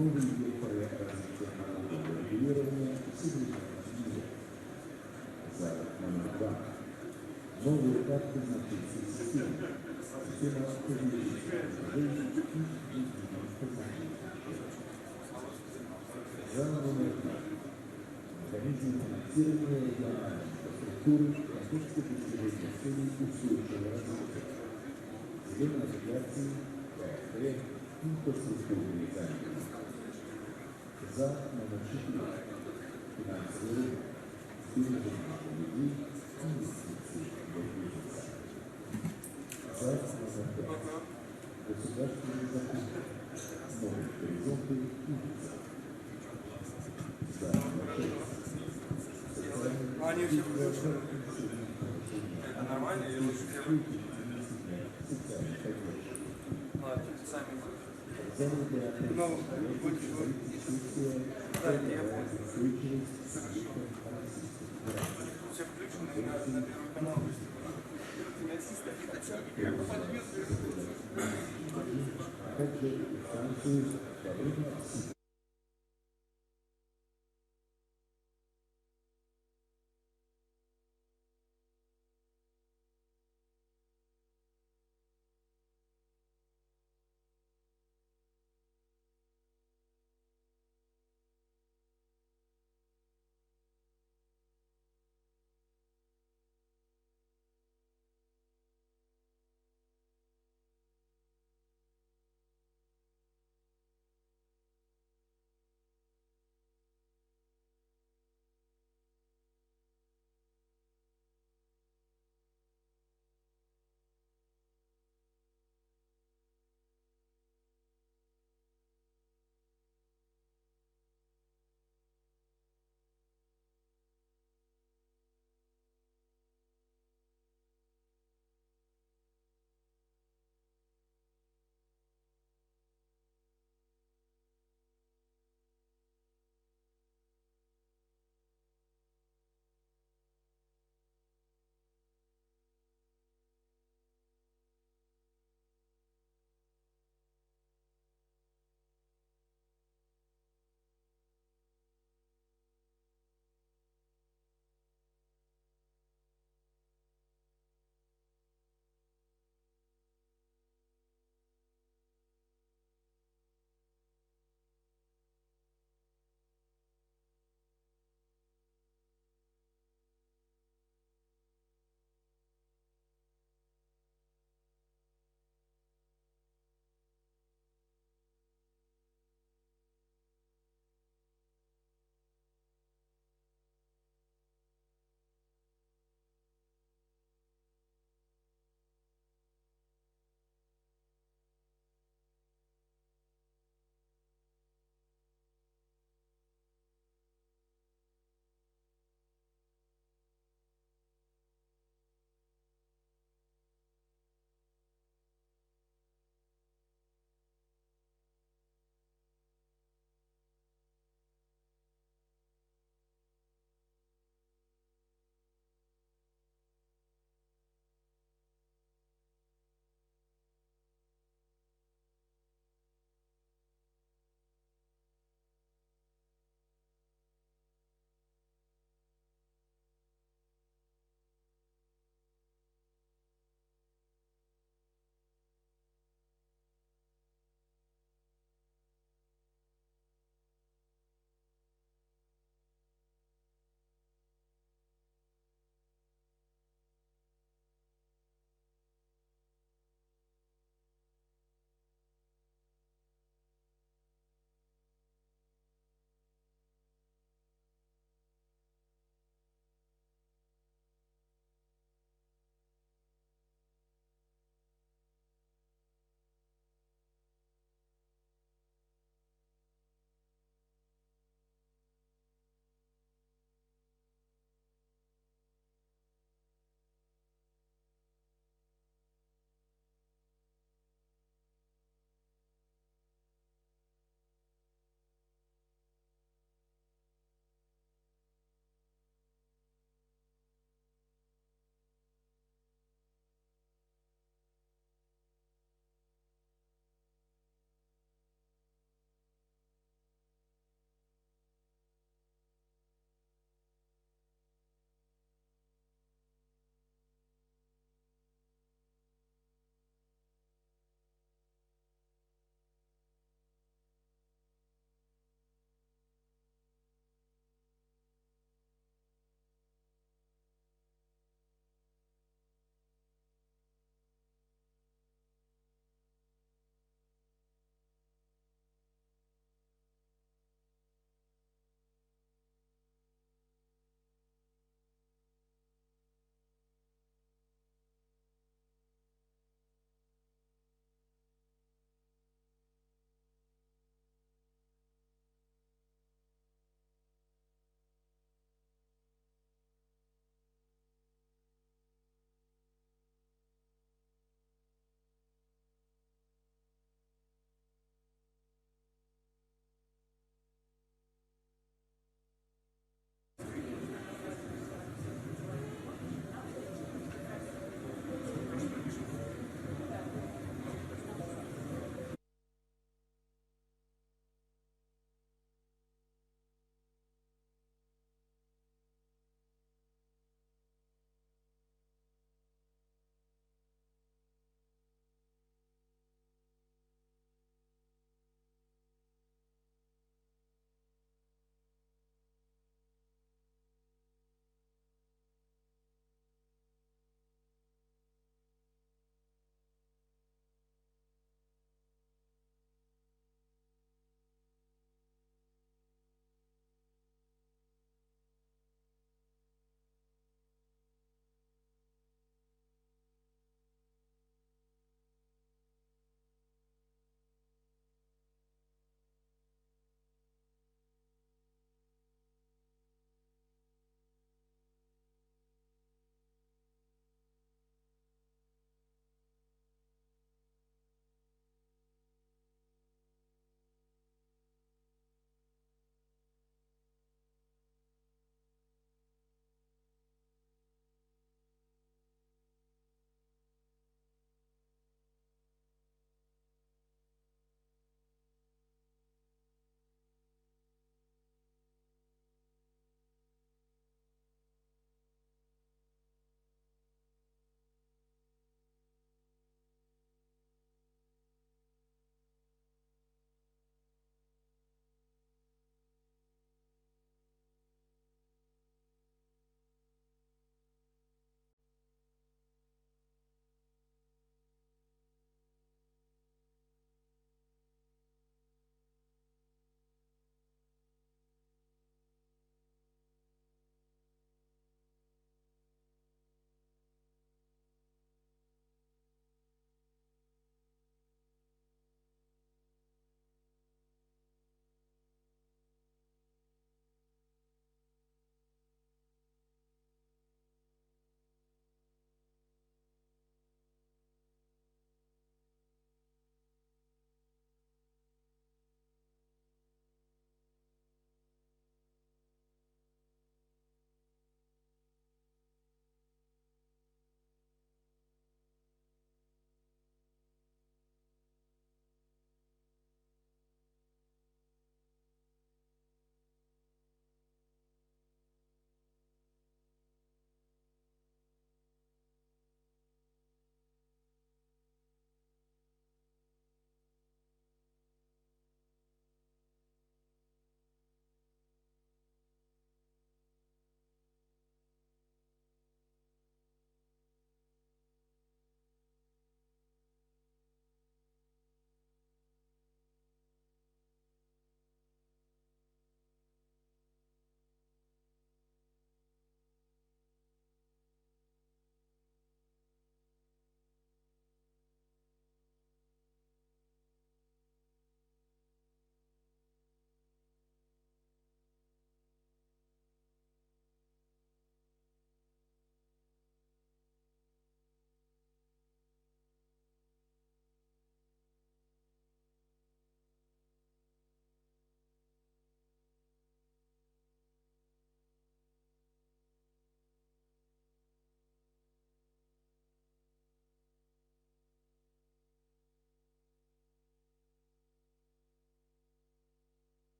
новый вектор развития налогового регулирования соблюдается мира. За номер 2. Новый этап казначейской системы. Система увеличивает предложений и единого казначейского счета. За номер 3. Механизм финансирования региональной инфраструктуры относится к достижению целей устойчивого развития. Зеленые облигации, КФТ, инфраструктурные займы. За номер 4. Финансовый рынок. Сбережение людей, инвестиции для бизнеса. За номер 5. Государственные законы. Новые горизонты и виза. За номер 6. Они все включены. Это нормально или лучше первый? Социальной поддержки. Ладно, сами. Ну, будь да, я понял. Все включено на первый канал. Финансисты. Также станцию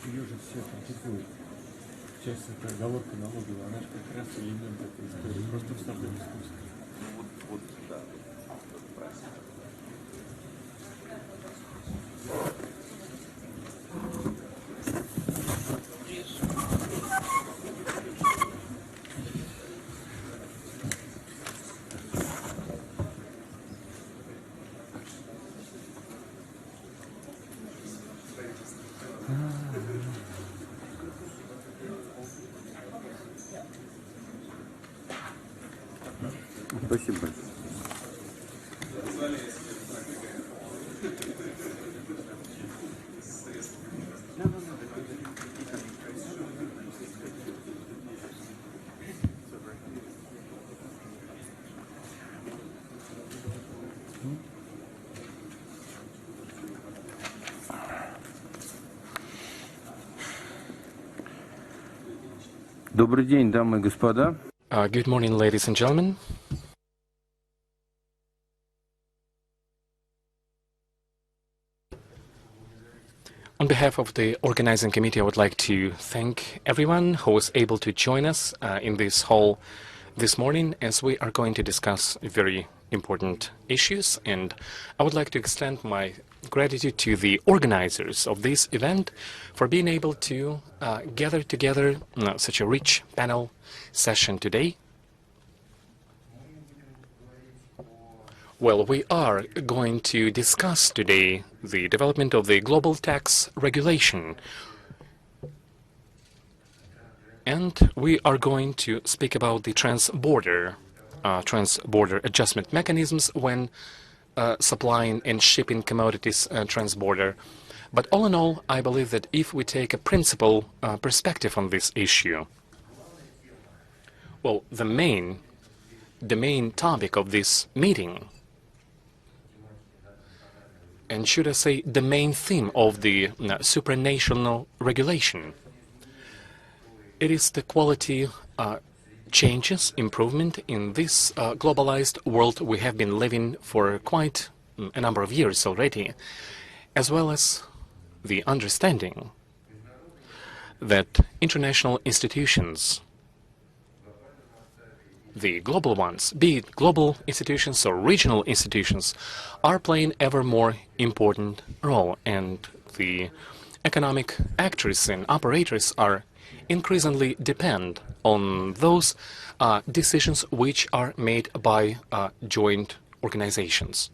Ее же все критикуют. Часть эта оговорка налоговая, она же как раз элемент этой истории, просто в самом искусстве. Вот, да. Правильно. Спасибо большое. Добрый день, дамы и господа. Good morning, ladies and gentlemen. On behalf of the organizing committee, I would like to thank everyone who was able to join us in this hall this morning, as we are going to discuss very important issues. And I would like to extend my gratitude to the organizers of this event for being able to gather together such a rich panel session today. Well, we are going to discuss today the development of the global tax regulation. And we are going to speak about the trans-border adjustment mechanisms when supplying and shipping commodities trans-border. But all in all, I believe that if we take a principal perspective on this issue, well, the main topic of this meeting, and should I say the main theme of the supranational regulation, it is the quality changes, improvement in this globalized world we have been living for quite a number of years already, as well as the understanding that international institutions, the global ones, be it global institutions or regional institutions, are playing ever more important role, and the economic actors and operators are increasingly depend on those decisions which are made by joint organizations.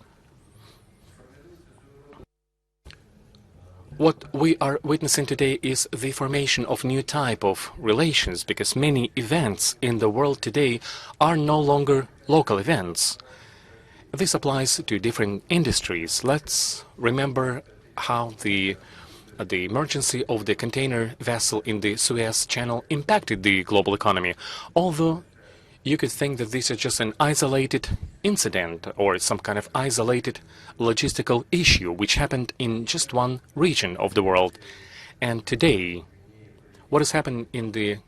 What we are witnessing today is the formation of new type of relations, because many events in the world today are no longer local events. This applies to different industries. Let's remember how the emergency of the container vessel in the Suez Channel impacted the global economy. Although you could think that this is just an isolated incident or some kind of isolated logistical issue which happened in just one region of the world. And today, what has happened in the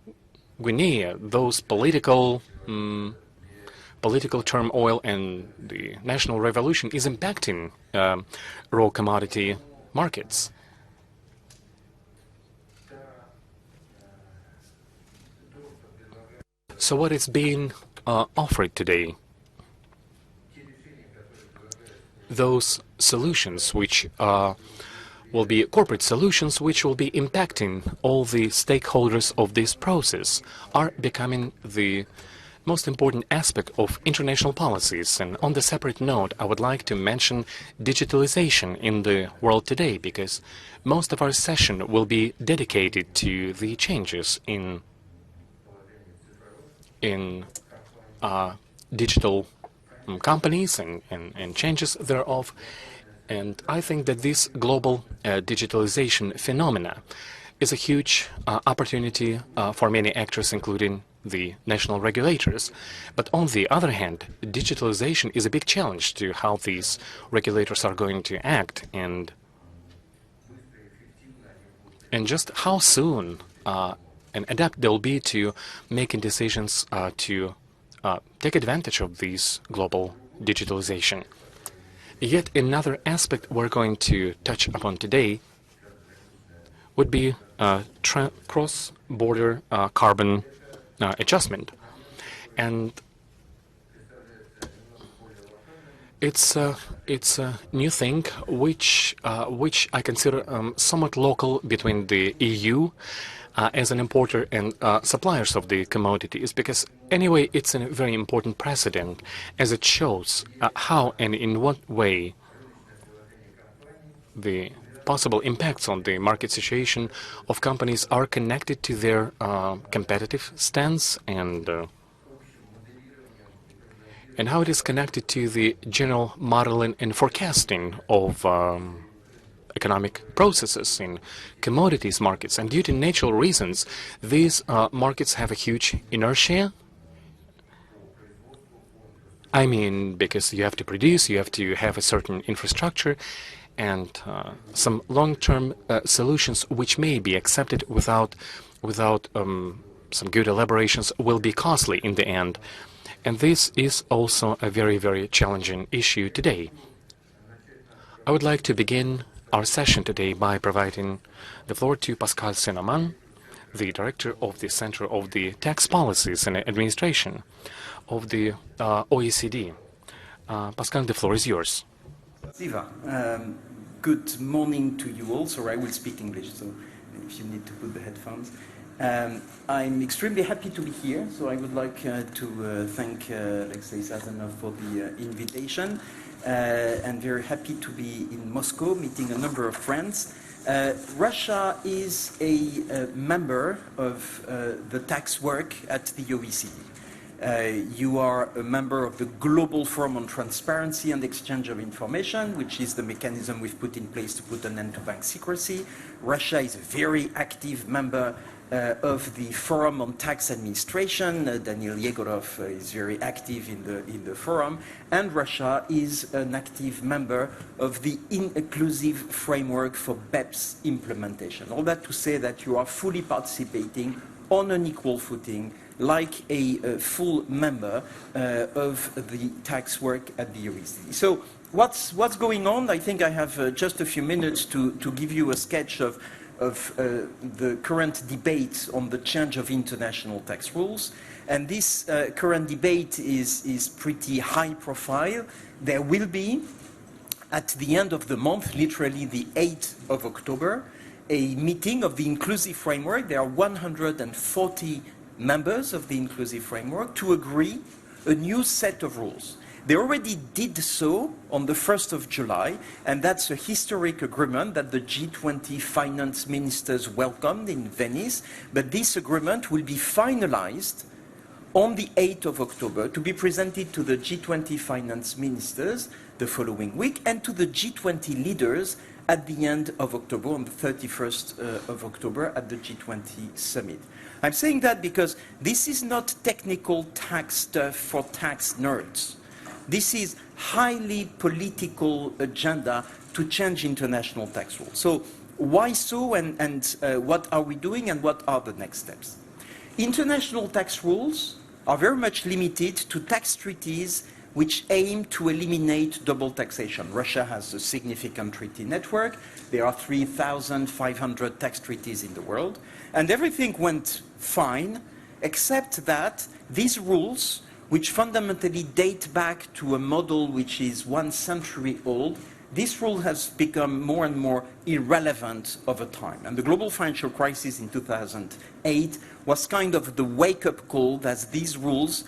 Guinea, those political turmoil and the national revolution is impacting raw commodity markets. So what is being offered today? Those solutions which will be corporate solutions which will be impacting all the stakeholders of this process are becoming the most important aspect of international policies. And on the separate note, I would like to mention digitalization in the world today, because most of our session will be dedicated to the changes in digital companies and changes thereof. And I think that this global digitalization phenomena is a huge opportunity for many actors, including the national regulators. But on the other hand, digitalization is a big challenge to how these regulators are going to act, and just how soon and adapt they'll be to making decisions to take advantage of this global digitalization. Yet another aspect we're going to touch upon today would be cross-border carbon adjustment. And it's a new thing which I consider somewhat local between the EU as an importer and suppliers of the commodities, because anyway it's a very important precedent, as it shows how and in what way the possible impacts on the market situation of companies are connected to their competitive stance, and how it is connected to the general modeling and forecasting of economic processes in commodities markets. And due to natural reasons, these markets have a huge inertia. I mean, because you have to produce, you have to have a certain infrastructure, and some long-term solutions which may be accepted without some good elaborations will be costly in the end. And this is also a very, very challenging issue today. I would like to begin our session today by providing the floor to Pascal Sennemann, the director of the Center of the Tax Policies and Administration of the OECD. Pascal, the floor is yours. Siva, good morning to you all. Sorry, I will speak English, so if you need to put the headphones. I'm extremely happy to be here, so I would like to thank Alexei Sazonov for the invitation. And very happy to be in Moscow, meeting a number of friends. Russia is a member of the tax work at the OECD. You are a member of the Global Forum on Transparency and Exchange of Information, which is the mechanism we've put in place to put an end to bank secrecy. Russia is a very active member of the Forum on Tax Administration. Daniel Yegorov is very active in the forum, and Russia is an active member of the Inclusive Framework for BEPS implementation. All that to say that you are fully participating on an equal footing, like a full member of the tax work at the OECD. So what's going on? I think I have just a few minutes to give you a sketch of the current debate on the change of international tax rules. And this current debate is pretty high profile. There will be, at the end of the month, literally the 8th of October, a meeting of the Inclusive Framework. There are 140 members of the Inclusive Framework to agree a new set of rules. They already did so on the 1st of July, and that's a historic agreement that the G20 finance ministers welcomed in Venice. But this agreement will be finalized on the 8th of October to be presented to the G20 finance ministers the following week and to the G20 leaders at the end of October, on the 31st of October at the G20 summit. I'm saying that because this is not technical tax stuff for tax nerds. This is highly political agenda to change international tax rules. So why so, and what are we doing, and what are the next steps? International tax rules are very much limited to tax treaties which aim to eliminate double taxation. Russia has a significant treaty network. There are 3,500 tax treaties in the world, and everything went fine, except that these rules, which fundamentally date back to a model which is 1 century old, this rule has become more and more irrelevant over time. And the global financial crisis in 2008 was kind of the wake-up call that these rules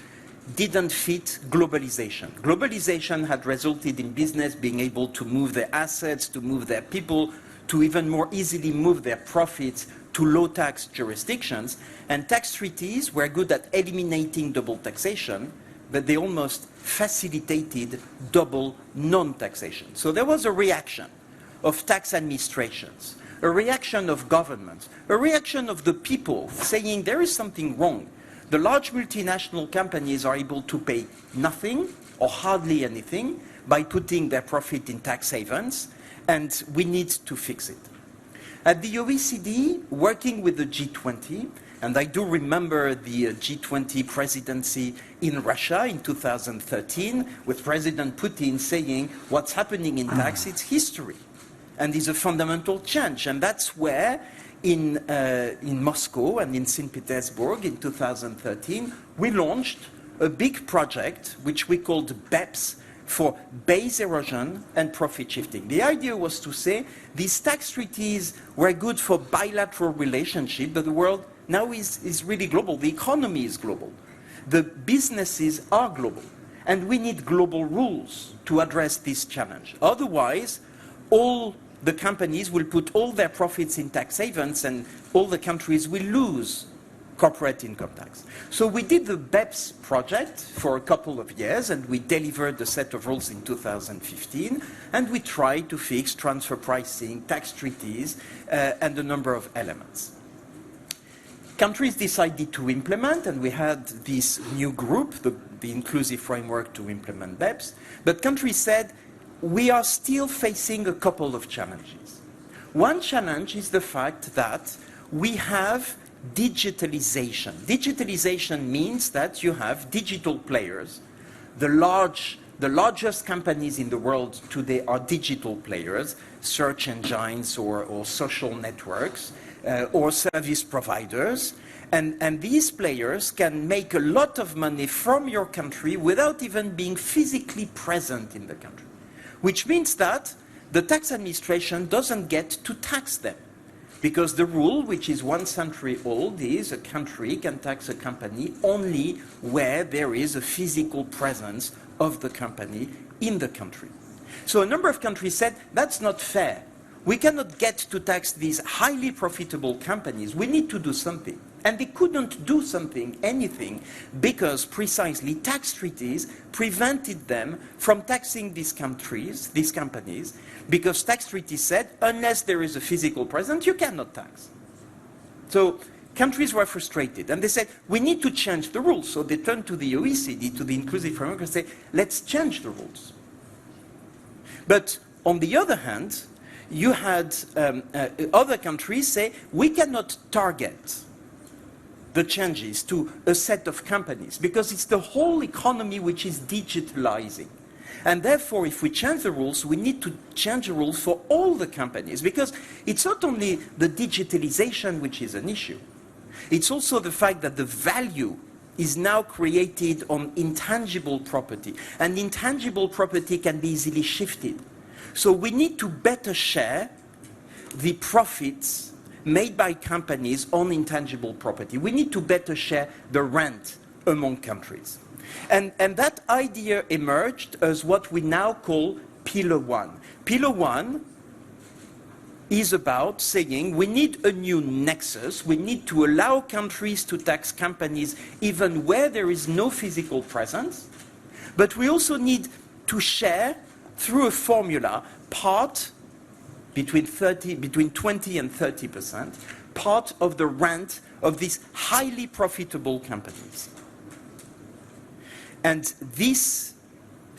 didn't fit globalization. Globalization had resulted in business being able to move their assets, to move their people, to even more easily move their profits to low-tax jurisdictions, and tax treaties were good at eliminating double taxation, but they almost facilitated double non-taxation. So there was a reaction of tax administrations, a reaction of governments, a reaction of the people saying there is something wrong. the large multinational companies are able to pay nothing or hardly anything by putting their profit in tax havens, and we need to fix it. At the OECD, working with the G20, and I do remember the G20 presidency in Russia in 2013, with President Putin saying, what's happening in tax, it's history, and is a fundamental change. And that's where, in Moscow and in St. Petersburg in 2013, we launched a big project, which we called BEPS, for base erosion and profit shifting. The idea was to say these tax treaties were good for bilateral relationship, but the world now is really global. The economy is global. The businesses are global. And we need global rules to address this challenge. Otherwise, all the companies will put all their profits in tax havens and all the countries will lose corporate income tax. So we did the BEPS project for a couple of years, and we delivered a set of rules in 2015, and we tried to fix transfer pricing, tax treaties, and a number of elements. Countries decided to implement, and we had this new group, the inclusive framework to implement BEPS, but countries said, we are still facing a couple of challenges. One challenge is the fact that we have digitalization. Digitalization means that you have digital players. The largest companies in the world today are digital players, search engines or social networks or service providers. And these players can make a lot of money from your country without even being physically present in the country. Which means that the tax administration doesn't get to tax them. Because the rule, which is 1 century old, is a country can tax a company only where there is a physical presence of the company in the country. So a number of countries said, that's not fair. We cannot get to tax these highly profitable companies. We need to do something. And they couldn't do anything, because precisely tax treaties prevented them from taxing these companies, because tax treaties said, unless there is a physical presence, you cannot tax. So countries were frustrated, and they said, we need to change the rules. So they turned to the OECD, to the inclusive framework, and say, let's change the rules. But on the other hand, you had other countries say, we cannot target the changes to a set of companies, because it's the whole economy which is digitalizing. And therefore, if we change the rules, we need to change the rules for all the companies, because it's not only the digitalization which is an issue. It's also the fact that the value is now created on intangible property, and intangible property can be easily shifted. So we need to better share the profits made by companies on intangible property. We need to better share the rent among countries. And that idea emerged as what we now call Pillar 1. Pillar 1 is about saying we need a new nexus. We need to allow countries to tax companies even where there is no physical presence. But we also need to share, through a formula, part between 20 and 30%, part of the rent of these highly profitable companies. And this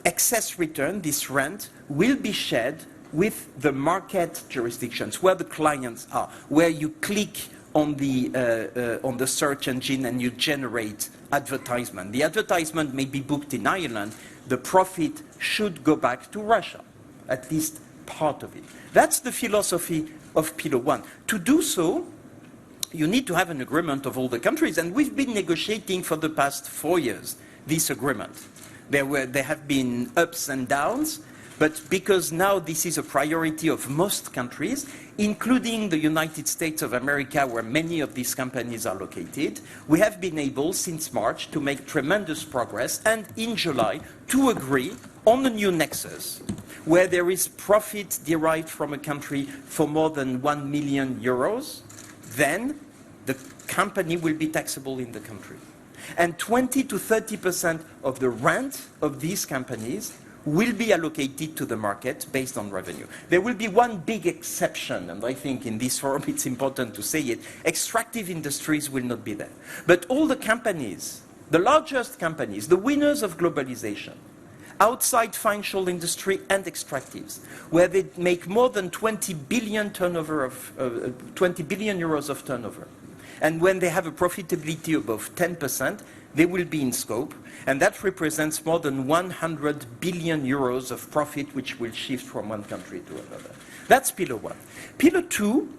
excess return, this rent, will be shared with the market jurisdictions, where the clients are, where you click on the search engine and you generate advertisement. The advertisement may be booked in Ireland. The profit should go back to Russia, at least part of it. That's the philosophy of Pillar 1. To do so, you need to have an agreement of all the countries, and we've been negotiating for the past 4 years this agreement. There have been ups and downs, but because now this is a priority of most countries, including the United States of America, where many of these companies are located, we have been able, since March, to make tremendous progress, and in July, to agree on a new nexus, where there is profit derived from a country for more than 1 million euros, then the company will be taxable in the country. And 20 to 30% of the rent of these companies will be allocated to the market based on revenue. There will be one big exception, and I think in this forum it's important to say it. Extractive industries will not be there. But all the companies, the largest companies, the winners of globalization, outside financial industry and extractives, where they make more than 20 billion euros of turnover, and when they have a profitability above 10%, they will be in scope, and that represents more than 100 billion euros of profit which will shift from one country to another. That's pillar one. Pillar two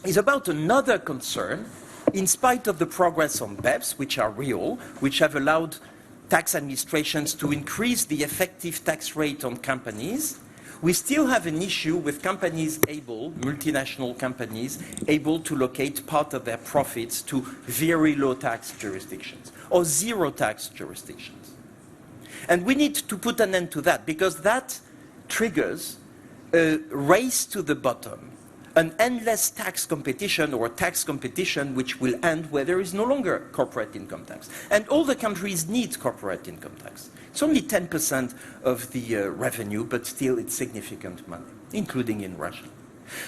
is about another concern, in spite of the progress on BEPS, which are real, which have allowed tax administrations to increase the effective tax rate on companies, we still have an issue with companies able, multinational companies, able to locate part of their profits to very low tax jurisdictions or zero tax jurisdictions. And we need to put an end to that, because that triggers a race to the bottom, an endless tax competition, or tax competition which will end where there is no longer corporate income tax. And all the countries need corporate income tax. It's only 10% of the revenue, but still it's significant money, including in Russia.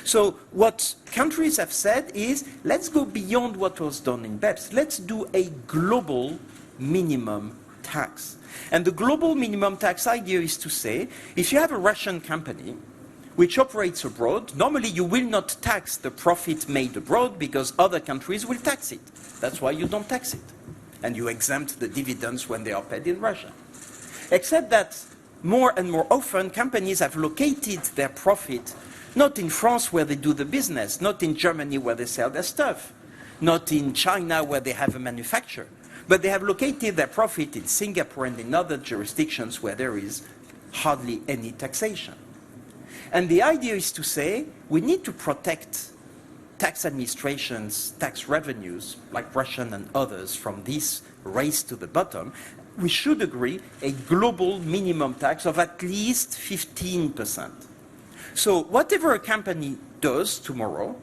So what countries have said is, let's go beyond what was done in BEPS. Let's do a global minimum tax. And the global minimum tax idea is to say, if you have a Russian company which operates abroad, normally you will not tax the profit made abroad because other countries will tax it. That's why you don't tax it. And you exempt the dividends when they are paid in Russia. Except that more and more often companies have located their profit not in France where they do the business, not in Germany where they sell their stuff, not in China where they have a manufacturer, but they have located their profit in Singapore and in other jurisdictions where there is hardly any taxation. And the idea is to say, we need to protect tax administrations, tax revenues, like Russian and others, from this race to the bottom. We should agree a global minimum tax of at least 15%. So whatever a company does tomorrow,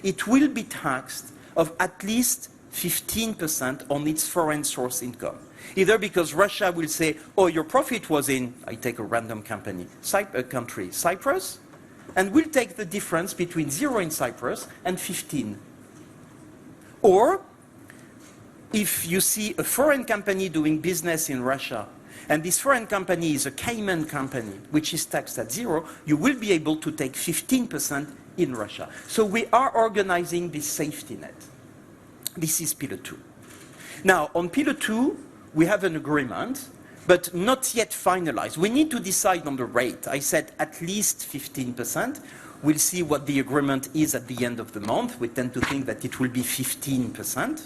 it will be taxed of at least 15% on its foreign source income. Either because Russia will say, oh, your profit was in, I take a random country, Cyprus, and we'll take the difference between 0 in Cyprus and 15. Or, if you see a foreign company doing business in Russia, and this foreign company is a Cayman company, which is taxed at 0, you will be able to take 15% in Russia. So we are organizing this safety net. This is Pillar 2. Now, on Pillar 2, we have an agreement, but not yet finalized. We need to decide on the rate. I said at least 15%. We'll see what the agreement is at the end of the month. We tend to think that it will be 15%,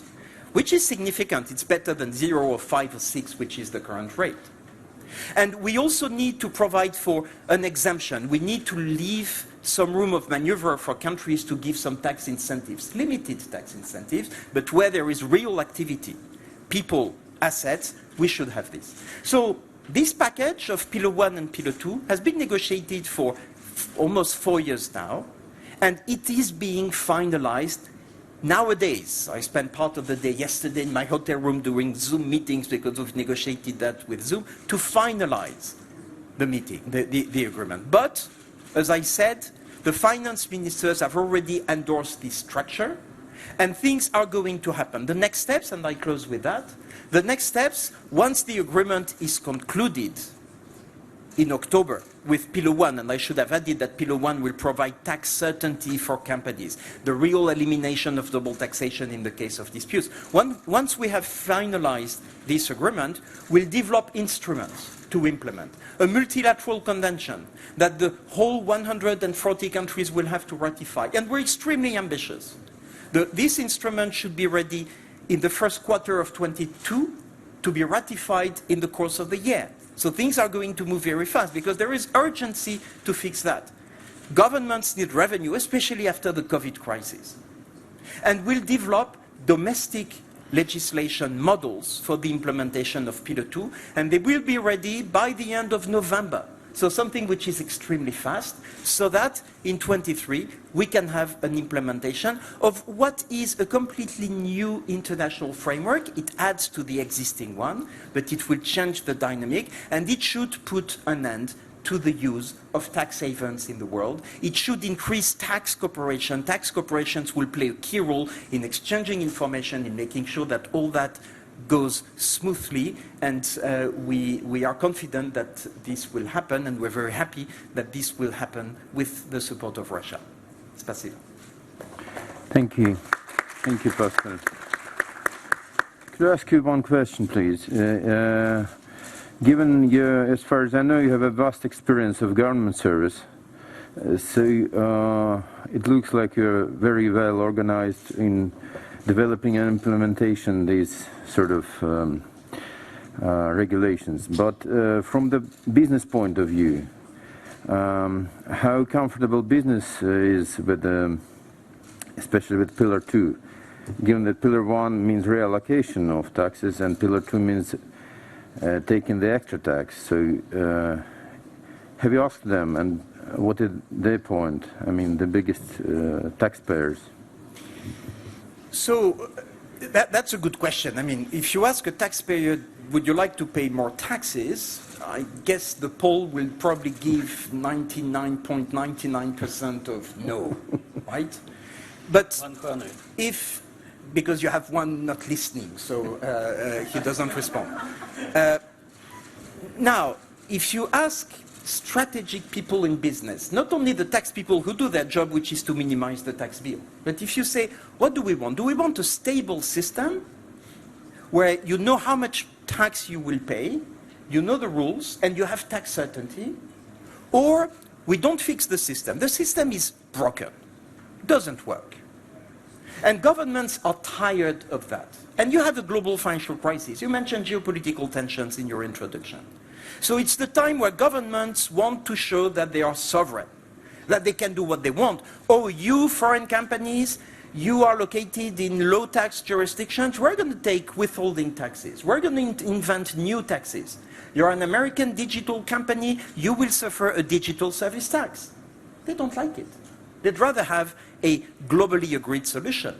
which is significant. It's better than 0 or 5 or 6, which is the current rate. And we also need to provide for an exemption. We need to leave some room of maneuver for countries to give some tax incentives, limited tax incentives, but where there is real activity, people, assets, we should have this. So this package of Pillar 1 and Pillar 2 has been negotiated for almost 4 years now, and it is being finalized nowadays. I spent part of the day yesterday in my hotel room doing Zoom meetings because we've negotiated that with Zoom to finalize the meeting, the agreement. But, as I said, the finance ministers have already endorsed this structure, and things are going to happen. The next steps, and I close with that, the next steps, once the agreement is concluded in October with Pillar 1, and I should have added that Pillar 1 will provide tax certainty for companies, the real elimination of double taxation in the case of disputes. Once we have finalized this agreement, we'll develop instruments to implement. A multilateral convention that the whole 140 countries will have to ratify, and we're extremely ambitious. This instrument should be ready in the first quarter of 22 to be ratified in the course of the year. So things are going to move very fast because there is urgency to fix that. Governments need revenue, especially after the COVID crisis. And we'll develop domestic legislation models for the implementation of Pillar 2, and they will be ready by the end of November. So something which is extremely fast, so that in 23 we can have an implementation of what is a completely new international framework. It adds to the existing one, but it will change the dynamic, and it should put an end to the use of tax havens in the world. It should increase tax cooperation. Tax corporations will play a key role in exchanging information, in making sure that all that goes smoothly, and we are confident that this will happen, and we're very happy that this will happen with the support of Russia. Спасибо. Thank you. Thank you, Pascal. Could I ask you one question, please? Given your, as far as I know, you have a vast experience of government service, so it looks like you're very well organized in developing and implementation these sort of regulations. But from the business point of view, how comfortable business is with, especially with Pillar 2, given that Pillar 1 means reallocation of taxes and Pillar 2 means taking the extra tax. So have you asked them, and what is their point? I mean, the biggest taxpayers. So that's a good question. I mean, if you ask a taxpayer, would you like to pay more taxes? I guess the poll will probably give 99.99% of no, right? But if, because you have one not listening, so he doesn't respond. Now, if you ask strategic people in business, not only the tax people who do their job, which is to minimize the tax bill, but if you say, what do we want? Do we want a stable system where you know how much tax you will pay, you know the rules, and you have tax certainty? Or we don't fix the system is broken, doesn't work. And governments are tired of that. And you have a global financial crisis. You mentioned geopolitical tensions in your introduction. So it's the time where governments want to show that they are sovereign, that they can do what they want. Oh, you foreign companies, you are located in low tax jurisdictions, we're going to take withholding taxes. We're going to invent new taxes. You're an American digital company, you will suffer a digital service tax. They don't like it. They'd rather have a globally agreed solution.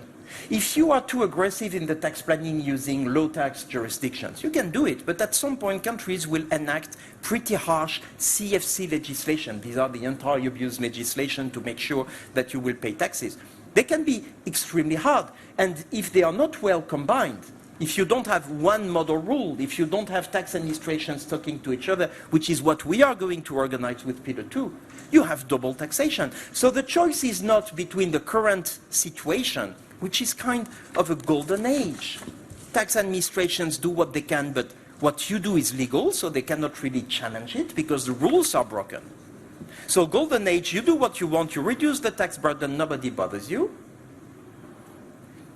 If you are too aggressive in the tax planning using low tax jurisdictions, you can do it, but at some point countries will enact pretty harsh CFC legislation. These are the anti-abuse legislation to make sure that you will pay taxes. They can be extremely hard, and if they are not well combined, if you don't have one model rule, if you don't have tax administrations talking to each other, which is what we are going to organize with Pillar 2, you have double taxation. So the choice is not between the current situation, which is kind of a golden age. Tax administrations do what they can, but what you do is legal, so they cannot really challenge it because the rules are broken. So golden age, you do what you want, you reduce the tax burden, nobody bothers you.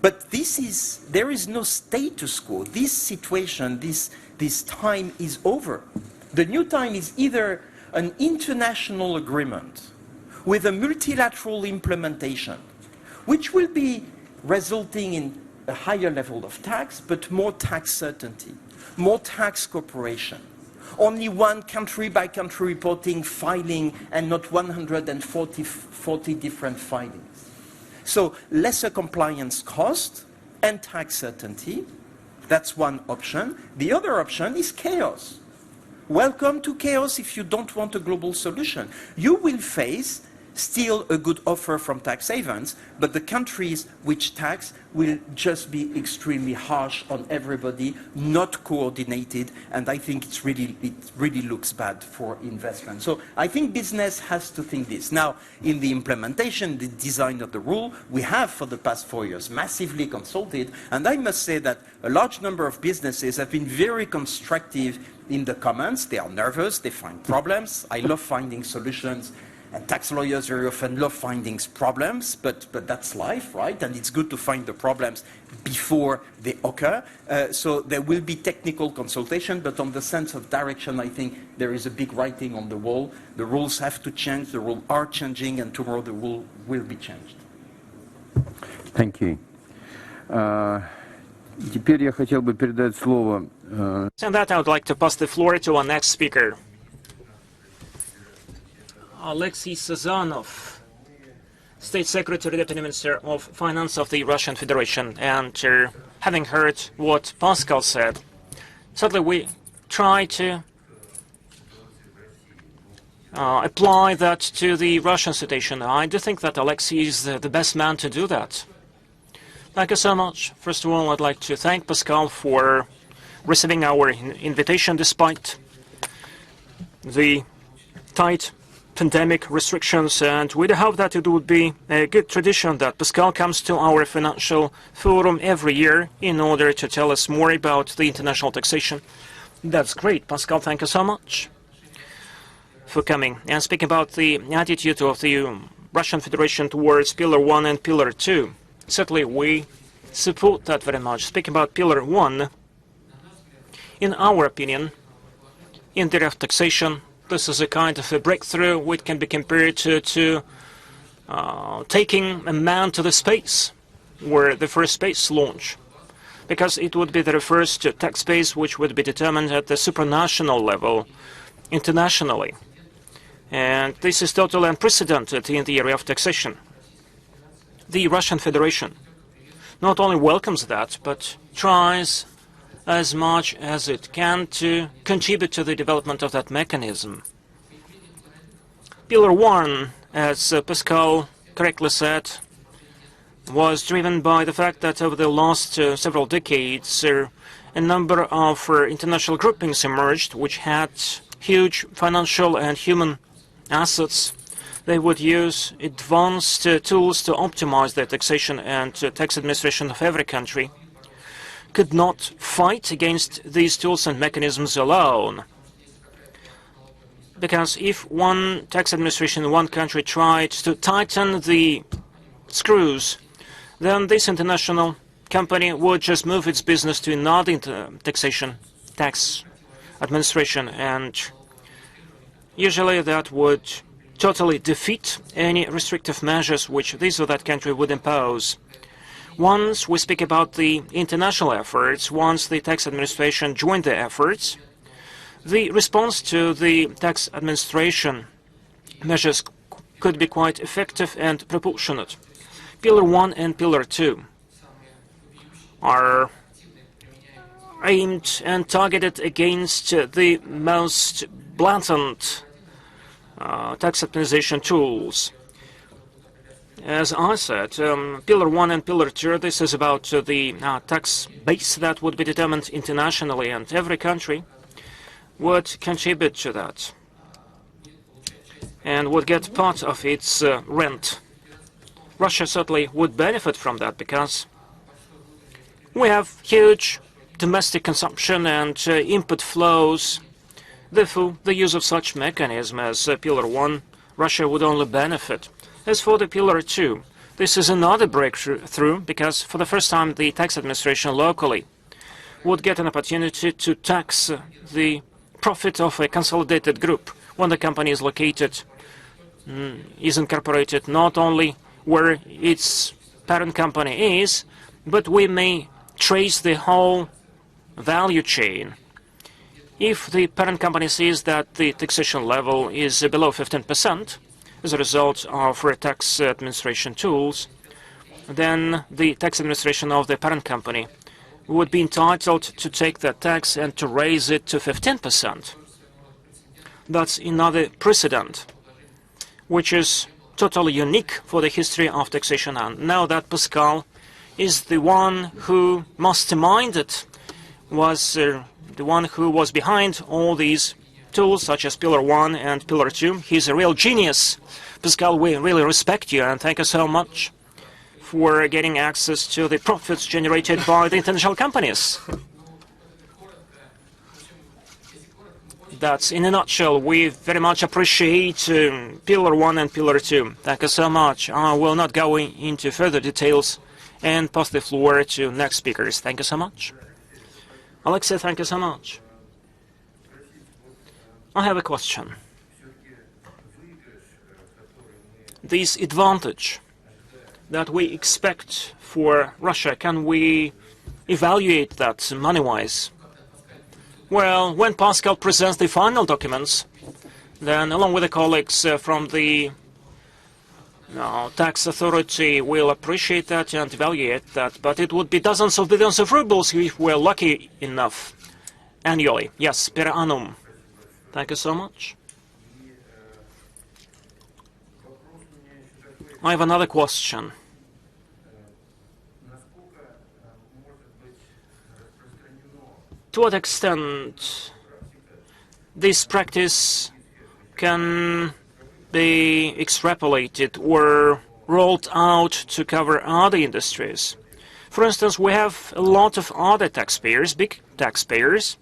But there is no status quo. This situation, this time is over. The new time is either an international agreement with a multilateral implementation, which will be resulting in a higher level of tax, but more tax certainty, more tax cooperation. Only one country-by-country reporting, filing, and not 140 different filings. So lesser compliance cost and tax certainty, that's one option. The other option is chaos. Welcome to chaos if you don't want a global solution. You will face still a good offer from tax havens, but the countries which tax will just be extremely harsh on everybody, not coordinated, and I think it really looks bad for investment. So I think business has to think this. Now, in the implementation, the design of the rule, we have for the past 4 years massively consulted, and I must say that a large number of businesses have been very constructive in the comments. They are nervous, they find problems. I love finding solutions. And tax lawyers very often love finding problems, but that's life, right? And it's good to find the problems before they occur. So there will be technical consultation, but on the sense of direction, I think there is a big writing on the wall. The rules have to change, the rules are changing, and tomorrow the rule will be changed. Thank you. Теперь я хотел бы передать слово. And that I would like to pass the floor to our next speaker. Alexei Sazonov, State Secretary, Deputy Minister of Finance of the Russian Federation. And having heard what Pascal said, certainly we try to apply that to the Russian situation. I do think that Alexei is the best man to do that. Thank you so much. First of all, I'd like to thank Pascal for receiving our invitation despite the tight pandemic restrictions, and we hope that it would be a good tradition that Pascal comes to our financial forum every year in order to tell us more about the international taxation. That's great. Pascal, thank you so much for coming. And speaking about the attitude of the Russian Federation towards Pillar 1 and Pillar 2, certainly we support that very much. Speaking about Pillar 1, in our opinion, indirect taxation, this is a kind of a breakthrough which can be compared to taking a man to the space, where the first space launch, because it would be the first tax base which would be determined at the supranational level, internationally. And this is totally unprecedented in the area of taxation. The Russian Federation not only welcomes that, but tries as much as it can to contribute to the development of that mechanism. Pillar 1, as Pascal correctly said, was driven by the fact that over the last several decades, a number of international groupings emerged which had huge financial and human assets. They would use advanced tools to optimize their taxation and tax administration of every country. Could not fight against these tools and mechanisms alone. Because if one tax administration in one country tried to tighten the screws, then this international company would just move its business to another tax administration, and usually that would totally defeat any restrictive measures which this or that country would impose. Once we speak about the international efforts, once the tax administration joined the efforts, the response to the tax administration measures could be quite effective and proportionate. Pillar 1 and Pillar 2 are aimed and targeted against the most blatant tax optimization tools. As I said, Pillar 1 and Pillar 2, this is about the tax base that would be determined internationally, and every country would contribute to that and would get part of its rent. Russia certainly would benefit from that because we have huge domestic consumption and input flows. Therefore, the use of such mechanism as Pillar 1, Russia would only benefit. As for the Pillar 2, this is another breakthrough because for the first time the tax administration locally would get an opportunity to tax the profit of a consolidated group when the company is located, is incorporated, not only where its parent company is, but we may trace the whole value chain. If the parent company sees that the taxation level is below 15% as a result of tax administration tools, then the tax administration of the parent company would be entitled to take that tax and to raise it to 15%. That's another precedent, which is totally unique for the history of taxation. And now that Pascal is the one who masterminded, was the one who was behind all these tools, such as Pillar 1 and Pillar 2. He's a real genius. Pascal, we really respect you, and thank you so much for getting access to the profits generated by the international companies. That's in a nutshell. We very much appreciate Pillar 1 and Pillar 2. Thank you so much. I will not go into further details and pass the floor to next speakers. Thank you so much. Alexei, thank you so much. I have a question. This advantage that we expect for Russia, can we evaluate that money-wise? Well, when Pascal presents the final documents, then along with the colleagues from the tax authority will appreciate that and evaluate that, but it would be dozens of billions of rubles if we're lucky enough annually. Yes, per annum. Thank you so much. I have another question. To what extent this practice can be extrapolated or rolled out to cover other industries? For instance, we have a lot of other taxpayers, big taxpayers.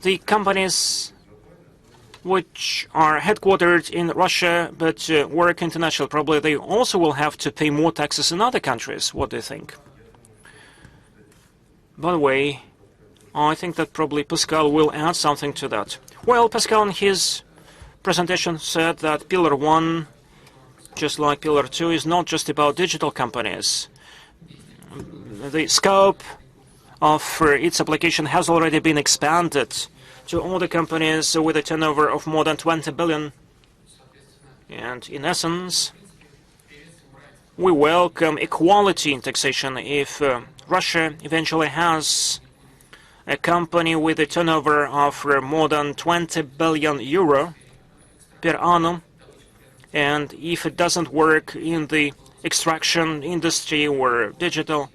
The companies which are headquartered in Russia but work international, probably they also will have to pay more taxes in other countries. What do you think? By the way, I think that probably Pascal will add something to that. Well, Pascal in his presentation said that Pillar 1, just like Pillar 2, is not just about digital companies. The scope of its application has already been expanded to all the companies with a turnover of more than 20 billion. And in essence, we welcome equality in taxation. If Russia eventually has a company with a turnover of more than 20 billion euro per annum, and if it doesn't work in the extraction industry or digital,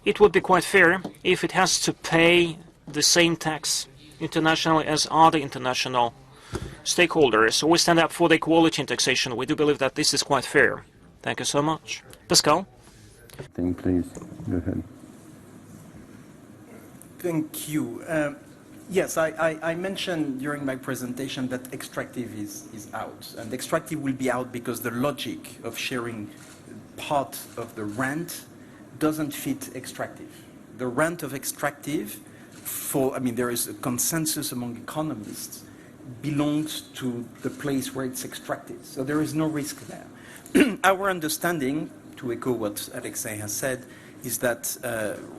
it would be quite fair if it has to pay the same tax internationally as other international stakeholders. So we stand up for the equality in taxation. We do believe that this is quite fair. Thank you so much. Pascal? Please, go ahead. Thank you. Yes, I mentioned during my presentation that extractive is out. And extractive will be out because the logic of sharing part of the rent doesn't fit extractive. The rent of extractive, there is a consensus among economists, belongs to the place where it's extracted. So there is no risk there. Our understanding, to echo what Alexei has said, is that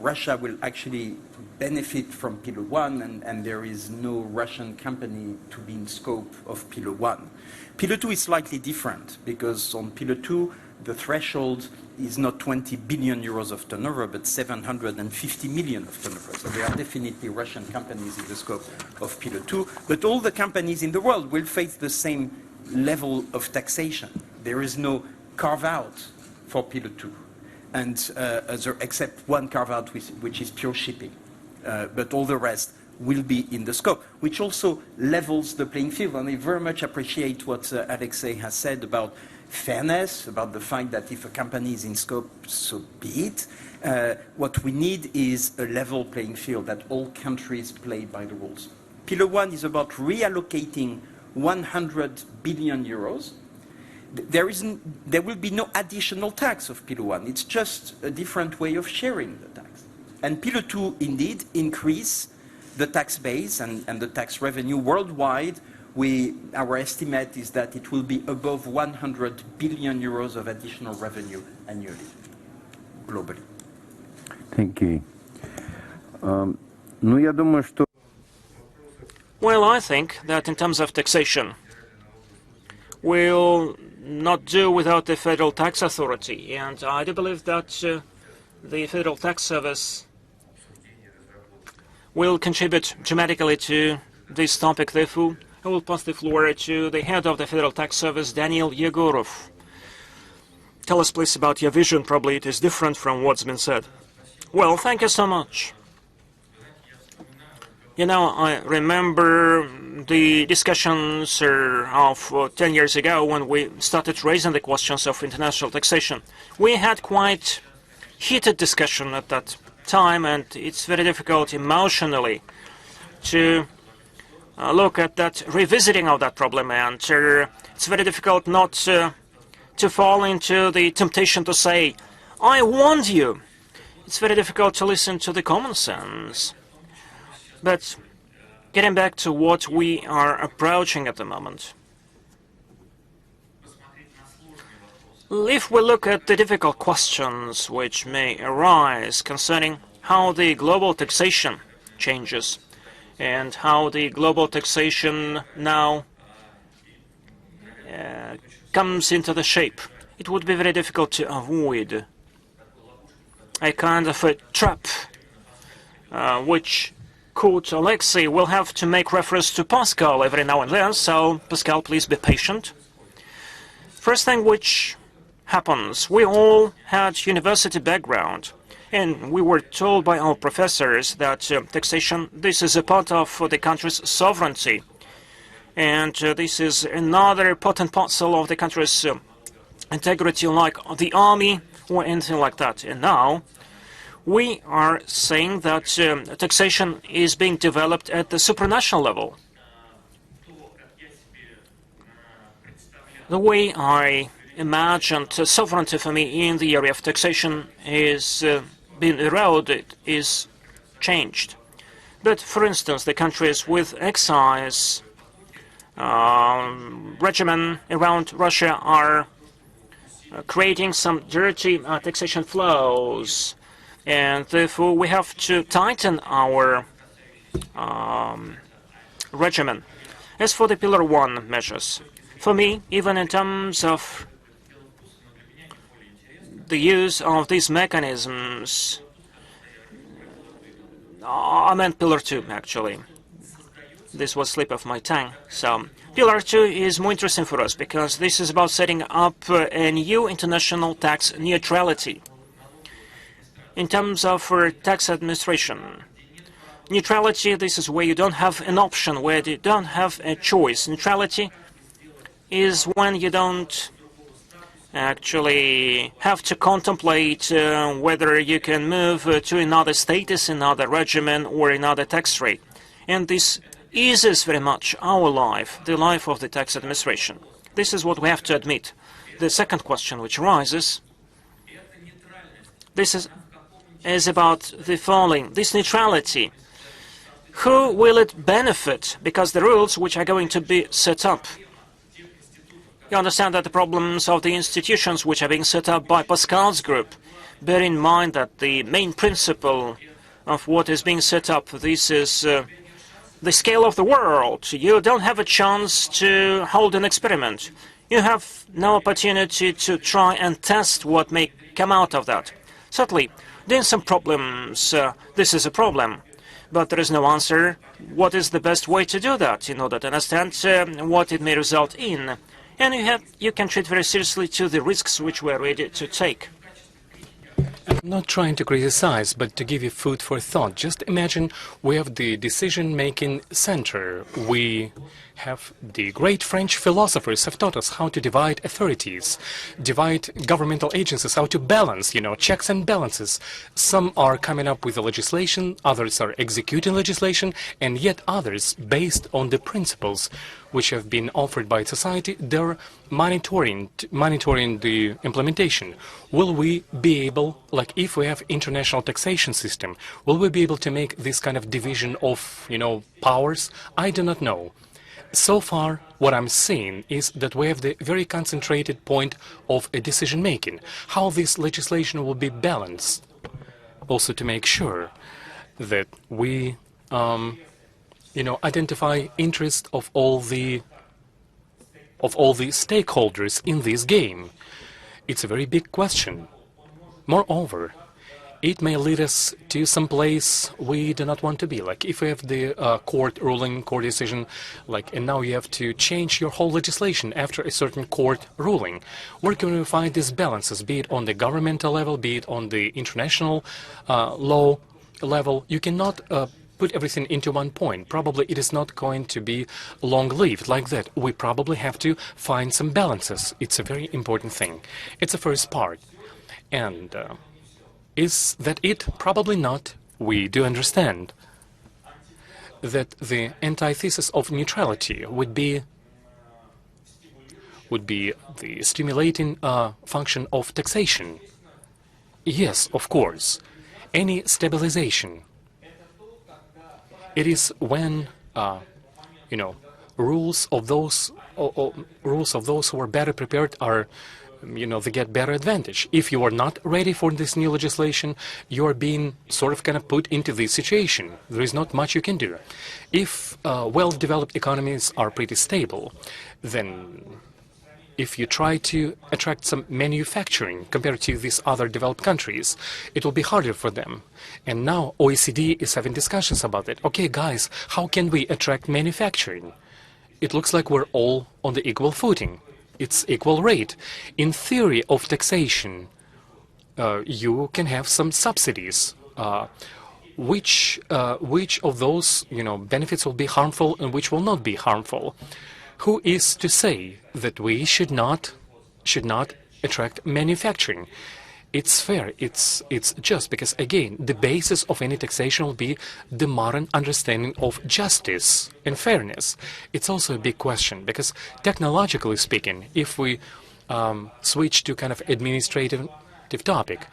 Russia will actually benefit from Pillar 1, and there is no Russian company to be in scope of Pillar 1. Pillar 2 is slightly different, because on Pillar 2, the threshold is not 20 billion euros of turnover, but 750 million of turnover. So there are definitely Russian companies in the scope of Pillar 2, but all the companies in the world will face the same level of taxation. There is no carve-out for Pillar 2, and except one carve-out which is pure shipping. But all the rest will be in the scope, which also levels the playing field. And I very much appreciate what Alexei has said about fairness, about the fact that if a company is in scope, so be it. What we need is a level playing field, that all countries play by the rules. Pillar 1 is about reallocating 100 billion euros. There will be no additional tax of Pillar 1. It's just a different way of sharing the tax. And Pillar 2, indeed, increase the tax base and the tax revenue worldwide. Our estimate is that it will be above 100 billion euros of additional revenue annually, globally. Thank you. Я думаю, что... Well, I think that in terms of taxation, we'll not do without the Federal Tax Authority. And I do believe that the Federal Tax Service will contribute dramatically to this topic. Therefore, I will pass the floor to the head of the Federal Tax Service, Daniel Yegorov. Tell us, please, about your vision. Probably it is different from what's been said. Well, thank you so much. You know, I remember the discussions of 10 years ago when we started raising the questions of international taxation. We had quite heated discussion at that time, and it's very difficult emotionally to look at that revisiting of that problem, and it's very difficult not to fall into the temptation to say, I warned you. It's very difficult to listen to the common sense. But getting back to what we are approaching at the moment, if we look at the difficult questions which may arise concerning how the global taxation changes, and how the global taxation now comes into the shape, it would be very difficult to avoid a kind of a trap which Coach Alexei will have to make reference to Pascal every now and then, so Pascal, please be patient. First thing which happens, we all had university background, and we were told by our professors that taxation, this is a part of the country's sovereignty, and this is another part and parcel of the country's integrity, like the army or anything like that. And now we are saying that taxation is being developed at the supranational level. The way I imagined sovereignty for me in the area of taxation is being eroded, is changed. But for instance, the countries with excise regimen around Russia are creating some dirty taxation flows, and therefore we have to tighten our regimen. As for the Pillar 1 measures, for me, even in terms of the use of these mechanisms, I meant Pillar 2 actually. This was slip of my tongue. So Pillar 2 is more interesting for us because this is about setting up a new international tax neutrality. In terms of tax administration, neutrality, this is where you don't have an option, where you don't have a choice. Neutrality is when you don't actually have to contemplate whether you can move to another status, another regimen, or another tax rate. And this eases very much our life, the life of the tax administration. This is what we have to admit. The second question which arises, this is about the following. This neutrality, who will it benefit? Because the rules which are going to be set up, you understand that the problems of the institutions which are being set up by Pascal's group, bear in mind that the main principle of what is being set up, this is the scale of the world. You don't have a chance to hold an experiment. You have no opportunity to try and test what may come out of that. Certainly, there are some problems. This is a problem. But there is no answer. What is the best way to do that in order to understand what it may result in? And you can treat very seriously to the risks which we are ready to take. I'm not trying to criticize, but to give you food for thought. Just imagine we have the decision-making center. We have the great French philosophers have taught us how to divide authorities, divide governmental agencies, how to balance, checks and balances. Some are coming up with the legislation, others are executing legislation, and yet others, based on the principles which have been offered by society, they're monitoring the implementation. Will we be able, like if we have international taxation system, will we be able to make this kind of division of, powers? I do not know. So far, what I'm seeing is that we have the very concentrated point of a decision-making, how this legislation will be balanced, also to make sure that we, identify interest of all the stakeholders in this game. It's a very big question. Moreover, it may lead us to some place we do not want to be. Like if we have the court decision, and now you have to change your whole legislation after a certain court ruling. Where can we find these balances, be it on the governmental level, be it on the international law level? You cannot put everything into one point. Probably it is not going to be long-lived like that. We probably have to find some balances. It's a very important thing. It's the first part. And is that it? Probably not. We do understand that the antithesis of neutrality would be the stimulating function of taxation. Yes, of course. Any stabilization. It is when rules of those who are better prepared are they get better advantage. If you are not ready for this new legislation, you are being sort of kind of put into this situation. There is not much you can do. If well-developed economies are pretty stable, then if you try to attract some manufacturing compared to these other developed countries, it will be harder for them. And now OECD is having discussions about it. Okay, guys, how can we attract manufacturing? It looks like we're all on the equal footing. It's equal rate. In theory of taxation, you can have some subsidies. Which of those benefits will be harmful and which will not be harmful? Who is to say that we should not attract manufacturing? It's fair, it's just, because again, the basis of any taxation will be the modern understanding of justice and fairness. It's also a big question, because technologically speaking, if we switch to kind of administrative topic,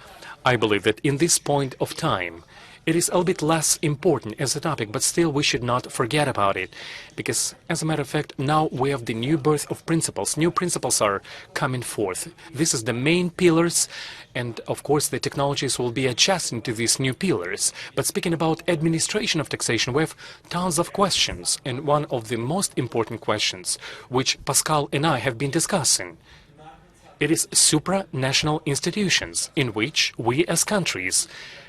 I believe that in this point of time, it is a little bit less important as a topic, but still we should not forget about it. Because, as a matter of fact, now we have the new birth of principles. New principles are coming forth. This is the main pillars, and of course the technologies will be adjusting to these new pillars. But speaking about administration of taxation, we have tons of questions. And one of the most important questions, which Pascal and I have been discussing, it is supranational institutions in which we as countries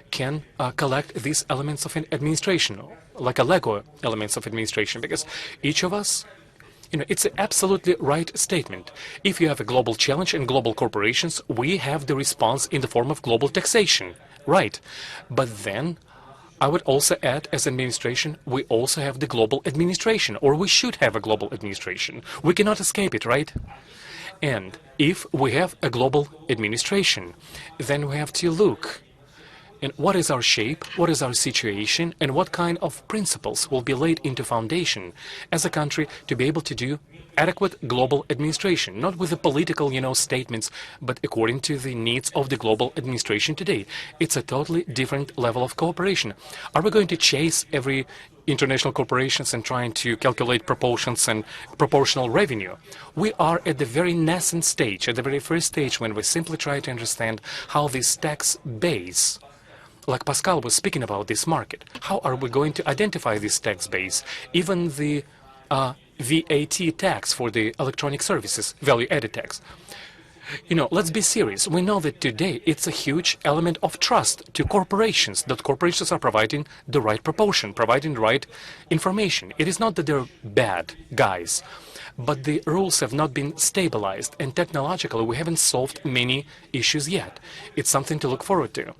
can collect these elements of administration, like a Lego elements of administration, because each of us, it's an absolutely right statement. If you have a global challenge and global corporations, we have the response in the form of global taxation, right? But then I would also add, as administration, we also have the global administration, or we should have a global administration. We cannot escape it, right? And if we have a global administration, then we have to look and what is our shape, what is our situation, and what kind of principles will be laid into foundation as a country to be able to do adequate global administration, not with the political, statements, but according to the needs of the global administration today. It's a totally different level of cooperation. Are we going to chase every international corporations and trying to calculate proportions and proportional revenue? We are at the very nascent stage, at the very first stage, when we simply try to understand how this tax base, like Pascal was speaking about this market, how are we going to identify this tax base? Even the VAT tax for the electronic services, value-added tax. Let's be serious. We know that today it's a huge element of trust to corporations, that corporations are providing the right proportion, providing the right information. It is not that they're bad guys, but the rules have not been stabilized, and technologically we haven't solved many issues yet. It's something to look forward to.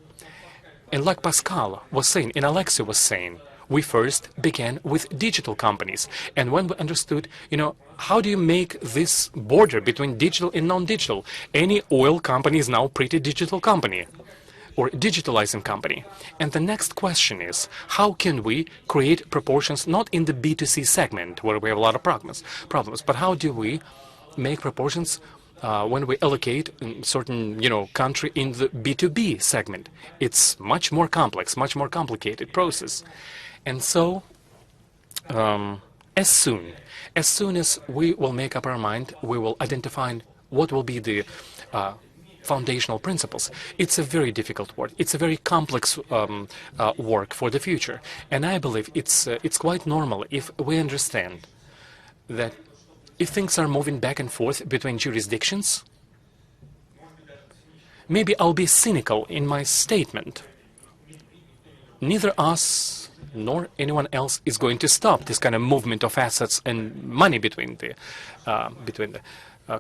And like Pascal was saying, and Alexei was saying, we first began with digital companies. And when we understood, how do you make this border between digital and non-digital? Any oil company is now a pretty digital company or digitalizing company. And the next question is, how can we create proportions not in the B2C segment where we have a lot of problems, but how do we make proportions when we allocate a certain, country in the B2B segment? It's much more complex, much more complicated process. And so, as soon as we will make up our mind, we will identify what will be the foundational principles. It's a very difficult work. It's a very complex work for the future. And I believe it's quite normal if we understand that if things are moving back and forth between jurisdictions, maybe I'll be cynical in my statement. Neither us nor anyone else is going to stop this kind of movement of assets and money between the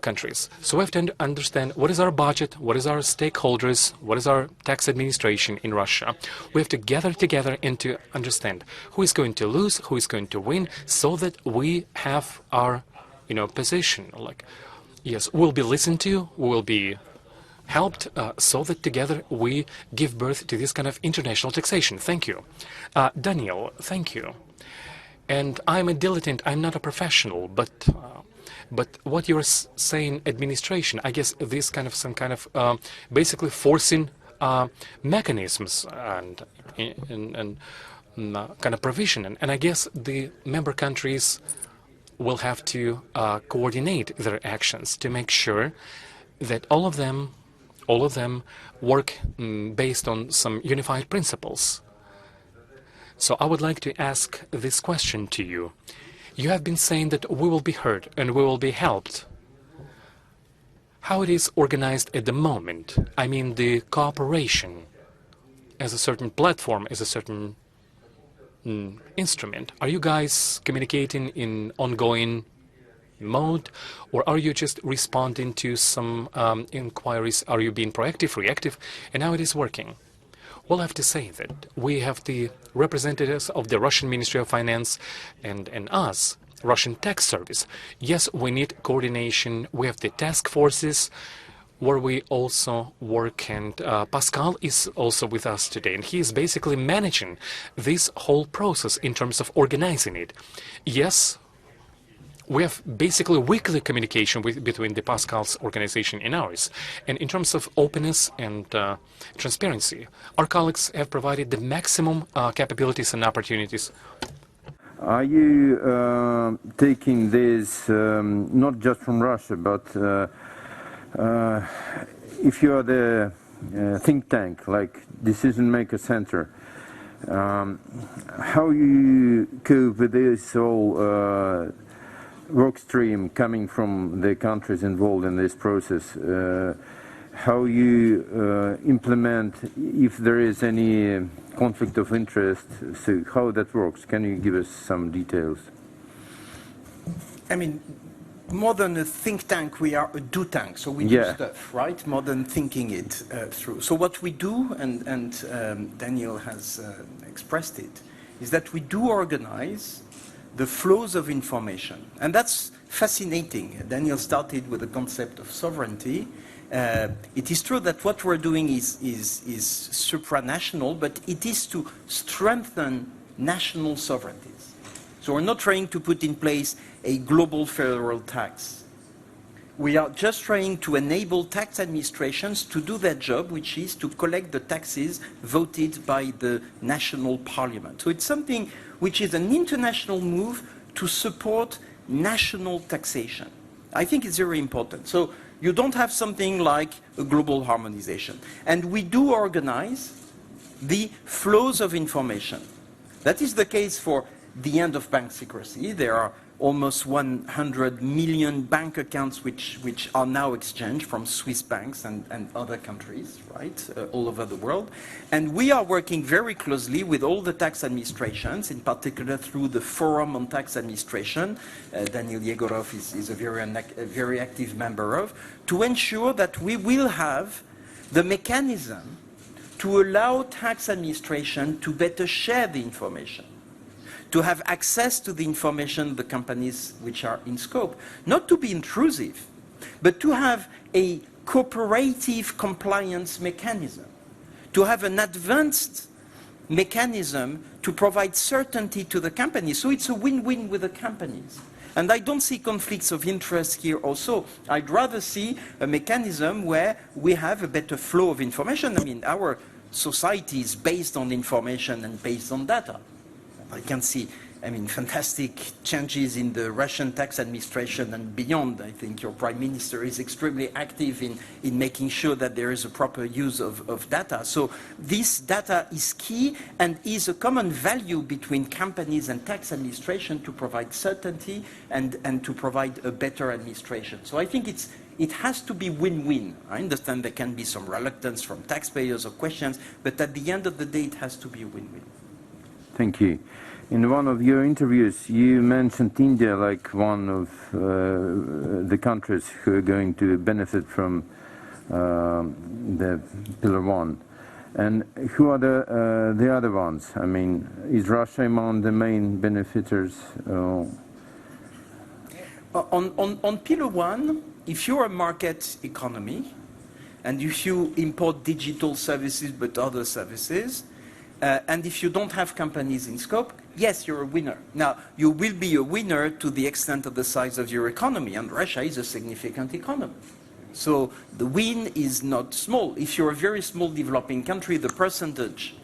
countries. So we have to understand what is our budget, what is our stakeholders, what is our tax administration in Russia. We have to gather together and to understand who is going to lose, who is going to win, so that we have our position. Like, yes, we'll be listened to, we will be helped, so that together we give birth to this kind of international taxation. Thank you. Daniel, thank you. And I'm a dilettante, I'm not a professional, but what you're saying, administration, I guess this kind of some kind of basically forcing mechanisms and kind of provision. And I guess the member countries will have to coordinate their actions to make sure that all of them work based on some unified principles. So I would like to ask this question to you. You have been saying that we will be heard and we will be helped. How it is organized at the moment? I mean, the cooperation as a certain platform, as a certain instrument. Are you guys communicating in ongoing mode, or are you just responding to some inquiries? Are you being proactive, reactive, and how it is working? Well, I have to say that we have the representatives of the Russian Ministry of Finance and us, Russian Tax Service. Yes, we need coordination. We have the task forces where we also work, and Pascal is also with us today, and he is basically managing this whole process in terms of organizing it. Yes, we have basically weekly communication between the Pascal's organization and ours. And in terms of openness and transparency, our colleagues have provided the maximum capabilities and opportunities. Are you taking this not just from Russia, but if you are the think tank, like Decision Maker Center, how you cope with this whole work stream coming from the countries involved in this process, how you implement if there is any conflict of interest, so how that works? Can you give us some details? I mean, more than a think tank, we are a do tank, so we do stuff, right? More than thinking it through. So what we do, and Daniel has expressed it, is that we do organize the flows of information. And that's fascinating. Daniel started with the concept of sovereignty. It is true that what we're doing is supranational, but it is to strengthen national sovereignties. So we're not trying to put in place a global federal tax. We are just trying to enable tax administrations to do their job, which is to collect the taxes voted by the national parliament. So it's something which is an international move to support national taxation. I think it's very important. So you don't have something like a global harmonization. And we do organize the flows of information. That is the case for the end of bank secrecy. There are almost 100 million bank accounts which are now exchanged from Swiss banks and other countries, right, all over the world. And we are working very closely with all the tax administrations, in particular through the Forum on Tax Administration, Daniel Yegorov is a very active member of, to ensure that we will have the mechanism to allow tax administration to better share the information, to have access to the information of the companies which are in scope, not to be intrusive, but to have a cooperative compliance mechanism, to have an advanced mechanism to provide certainty to the companies. So it's a win-win with the companies. And I don't see conflicts of interest here also. I'd rather see a mechanism where we have a better flow of information. I mean, our society is based on information and based on data. I can see, I mean, fantastic changes in the Russian tax administration and beyond. I think your Prime Minister is extremely active in making sure that there is a proper use of data. So this data is key and is a common value between companies and tax administration to provide certainty and to provide a better administration. So I think it has to be win-win. I understand there can be some reluctance from taxpayers or questions, but at the end of the day, it has to be a win-win. Thank you. In one of your interviews, you mentioned India like one of the countries who are going to benefit from the Pillar 1. And who are the other ones? I mean, is Russia among the main beneficiaries? On Pillar 1, if you're a market economy, and if you import digital services but other services, and if you don't have companies in scope, yes, you're a winner. Now, you will be a winner to the extent of the size of your economy, and Russia is a significant economy. So the win is not small. If you're a very small developing country, the percentage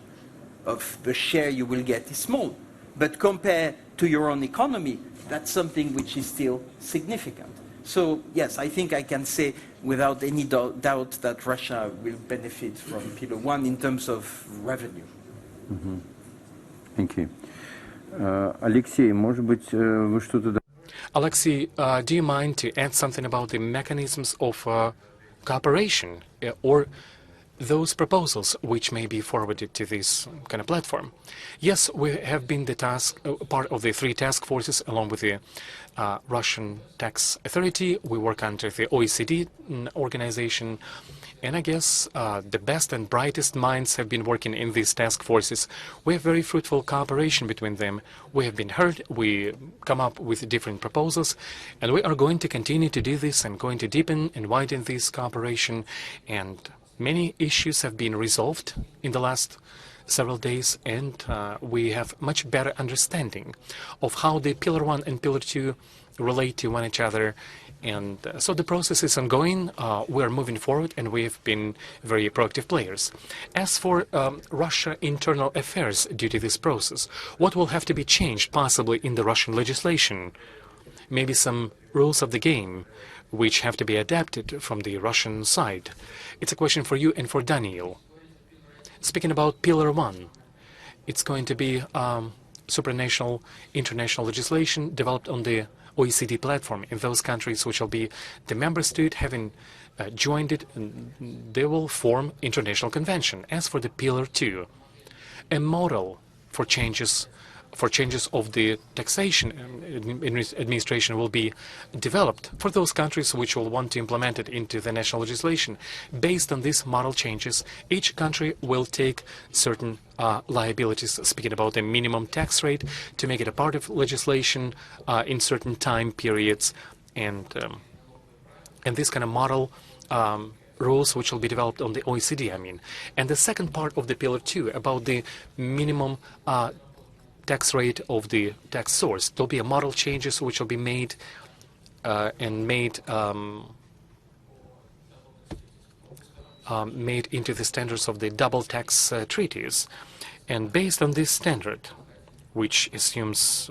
of the share you will get is small. But compared to your own economy, that's something which is still significant. So yes, I think I can say without any doubt that Russia will benefit from Pillar 1 in terms of revenue. Thank you. Alexei, может быть, вы что-то... Alexei, do you mind to add something about the mechanisms of cooperation or those proposals which may be forwarded to this kind of platform? Yes, we have been the part of the 3 task forces along with the Russian tax authority. We work under the OECD organization, and I guess the best and brightest minds have been working in these task forces. We have very fruitful cooperation between them. We have been heard, we come up with different proposals, and we are going to continue to do this and going to deepen and widen this cooperation. And many issues have been resolved in the last several days, and we have much better understanding of how the Pillar 1 and Pillar 2 relate to one another. And so the process is ongoing. We are moving forward, and we have been very proactive players. As for Russia internal affairs due to this process, what will have to be changed possibly in the Russian legislation? Maybe some rules of the game which have to be adapted from the Russian side. It's a question for you and for Daniel. Speaking about Pillar 1, it's going to be supranational international legislation developed on the OECD platform. In those countries which will be the members to it, having joined it, they will form international convention. As for the Pillar 2, a model for changes of the taxation administration will be developed for those countries which will want to implement it into the national legislation. Based on these model changes, each country will take certain liabilities, speaking about a minimum tax rate, to make it a part of legislation in certain time periods, and this kind of model rules which will be developed on the OECD, I mean. And the second part of the Pillar 2, about the minimum tax rate of the tax source. There'll be a model changes which will be made made into the standards of the double tax treaties. And based on this standard, which assumes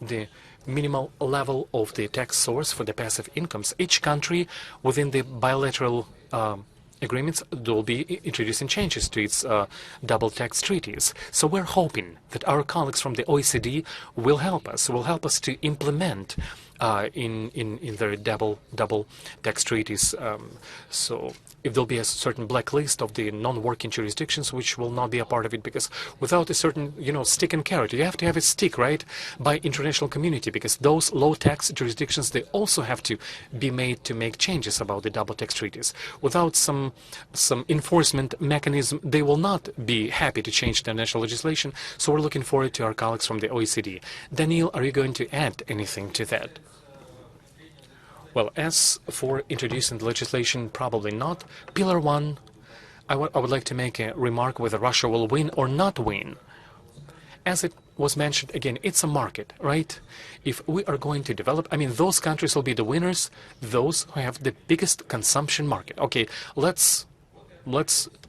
the minimal level of the tax source for the passive incomes, each country within the bilateral agreements will be introducing changes to its double tax treaties. So we're hoping that our colleagues from the OECD will help us to implement in their double tax treaties. So if there'll be a certain blacklist of the non-working jurisdictions which will not be a part of it, because without a certain, stick and carrot, you have to have a stick, right, by international community, because those low tax jurisdictions, they also have to be made to make changes about the double tax treaties. Without some enforcement mechanism, they will not be happy to change their national legislation. So we're looking forward to our colleagues from the OECD. Daniil, are you going to add anything to that? Well, as for introducing the legislation, probably not. Pillar 1, I would like to make a remark whether Russia will win or not win. As it was mentioned, again, it's a market, right? If we are going to develop, those countries will be the winners, those who have the biggest consumption market. Okay, let's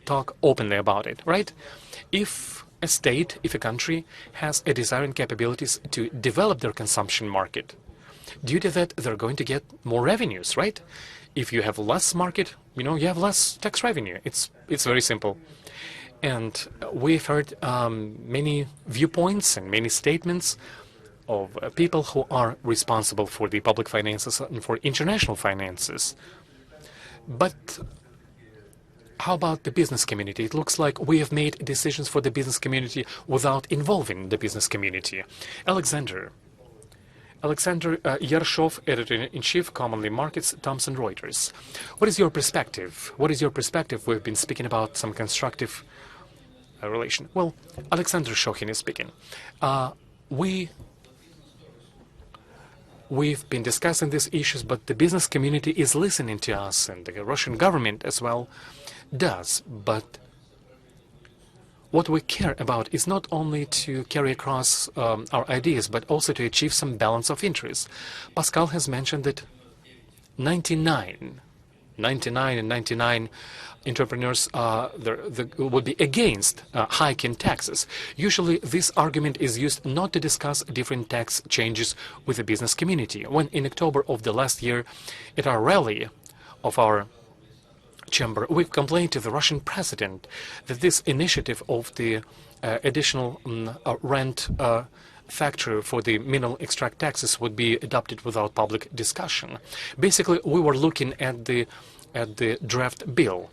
talk openly about it, right? If a state, if a country has a desire and capabilities to develop their consumption market, due to that, they're going to get more revenues, right? If you have less market, you have less tax revenue. It's very simple. And we've heard many viewpoints and many statements of people who are responsible for the public finances and for international finances. But how about the business community? It looks like we have made decisions for the business community without involving the business community. Alexander Yershov, Editor-in-Chief, Commonly Markets, Thomson Reuters. What is your perspective? We've been speaking about some constructive relation. Well, Alexander Shokhin is speaking. We've been discussing these issues, but the business community is listening to us, and the Russian government as well does. But what we care about is not only to carry across our ideas, but also to achieve some balance of interests. Pascal has mentioned that 99 entrepreneurs would be against hiking taxes. Usually this argument is used not to discuss different tax changes with the business community. When in October of the last year, at our rally of our chamber, we've complained to the Russian president that this initiative of the additional rent factor for the mineral extract taxes would be adopted without public discussion. Basically, we were looking at the draft bill.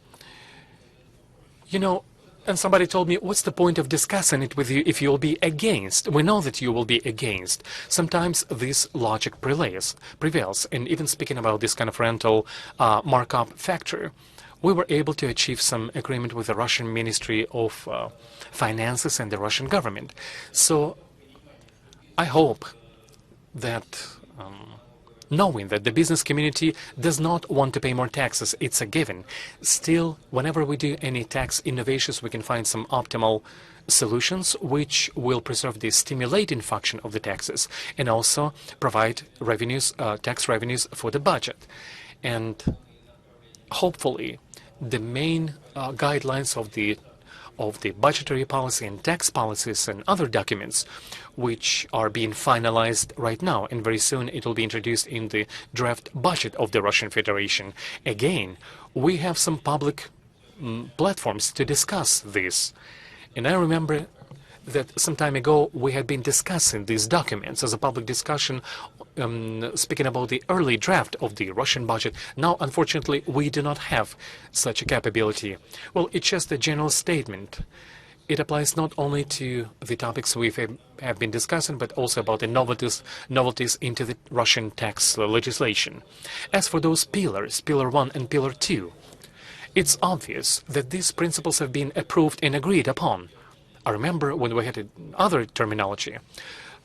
You know, and somebody told me, what's the point of discussing it with you if you'll be against? We know that you will be against. Sometimes this logic prevails. And even speaking about this kind of rental markup factor, we were able to achieve some agreement with the Russian Ministry of Finances and the Russian government. So I hope that knowing that the business community does not want to pay more taxes, it's a given. Still, whenever we do any tax innovations, we can find some optimal solutions which will preserve the stimulating function of the taxes and also provide revenues, tax revenues for the budget. And hopefully, the main guidelines of the budgetary policy and tax policies and other documents which are being finalized right now, and very soon it will be introduced in the draft budget of the Russian Federation. Again, we have some public platforms to discuss this. And I remember that some time ago we had been discussing these documents as a public discussion, speaking about the early draft of the Russian budget. Now, unfortunately, we do not have such a capability. Well, it's just a general statement. It applies not only to the topics we have been discussing, but also about the novelties into the Russian tax legislation. As for those pillars, Pillar 1 and Pillar 2, it's obvious that these principles have been approved and agreed upon. I remember when we had other terminology,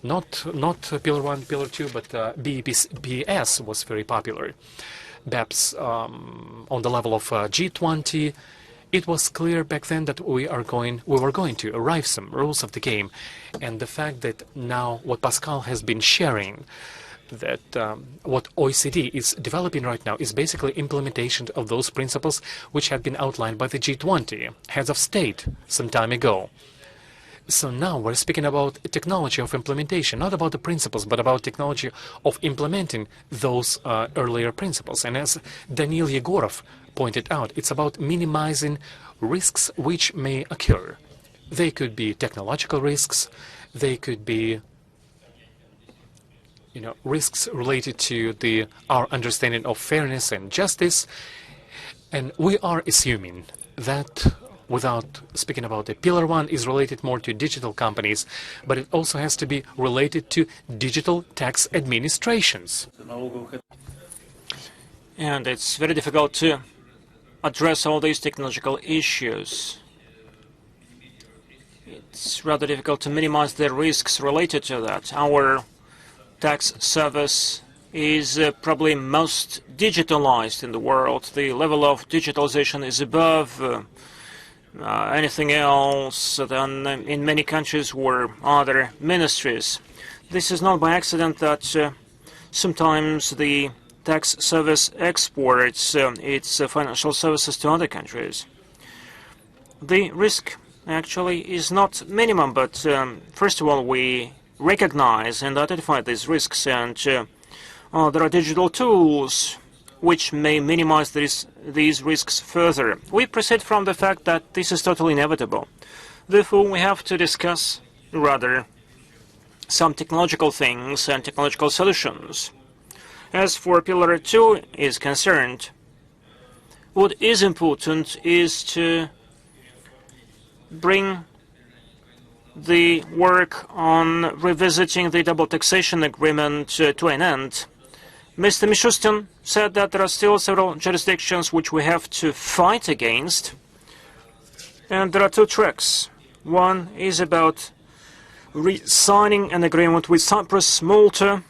not Pillar 1, Pillar 2, but BEPS was very popular. BEPS on the level of G20. It was clear back then that we were going to arrive some rules of the game, and the fact that now what Pascal has been sharing, that what OECD is developing right now is basically implementation of those principles which had been outlined by the G20 heads of state some time ago. So now we're speaking about technology of implementation, not about the principles, but about technology of implementing those earlier principles. And as Daniil Yegorov pointed out, it's about minimizing risks which may occur. They could be technological risks, they could be risks related to our understanding of fairness and justice. And we are assuming that, without speaking about the Pillar 1, is related more to digital companies, but it also has to be related to digital tax administrations. And it's very difficult to address all these technological issues. It's rather difficult to minimize the risks related to that. Our tax service is probably most digitalized in the world. The level of digitalization is above anything else than in many countries or other ministries. This is not by accident that sometimes the tax service exports its financial services to other countries. The risk actually is not minimum, but first of all, we recognize and identify these risks, and there are digital tools which may minimize these risks further. We proceed from the fact that this is totally inevitable. Therefore, we have to discuss rather some technological things and technological solutions. As for Pillar 2 is concerned, what is important is to bring the work on revisiting the double taxation agreement to an end. Mr. Mishustin said that there are still several jurisdictions which we have to fight against, and there are two tracks. One is about re-signing an agreement with Cyprus, Malta,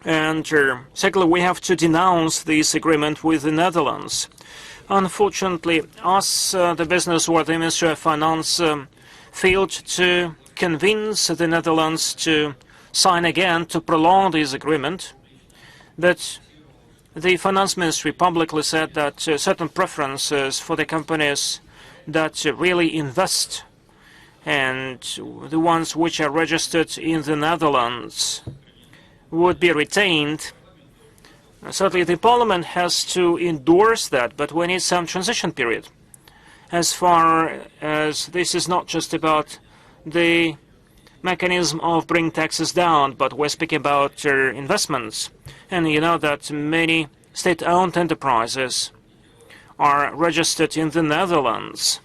and secondly, we have to denounce this agreement with the Netherlands. Unfortunately, us, the business or the Ministry of Finance, failed to convince the Netherlands to sign again, to prolong this agreement. But the Finance Ministry publicly said that certain preferences for the companies that really invest and the ones which are registered in the Netherlands would be retained. Certainly the Parliament has to endorse that, but we need some transition period. As far as this is not just about the mechanism of bringing taxes down, but we're speaking about investments. And you know that many state-owned enterprises are registered in the Netherlands.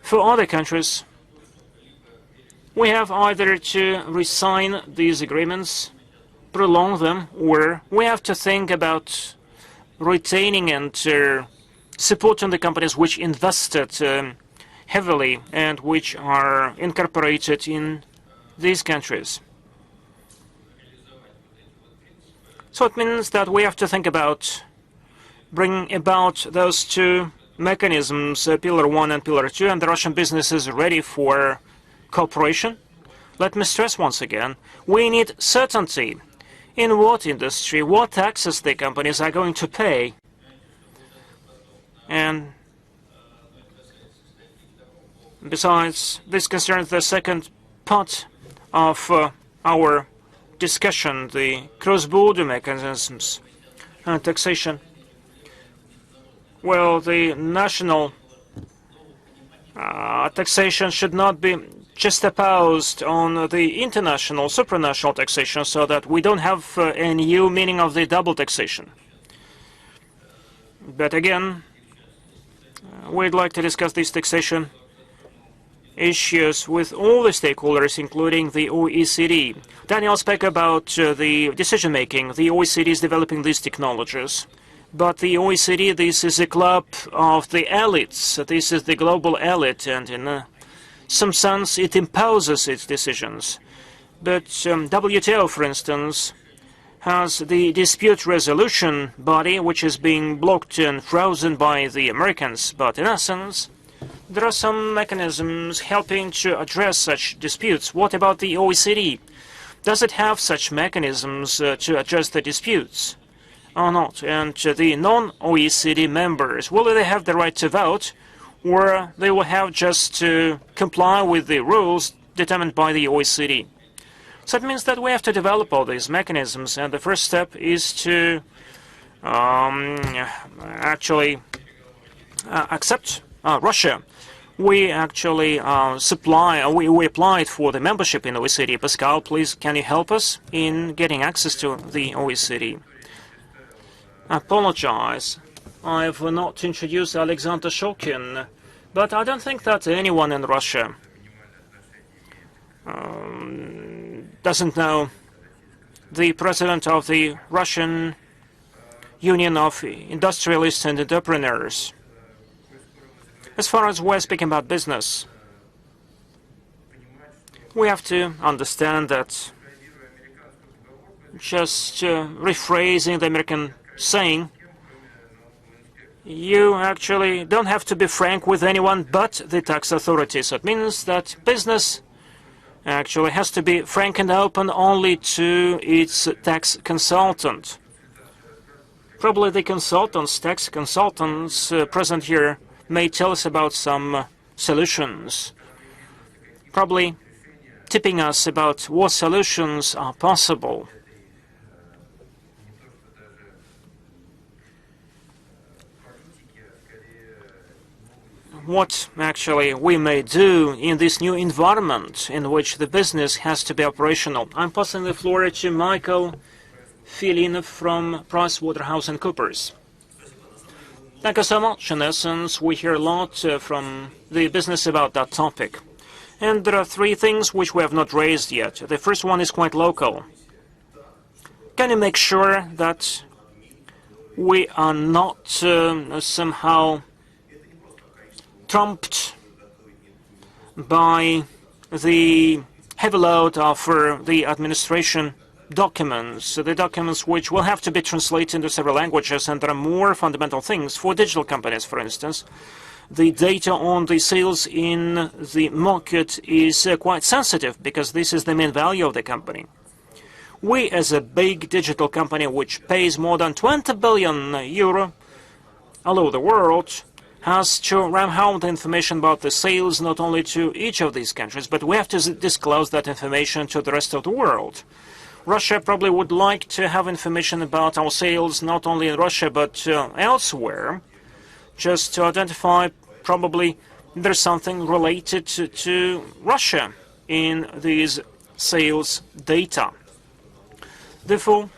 For other countries, we have either to resign these agreements, prolong them, or we have to think about retaining and supporting the companies which invested heavily and which are incorporated in these countries. So it means that we have to think about bringing about those two mechanisms, Pillar 1 and Pillar 2, and the Russian business is ready for cooperation. Let me stress once again, we need certainty in what industry, what taxes the companies are going to pay. And besides, this concerns the second part of our discussion, the cross-border mechanisms and taxation. Well, the national taxation should not be juxtaposed on the international, supranational taxation, so that we don't have a new meaning of the double taxation. But again, we'd like to discuss these taxation issues with all the stakeholders, including the OECD. Daniel spoke about the decision-making. The OECD is developing these technologies. But the OECD, this is a club of the elites. This is the global elite, and in some sense it imposes its decisions. But WTO, for instance, has the dispute resolution body, which is being blocked and frozen by the Americans. But in essence, there are some mechanisms helping to address such disputes. What about the OECD? Does it have such mechanisms to address the disputes or not? And the non-OECD members, will they have the right to vote, or they will have just to comply with the rules determined by the OECD? So it means that we have to develop all these mechanisms, and the first step is to actually accept Russia. We actually we applied for the membership in OECD. Pascal, please, can you help us in getting access to the OECD? I apologize. I've not introduced Alexander Shokin, but I don't think that anyone in Russia doesn't know the president of the Russian Union of Industrialists and Entrepreneurs. As far as we're speaking about business, we have to understand that just rephrasing the American saying, you actually don't have to be frank with anyone but the tax authorities. It means that business actually has to be frank and open only to its tax consultant. Probably the consultants, tax consultants present here, may tell us about some solutions, probably tipping us about what solutions are possible. What actually we may do in this new environment in which the business has to be operational. I'm passing the floor to Michael Filin from PricewaterhouseCoopers. Thank you so much. In essence, we hear a lot from the business about that topic. And there are three things which we have not raised yet. The first one is quite local. Can you make sure that we are not somehow trumped by the heavy load of the administration documents, the documents which will have to be translated into several languages, and there are more fundamental things for digital companies, for instance. The data on the sales in the market is quite sensitive because this is the main value of the company. We, as a big digital company which pays more than 20 billion euro all over the world, has to ram home the information about the sales not only to each of these countries, but we have to disclose that information to the rest of the world. Russia probably would like to have information about our sales not only in Russia but elsewhere, just to identify probably there's something related to Russia in these sales data. Therefore,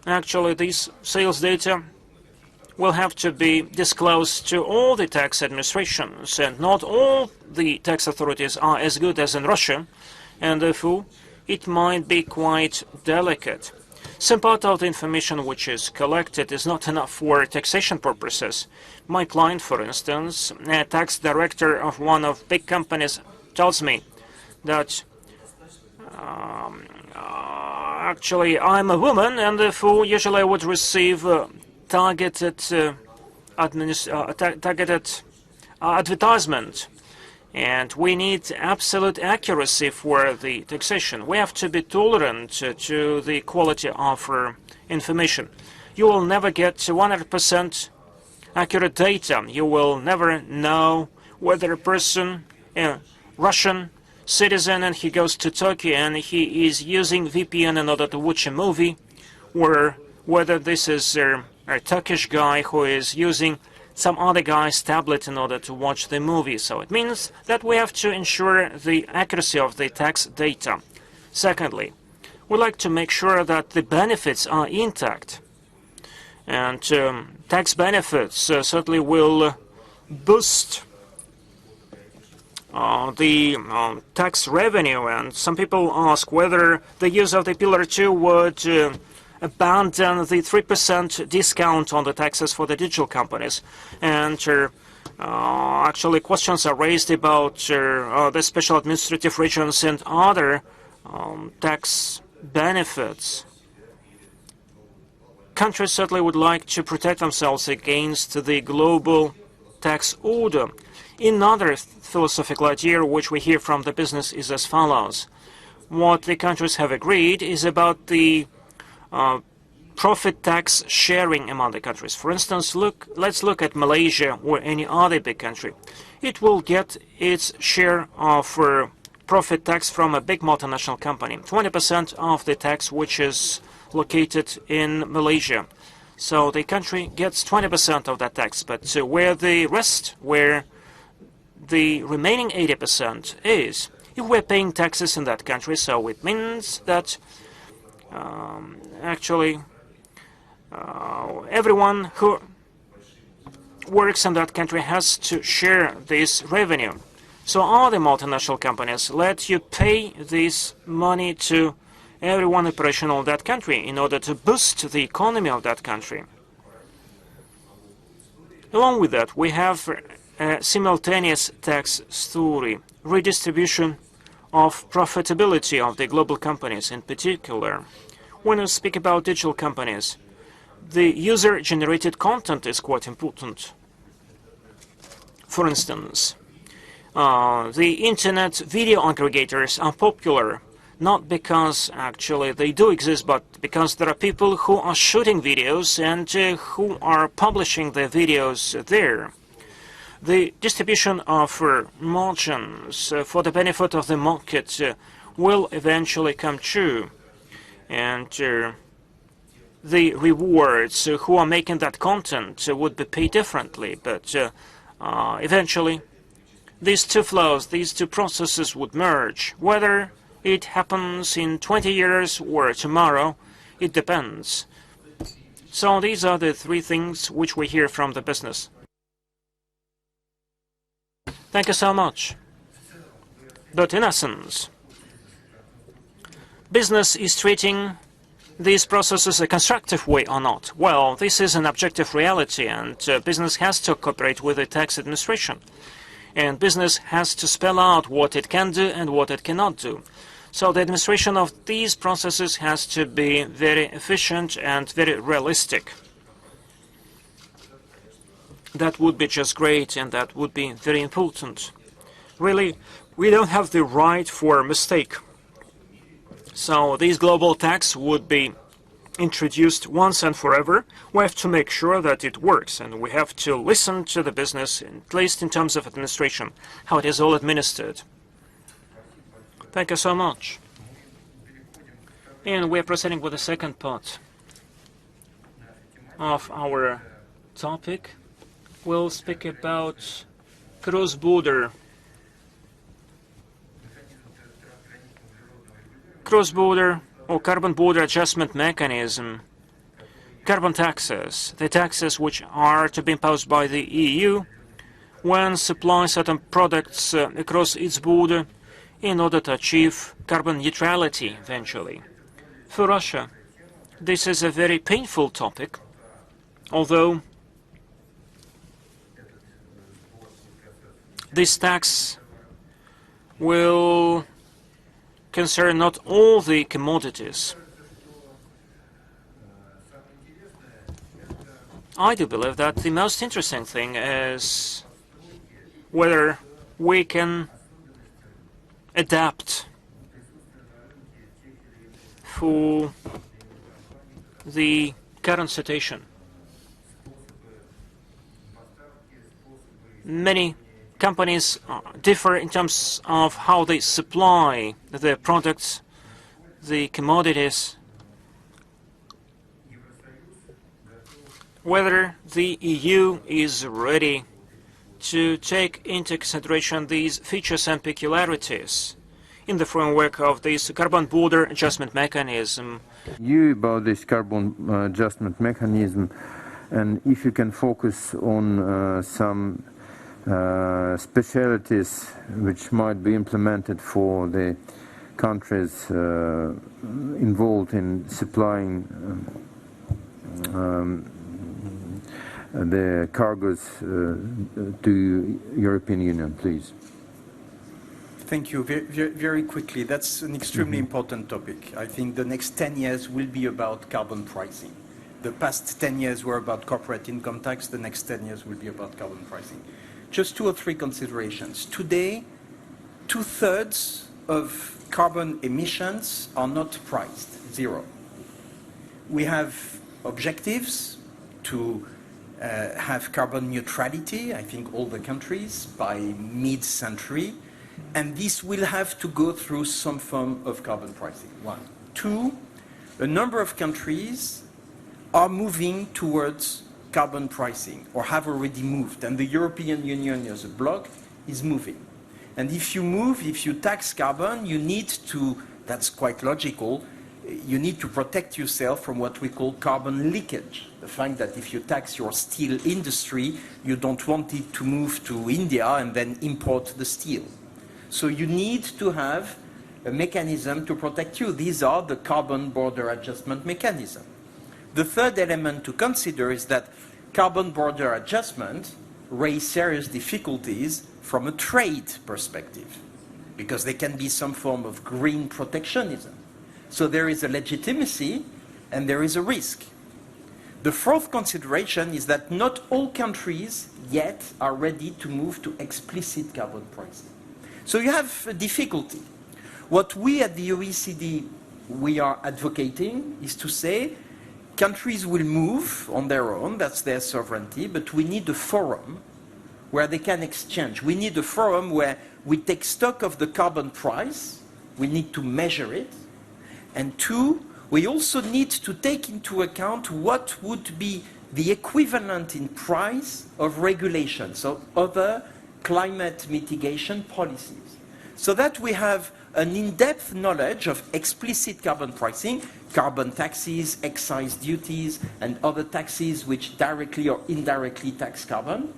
actually, these sales data will have to be disclosed to all the tax administrations, and not all the tax authorities are as good as in Russia, and therefore it might be quite delicate. Some part of the information which is collected is not enough for taxation purposes. My client, for instance, a tax director of one of big companies, tells me that actually I'm a woman, and therefore usually I would receive targeted advertisement, and we need absolute accuracy for the taxation. We have to be tolerant to the quality of information. You will never get 100% accurate data. You will never know whether a person, a Russian citizen, and he goes to Turkey and he is using VPN in order to watch a movie, or whether this is a Turkish guy who is using some other guy's tablet in order to watch the movie. So it means that we have to ensure the accuracy of the tax data. Secondly, we like to make sure that the benefits are intact. And tax benefits certainly will boost the tax revenue. And some people ask whether the use of the Pillar 2 would abandon the 3% discount on the taxes for the digital companies. And actually questions are raised about the special administrative regions and other tax benefits. Countries certainly would like to protect themselves against the global tax order. Another philosophical idea which we hear from the business is as follows. What the countries have agreed is about the profit tax sharing among the countries. For instance, let's look at Malaysia or any other big country. It will get its share of profit tax from a big multinational company, 20% of the tax which is located in Malaysia. So the country gets 20% of that tax, but where the remaining 80% is, if we're paying taxes in that country, so it means that actually everyone who works in that country has to share this revenue. So all the multinational companies let you pay this money to everyone operational in that country in order to boost the economy of that country. Along with that, we have a simultaneous tax story, redistribution of profitability of the global companies. In particular, when we speak about digital companies, the user-generated content is quite important. For instance, the internet video aggregators are popular not because actually they do exist, but because there are people who are shooting videos and who are publishing their videos there. The distribution of margins for the benefit of the market will eventually come true, and the rewards who are making that content would be paid differently, but eventually these two flows, these two processes would merge. Whether it happens in 20 years or tomorrow, it depends. So these are the three things which we hear from the business. Thank you so much. But in essence, business is treating these processes a constructive way or not? Well, this is an objective reality, and business has to cooperate with the tax administration. And business has to spell out what it can do and what it cannot do. So the administration of these processes has to be very efficient and very realistic. That would be just great, and that would be very important. Really, we don't have the right for a mistake. So this global tax would be introduced once and forever. We have to make sure that it works, and we have to listen to the business, at least in terms of administration, how it is all administered. Thank you so much. And we're proceeding with the second part of our topic. We'll speak about cross-border or carbon border adjustment mechanism, carbon taxes, the taxes which are to be imposed by the EU when supplying certain products across its border in order to achieve carbon neutrality eventually. For Russia, this is a very painful topic, although this tax will concern not all the commodities. I do believe that the most interesting thing is whether we can adapt for the current situation. Many companies differ in terms of how they supply their products, the commodities. Whether the EU is ready to take into consideration these features and peculiarities in the framework of this carbon border adjustment mechanism. You about this carbon adjustment mechanism, and if you can focus on some specialities which might be implemented for the countries involved in supplying the cargoes to European Union, please. Thank you. Very quickly, that's an extremely important topic. I think the next 10 years will be about carbon pricing. The past 10 years were about corporate income tax. The next 10 years will be about carbon pricing. Just 2 or 3 considerations. Today, 2/3 of carbon emissions are not priced, 0. We have objectives to have carbon neutrality, I think all the countries, by mid-century. And this will have to go through some form of carbon pricing, 1. 2, a number of countries are moving towards carbon pricing, or have already moved, and the European Union as a bloc is moving. And if you tax carbon, you need to, that's quite logical, you need to protect yourself from what we call carbon leakage. The fact that if you tax your steel industry, you don't want it to move to India and then import the steel. So you need to have a mechanism to protect you. These are the carbon border adjustment mechanism. The third element to consider is that carbon border adjustment raises serious difficulties from a trade perspective, because there can be some form of green protectionism. So there is a legitimacy and there is a risk. The fourth consideration is that not all countries yet are ready to move to explicit carbon pricing. So you have a difficulty. What we at the OECD, we are advocating is to say countries will move on their own, that's their sovereignty, but we need a forum where they can exchange. We need a forum where we take stock of the carbon price, we need to measure it, and 2, we also need to take into account what would be the equivalent in price of regulation, so other climate mitigation policies, so that we have an in-depth knowledge of explicit carbon pricing, carbon taxes, excise duties, and other taxes which directly or indirectly tax carbon,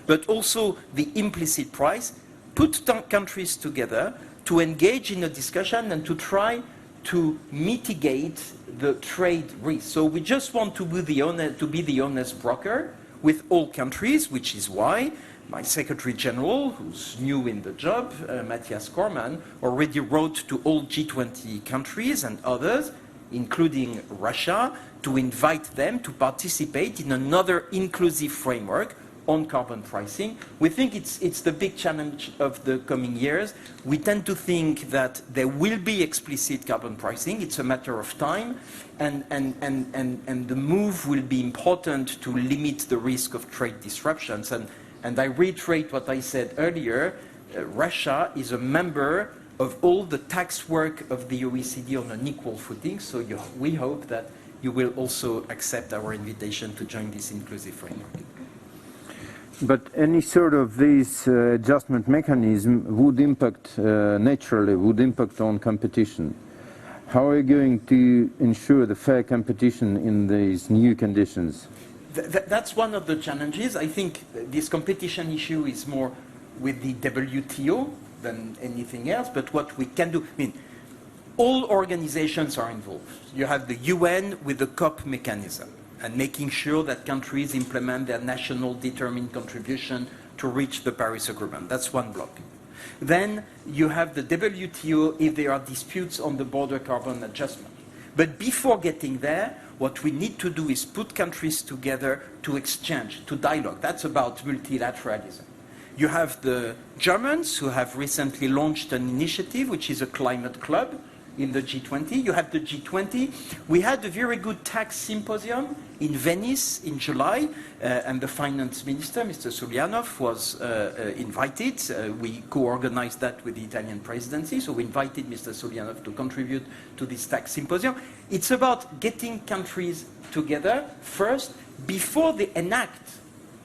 but also the implicit price, put countries together to engage in a discussion and to try to mitigate the trade risk. So we just want to be the honest broker with all countries, which is why my Secretary General, who's new in the job, Matthias Cormann, already wrote to all G20 countries and others, including Russia, to invite them to participate in another inclusive framework on carbon pricing. We think it's the big challenge of the coming years. We tend to think that there will be explicit carbon pricing. It's a matter of time, and the move will be important to limit the risk of trade disruptions. And I reiterate what I said earlier, Russia is a member of all the tax work of the OECD on an equal footing. So we hope that you will also accept our invitation to join this inclusive framework. But any sort of this adjustment mechanism would impact, naturally, would impact on competition. How are you going to ensure the fair competition in these new conditions? That's one of the challenges. I think this competition issue is more with the WTO than anything else, but what we can do, I mean, all organizations are involved. You have the UN with the COP mechanism and making sure that countries implement their national determined contribution to reach the Paris Agreement. That's one block. Then you have the WTO if there are disputes on the border carbon adjustment. But before getting there, what we need to do is put countries together to exchange, to dialogue. That's about multilateralism. You have the Germans who have recently launched an initiative, which is a climate club in the G20. You have the G20. We had a very good tax symposium in Venice in July, and the finance minister, Mr. Sulianov, was invited. We co-organized that with the Italian presidency, so we invited Mr. Sulianov to contribute to this tax symposium. It's about getting countries together first before they enact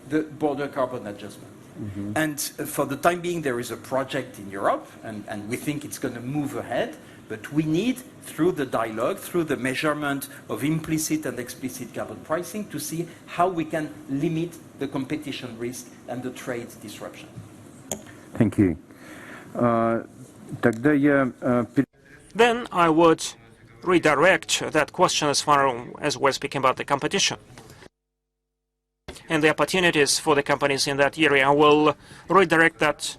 the border carbon adjustment. Mm-hmm. And for the time being, there is a project in Europe, and we think it's going to move ahead. But we need, through the dialogue, through the measurement of implicit and explicit carbon pricing, to see how we can limit the competition risk and the trade disruption. Thank you. Then I would redirect that question as far as we're speaking about the competition and the opportunities for the companies in that area. I will redirect that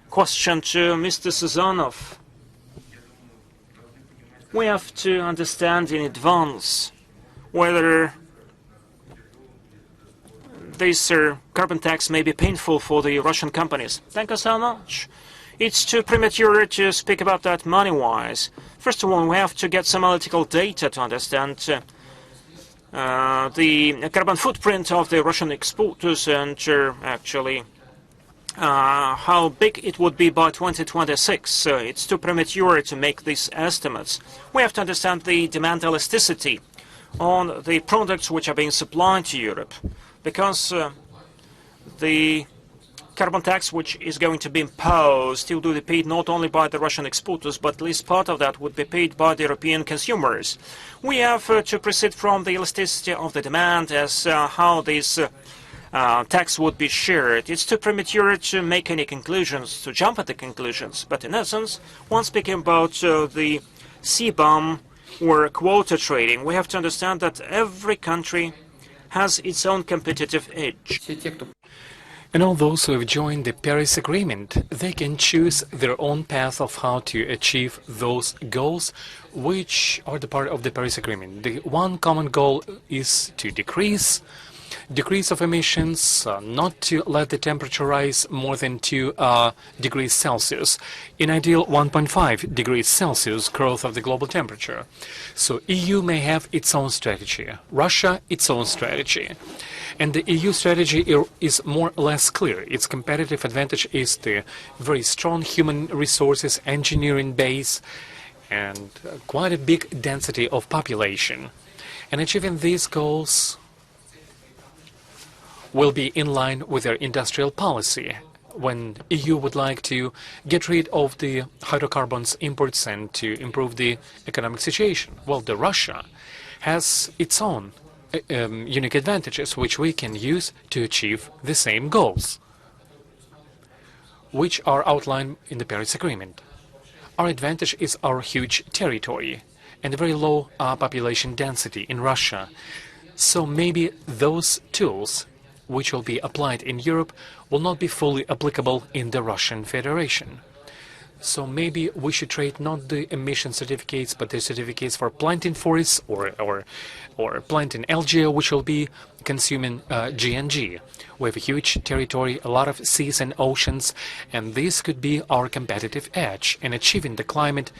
question to Mr. Sazonov. We have to understand in advance whether this carbon tax may be painful for the Russian companies. Thank you so much. It's too premature to speak about that money-wise. First of all, we have to get some analytical data to understand the carbon footprint of the Russian exporters and actually how big it would be by 2026. It's too premature to make these estimates. We have to understand the demand elasticity on the products which are being supplied to Europe, because the carbon tax which is going to be imposed will be paid not only by the Russian exporters, but at least part of that would be paid by the European consumers. We have to proceed from the elasticity of the demand as how this tax would be shared. It's too premature to make any conclusions, to jump at the conclusions. But in essence, when speaking about the CBAM or quota trading, we have to understand that every country has its own competitive edge. And all those who have joined the Paris Agreement, they can choose their own path of how to achieve those goals, which are the part of the Paris Agreement. The one common goal is to decrease of emissions, not to let the temperature rise more than 2 degrees Celsius. In ideal, 1.5 degrees Celsius growth of the global temperature. So EU may have its own strategy, Russia its own strategy. And the EU strategy is more or less clear. Its competitive advantage is the very strong human resources, engineering base, and quite a big density of population. And achieving these goals will be in line with their industrial policy when EU would like to get rid of the hydrocarbons imports and to improve the economic situation. Well, the Russia has its own unique advantages which we can use to achieve the same goals, which are outlined in the Paris Agreement. Our advantage is our huge territory and a very low population density in Russia. So maybe those tools which will be applied in Europe will not be fully applicable in the Russian Federation. So maybe we should trade not the emission certificates, but the certificates for planting forests or planting algae, which will be consuming GNG. We have a huge territory, a lot of seas and oceans, and this could be our competitive edge in achieving the climate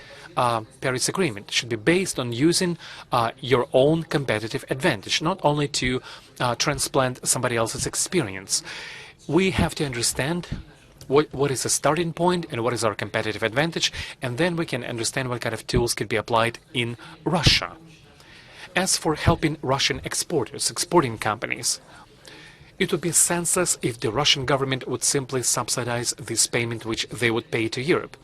Paris Agreement. It should be based on using your own competitive advantage, not only to transplant somebody else's experience. We have to understand what is the starting point and what is our competitive advantage, and then we can understand what kind of tools could be applied in Russia. As for helping Russian exporters, exporting companies, it would be senseless if the Russian government would simply subsidize this payment which they would pay to Europe.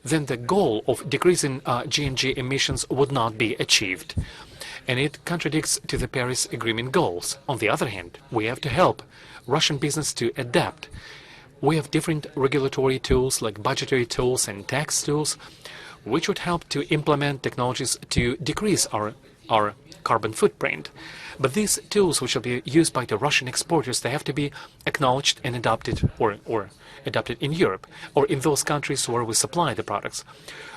Then the goal of decreasing GHG emissions would not be achieved, and it contradicts to the Paris Agreement goals. On the other hand, we have to help Russian business to adapt. We have different regulatory tools like budgetary tools and tax tools, which would help to implement technologies to decrease our carbon footprint. But these tools which will be used by the Russian exporters, they have to be acknowledged and adopted or adopted in Europe or in those countries where we supply the products.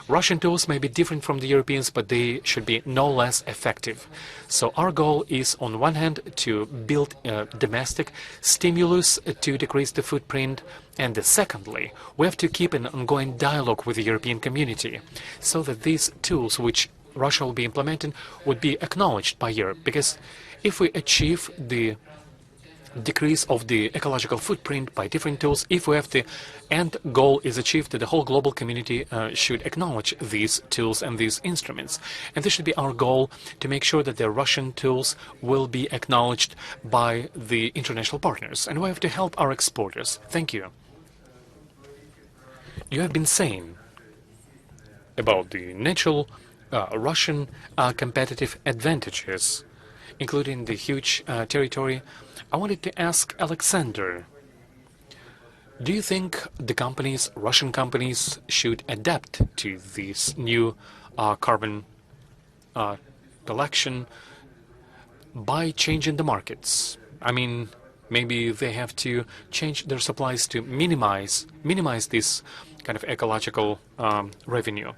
Russian tools may be different from the Europeans, but they should be no less effective. So our goal is, on one hand, to build domestic stimulus to decrease the footprint, and secondly, we have to keep an ongoing dialogue with the European community so that these tools which Russia will be implementing would be acknowledged by Europe, because if we achieve the decrease of the ecological footprint by different tools, if we have the end goal is achieved, that the whole global community should acknowledge these tools and these instruments. And this should be our goal, to make sure that the Russian tools will be acknowledged by the international partners. And we have to help our exporters. Thank you. You have been saying about the natural Russian competitive advantages, including the huge territory. I wanted to ask Alexander, do you think the companies, Russian companies, should adapt to this new carbon collection by changing the markets? I mean, maybe they have to change their supplies to minimize this kind of ecological revenue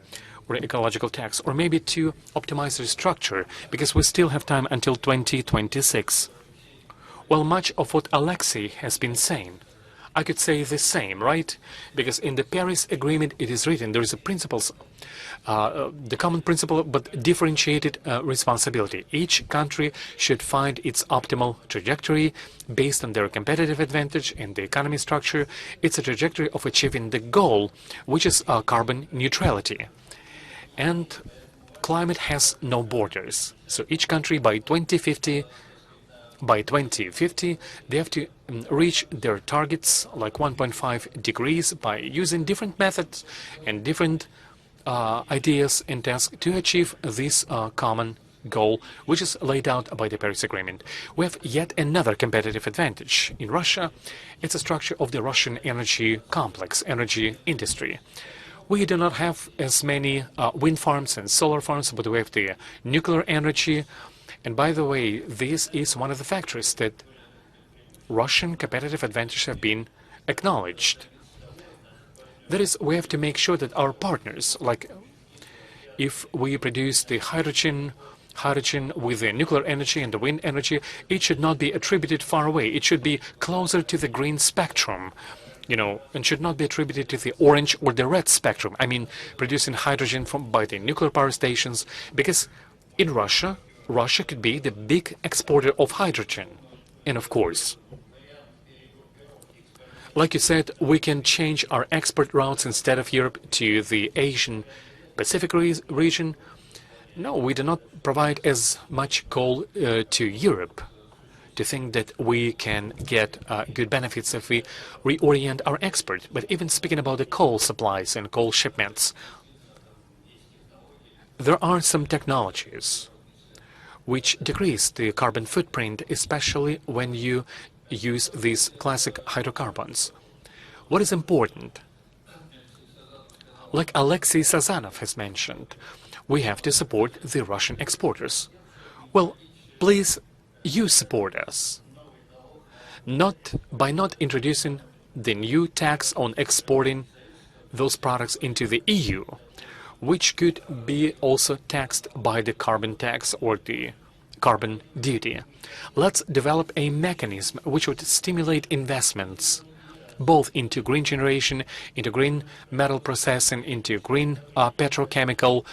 or ecological tax, or maybe to optimize the structure, because we still have time until 2026. Well, much of what Alexei has been saying, I could say the same, right? Because in the Paris Agreement it is written, there is a principles, the common principle, but differentiated responsibility. Each country should find its optimal trajectory based on their competitive advantage and the economy structure. It's a trajectory of achieving the goal, which is carbon neutrality. And climate has no borders. So each country by 2050, they have to reach their targets, like 1.5 degrees, by using different methods and different ideas and tasks to achieve this common goal, which is laid out by the Paris Agreement. We have yet another competitive advantage. In Russia, it's a structure of the Russian energy complex, energy industry. We do not have as many wind farms and solar farms, but we have the nuclear energy. And by the way, this is one of the factors that Russian competitive advantages have been acknowledged. That is, we have to make sure that our partners, like if we produce the hydrogen with the nuclear energy and the wind energy, it should not be attributed far away. It should be closer to the green spectrum, and should not be attributed to the orange or the red spectrum. I mean, producing hydrogen by the nuclear power stations, because in Russia could be the big exporter of hydrogen. And of course, like you said, we can change our export routes instead of Europe to the Asian Pacific region. No, we do not provide as much coal to Europe, to think that we can get good benefits if we reorient our export. But even speaking about the coal supplies and coal shipments, there are some technologies which decrease the carbon footprint, especially when you use these classic hydrocarbons. What is important? Like Alexei Sazanov has mentioned, we have to support the Russian exporters. Well, please, you support us, not by not introducing the new tax on exporting those products into the EU, which could be also taxed by the carbon tax or the carbon duty. Let's develop a mechanism which would stimulate investments, both into green generation, into green metal processing, into green petrochemical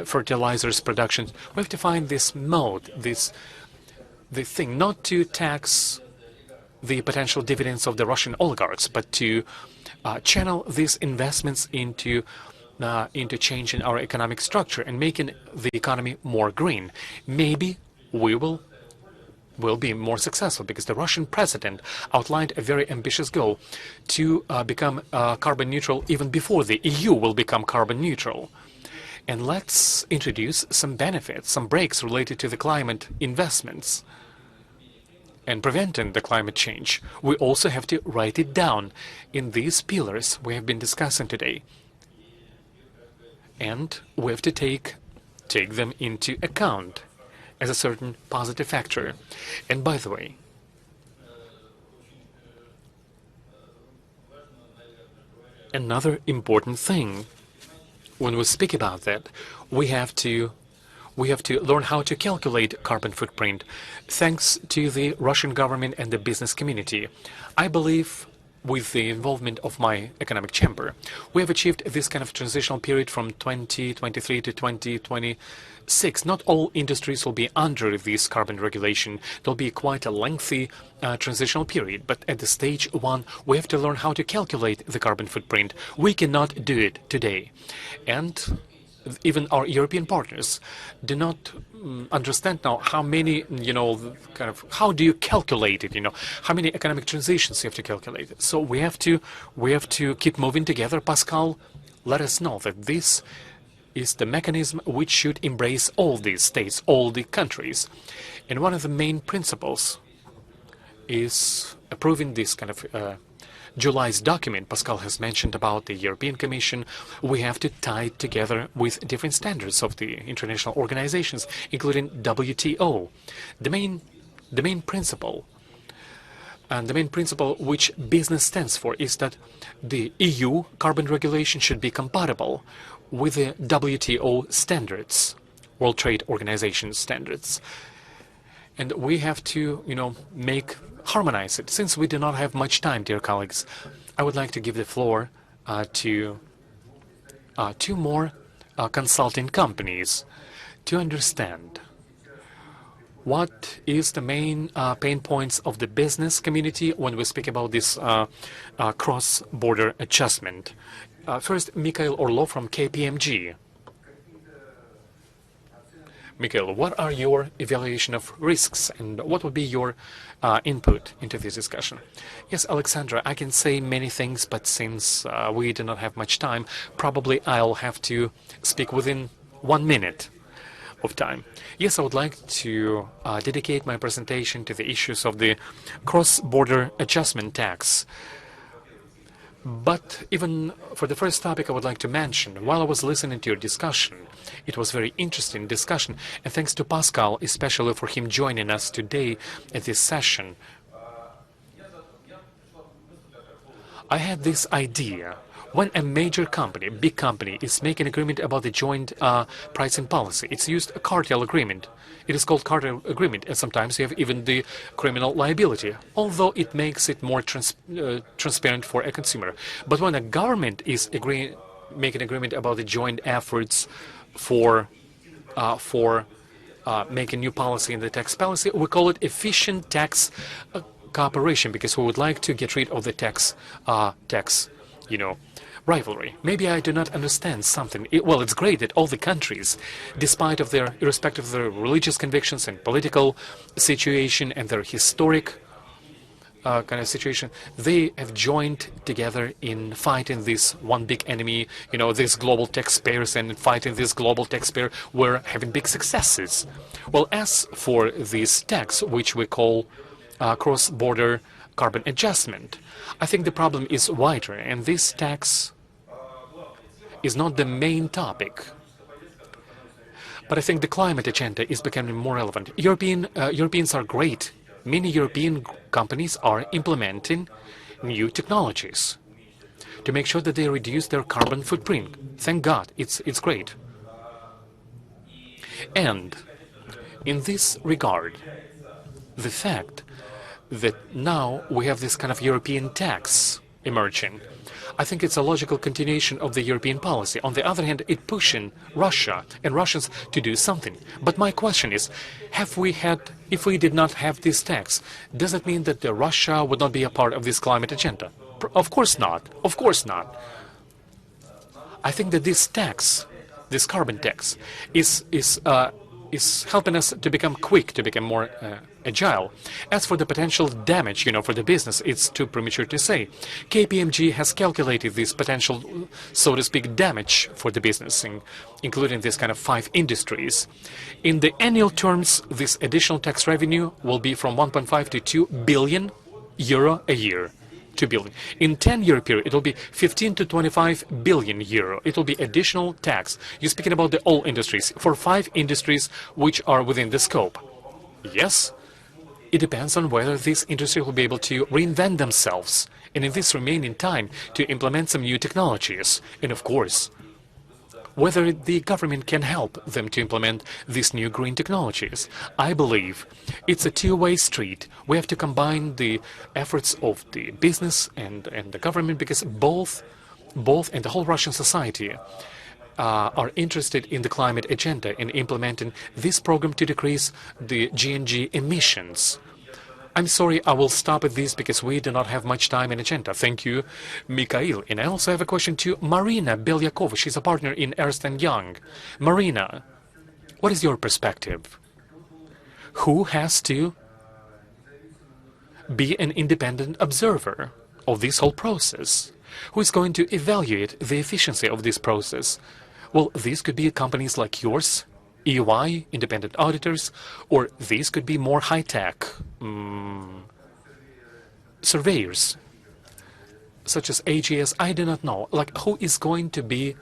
fertilizers production. We have to find this mode, the thing, not to tax the potential dividends of the Russian oligarchs, but to channel these investments into changing our economic structure and making the economy more green. Maybe we will be more successful, because the Russian president outlined a very ambitious goal to become carbon neutral even before the EU will become carbon neutral. And let's introduce some benefits, some breaks related to the climate investments and preventing the climate change. We also have to write it down in these pillars we have been discussing today. And we have to take them into account as a certain positive factor. And by the way, another important thing when we speak about that, we have to learn how to calculate carbon footprint, thanks to the Russian government and the business community. I believe with the involvement of my economic chamber, we have achieved this kind of transitional period from 2023 to 2026. Not all industries will be under this carbon regulation. There'll be quite a lengthy transitional period, but at the stage 1, we have to learn how to calculate the carbon footprint. We cannot do it today. And even our European partners do not understand now how many, how do you calculate it, how many economic transitions you have to calculate. So we have to keep moving together. Pascal, let us know that this is the mechanism which should embrace all these states, all the countries. And one of the main principles is approving this kind of July's document. Pascal has mentioned about the European Commission. We have to tie it together with different standards of the international organizations, including WTO. The main principle, and the main principle which business stands for, is that the EU carbon regulation should be compatible with the WTO standards, World Trade Organization standards. And we have to, harmonize it. Since we do not have much time, dear colleagues, I would like to give the floor to 2 more consulting companies to understand what is the main pain points of the business community when we speak about this cross-border adjustment. First, Mikhail Orlov from KPMG. Mikhail, what are your evaluation of risks, and what would be your input into this discussion? Yes, Alexandra, I can say many things, but since we do not have much time, probably I'll have to speak within 1 minute of time. Yes, I would like to dedicate my presentation to the issues of the cross-border adjustment tax. But even for the first topic, I would like to mention, while I was listening to your discussion, it was very interesting discussion, and thanks to Pascal, especially for him joining us today at this session. I had this idea. When a major company, big company, is making an agreement about the joint pricing policy, it's used a cartel agreement. It is called cartel agreement, and sometimes you have even the criminal liability, although it makes it more transparent for a consumer. But when a government is making an agreement about the joint efforts for making new policy in the tax policy, we call it efficient tax cooperation, because we would like to get rid of the tax rivalry. Maybe I do not understand something. Well, it's great that all the countries, despite of their, irrespective of their religious convictions and political situation and their historic kind of situation, they have joined together in fighting this one big enemy, this global taxpayers, and fighting this global taxpayer. We're having big successes. Well, as for this tax, which we call cross-border carbon adjustment, I think the problem is wider, and this tax is not the main topic. But I think the climate agenda is becoming more relevant. Europeans are great. Many European companies are implementing new technologies to make sure that they reduce their carbon footprint. Thank God, it's great. And in this regard, the fact that now we have this kind of European tax emerging, I think it's a logical continuation of the European policy. On the other hand, it's pushing Russia and Russians to do something. But my question is, if we did not have this tax, does it mean that Russia would not be a part of this climate agenda? Of course not. Of course not. I think that this tax, this carbon tax, is helping us to become quick, to become more agile. As for the potential damage, for the business, it's too premature to say. KPMG has calculated this potential, so to speak, damage for the business, including this kind of 5 industries. In the annual terms, this additional tax revenue will be from 1.5 to 2 billion euro a year. 2 billion. In 10-year period, it will be 15 to 25 billion euro. It will be additional tax. You're speaking about the all industries. For 5 industries which are within the scope. Yes, it depends on whether this industry will be able to reinvent themselves, and in this remaining time to implement some new technologies. And of course, whether the government can help them to implement these new green technologies. I believe it's a two-way street. We have to combine the efforts of the business and the government, because both and the whole Russian society are interested in the climate agenda, in implementing this program to decrease the GNG emissions. I'm sorry, I will stop at this because we do not have much time in agenda. Thank you, Mikhail. And I also have a question to Marina Belyakova. She's a partner in Ernst & Young. Marina, what is your perspective? Who has to be an independent observer of this whole process? Who is going to evaluate the efficiency of this process? Well, these could be companies like yours, EY, independent auditors, or these could be more high-tech surveyors, such as AGS. I do not know. Like, who is going to be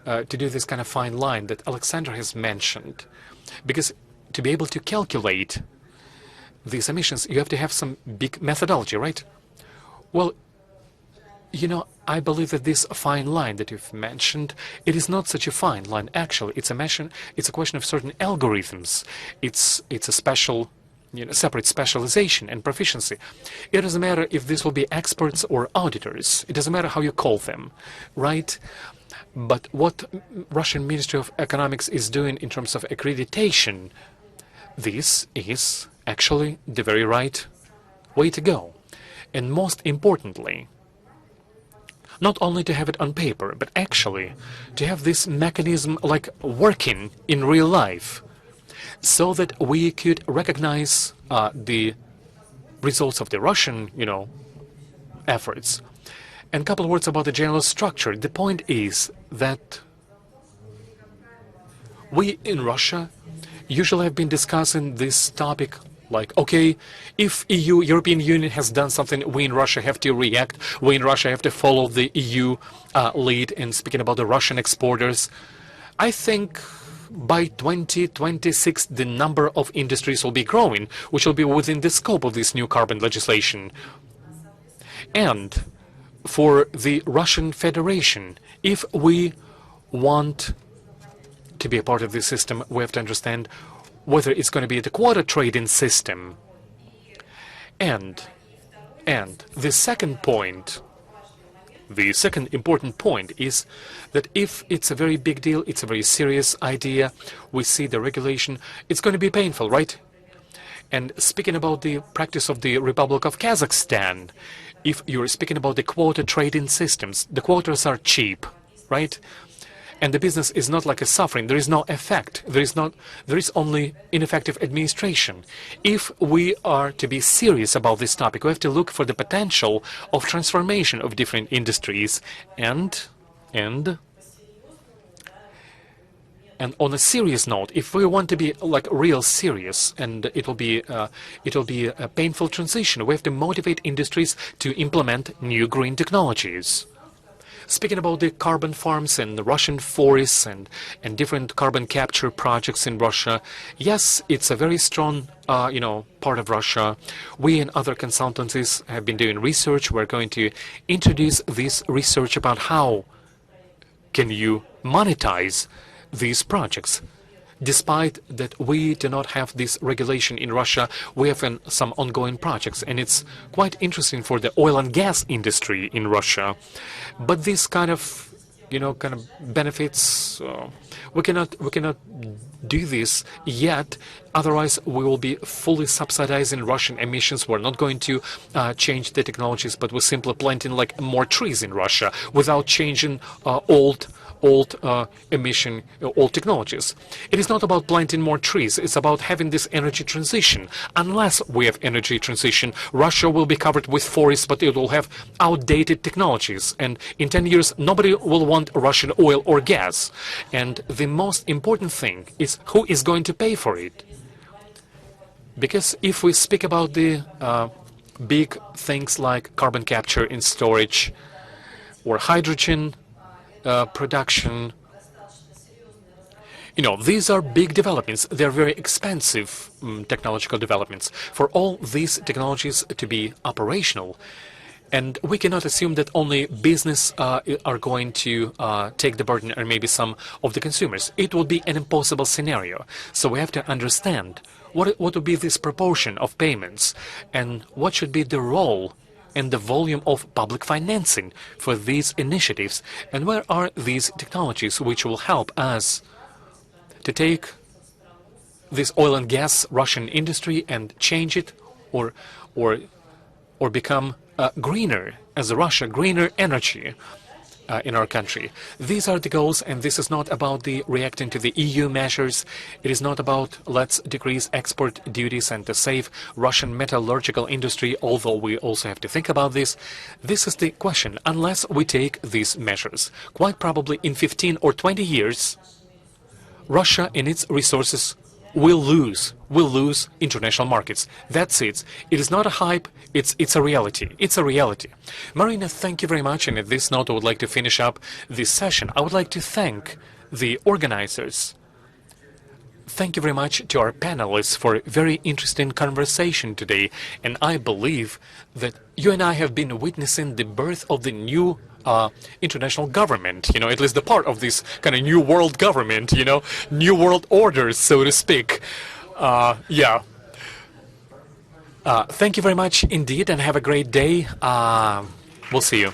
to do this kind of fine line that Alexander has mentioned? Because to be able to calculate these emissions, you have to have some big methodology, right? Well, I believe that this fine line that you've mentioned, it is not such a fine line. Actually, it's a question of certain algorithms. It's a special, separate specialization and proficiency. It doesn't matter if this will be experts or auditors. It doesn't matter how you call them, right? But what Russian Ministry of Economics is doing in terms of accreditation, this is actually the very right way to go. And most importantly, not only to have it on paper, but actually to have this mechanism like working in real life, so that we could recognize the results of the Russian, efforts. And a couple of words about the general structure. The point is that we in Russia usually have been discussing this topic like, okay, if European Union has done something, we in Russia have to react. We in Russia have to follow the EU lead. And speaking about the Russian exporters, I think by 2026 the number of industries will be growing, which will be within the scope of this new carbon legislation. And for the Russian Federation, if we want to be a part of this system, we have to understand whether it's going to be the quota trading system. And the second point, the second important point is that if it's a very big deal, it's a very serious idea, we see the regulation, it's going to be painful, right? And speaking about the practice of the Republic of Kazakhstan, if you're speaking about the quota trading systems, the quotas are cheap, right? And the business is not like a suffering. There is no effect. There is only ineffective administration. If we are to be serious about this topic, we have to look for the potential of transformation of different industries. And on a serious note, if we want to be like real serious, and it'll be a painful transition, we have to motivate industries to implement new green technologies. Speaking about the carbon farms and the Russian forests and different carbon capture projects in Russia, yes, it's a very strong, part of Russia. We and other consultancies have been doing research. We're going to introduce this research about how can you monetize these projects. Despite that we do not have this regulation in Russia, we have some ongoing projects, and it's quite interesting for the oil and gas industry in Russia. But this kind of, benefits, we cannot do this yet Otherwise, we will be fully subsidizing Russian emissions. We're not going to change the technologies, but we're simply planting like more trees in Russia without changing old technologies. It is not about planting more trees. It's about having this energy transition. Unless we have energy transition, Russia will be covered with forests, but it will have outdated technologies. And in 10 years, nobody will want Russian oil or gas. And the most important thing is who is going to pay for it. Because if we speak about the big things like carbon capture and storage or hydrogen production, these are big developments. They're very expensive technological developments. For all these technologies to be operational, and we cannot assume that only business are going to take the burden, or maybe some of the consumers. It would be an impossible scenario. So we have to understand what would be this proportion of payments, and what should be the role and the volume of public financing for these initiatives, and where are these technologies which will help us to take this oil and gas Russian industry and change it, or become greener as Russia, greener energy in our country. These are the goals, and this is not about the reacting to the EU measures. It is not about let's decrease export duties and to save Russian metallurgical industry, although we also have to think about this. This is the question. Unless we take these measures, quite probably in 15 or 20 years, Russia and its resources will lose international markets. That's it. It is not a hype, it's a reality. It's a reality. Marina, thank you very much. And at this note, I would like to finish up this session. I would like to thank the organizers. Thank you very much to our panelists for a very interesting conversation today. And I believe that you and I have been witnessing the birth of the new international government, at least the part of this kind of new world government, new world orders, so to speak. Yeah. Thank you very much indeed, and have a great day. We'll see you.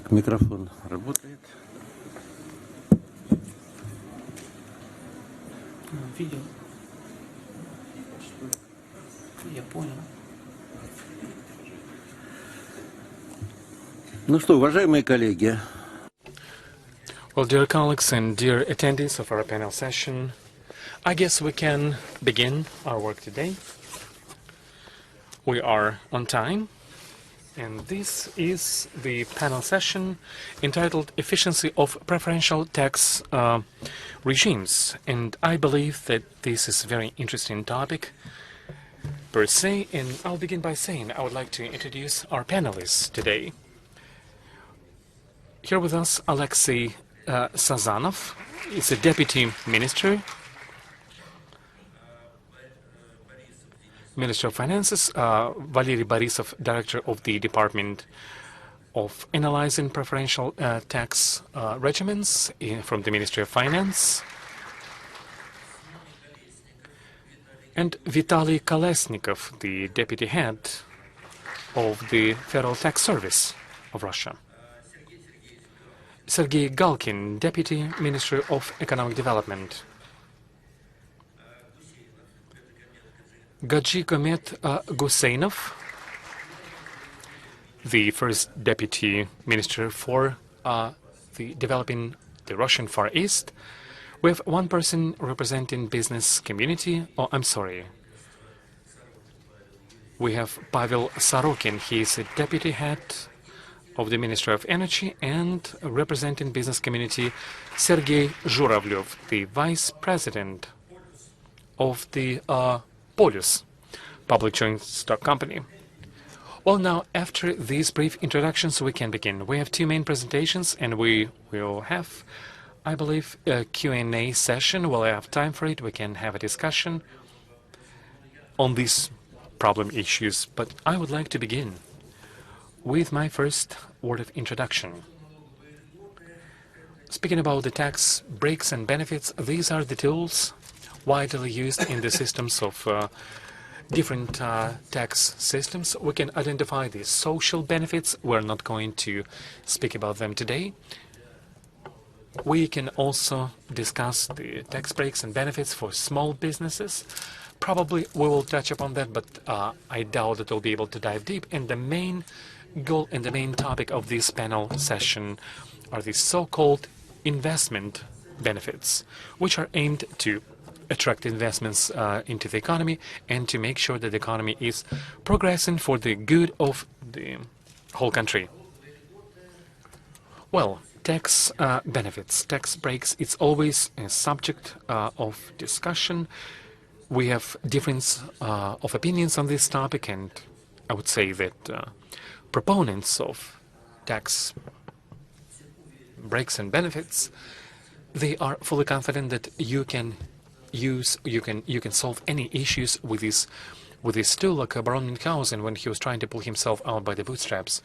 Так, микрофон работает. Видео. Я понял. Ну что, уважаемые коллеги, Well, dear colleagues and dear attendees of our panel session, I guess we can begin our work today. We are on time, and this is the panel session entitled Efficiency of Preferential Tax Regimes. And I believe that this is a very interesting topic per se, and I'll begin by saying I would like to introduce our panelists today. Here with us, Alexei Sazanov is a Deputy Minister, Minister of Finances, Valery Borisov, Director of the Department of Analyzing Preferential Tax Regimens from the Ministry of Finance, and Vitaly Kolesnikov, the Deputy Head of the Federal Tax Service of Russia. Sergei Galkin, Deputy Minister of Economic Development. Gaji Gomet Guseinov, the first Deputy Minister for developing the Russian Far East. We have one person representing business community. Oh, I'm sorry. We have Pavel Sorokin. He is a Deputy Head of the Ministry of Energy, and representing business community, Sergei Zhuravlev, the Vice President of the Polus Public Joint Stock Company. Well, now, after these brief introductions, we can begin. We have two main presentations, and we will have, I believe, a Q&A session. We'll have time for it. We can have a discussion on these problem issues. But I would like to begin with my first word of introduction. Speaking about the tax breaks and benefits, these are the tools widely used in the systems of different tax systems. We can identify the social benefits. We're not going to speak about them today. We can also discuss the tax breaks and benefits for small businesses. Probably we will touch upon that, but I doubt that we'll be able to dive deep. And the main goal and the main topic of this panel session are the so-called investment benefits, which are aimed to attract investments into the economy and to make sure that the economy is progressing for the good of the whole country. Well, tax benefits, tax breaks, it's always a subject of discussion. We have difference of opinions on this topic, and I would say that proponents of tax breaks and benefits, they are fully confident that you can solve any issues with this tool, like Baron Munchausen when he was trying to pull himself out by the bootstraps.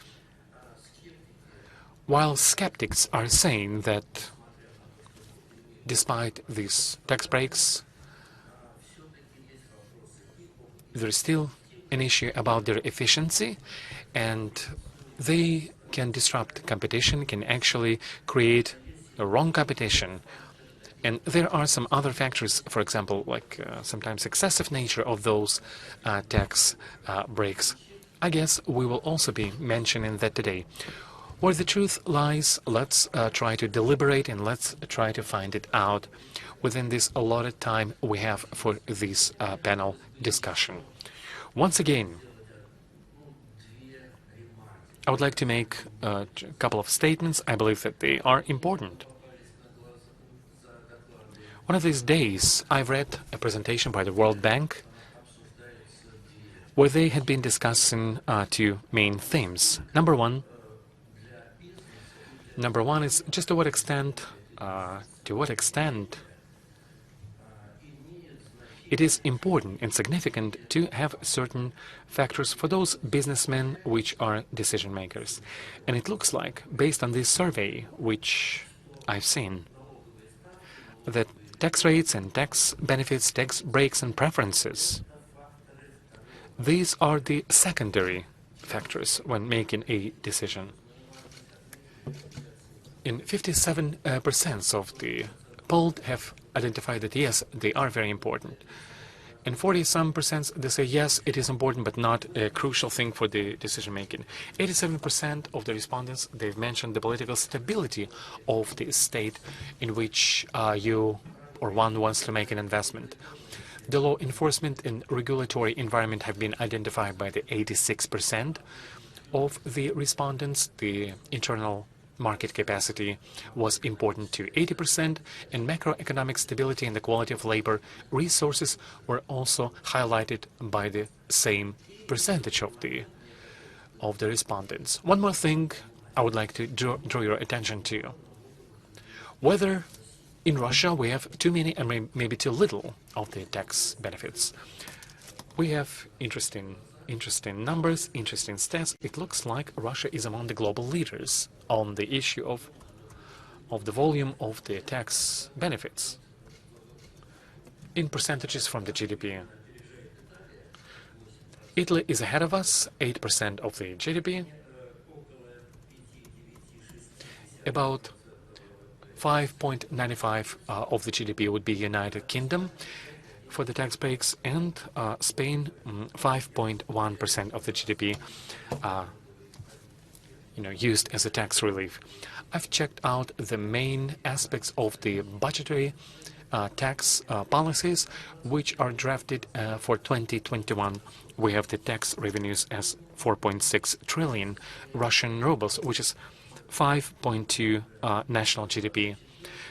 While skeptics are saying that despite these tax breaks, there is still an issue about their efficiency, and they can disrupt competition, can actually create a wrong competition. And there are some other factors, for example, like sometimes excessive nature of those tax breaks. I guess we will also be mentioning that today. Where the truth lies, let's try to deliberate and let's try to find it out within this allotted time we have for this panel discussion. Once again, I would like to make a couple of statements. I believe that they are important. One of these days, I've read a presentation by the World Bank where they had been discussing two main themes. Number one is just to what extent it is important and significant to have certain factors for those businessmen which are decision makers. And it looks like, based on this survey, which I've seen, that tax rates and tax benefits, tax breaks and preferences, these are the secondary factors when making a decision. In 57% of the polled have identified that yes, they are very important. And 40-some% they say yes, it is important, but not a crucial thing for the decision making. 87% of the respondents, they've mentioned the political stability of the state in which you or one wants to make an investment. The law enforcement and regulatory environment have been identified by the 86% of the respondents. The internal market capacity was important to 80%, and macroeconomic stability and the quality of labor resources were also highlighted by the same percentage of the respondents. One more thing I would like to draw your attention to. Whether in Russia we have too many and maybe too little of the tax benefits. We have interesting numbers, interesting stats. It looks like Russia is among the global leaders on the issue of the volume of the tax benefits in percentages from the GDP. Italy is ahead of us, 8% of the GDP. About 5.95 of the GDP would be United Kingdom for the tax breaks, and Spain 5.1% of the GDP used as a tax relief. I've checked out the main aspects of the budgetary tax policies which are drafted for 2021. We have the tax revenues as 4.6 trillion Russian rubles, which is 5.2 national GDP.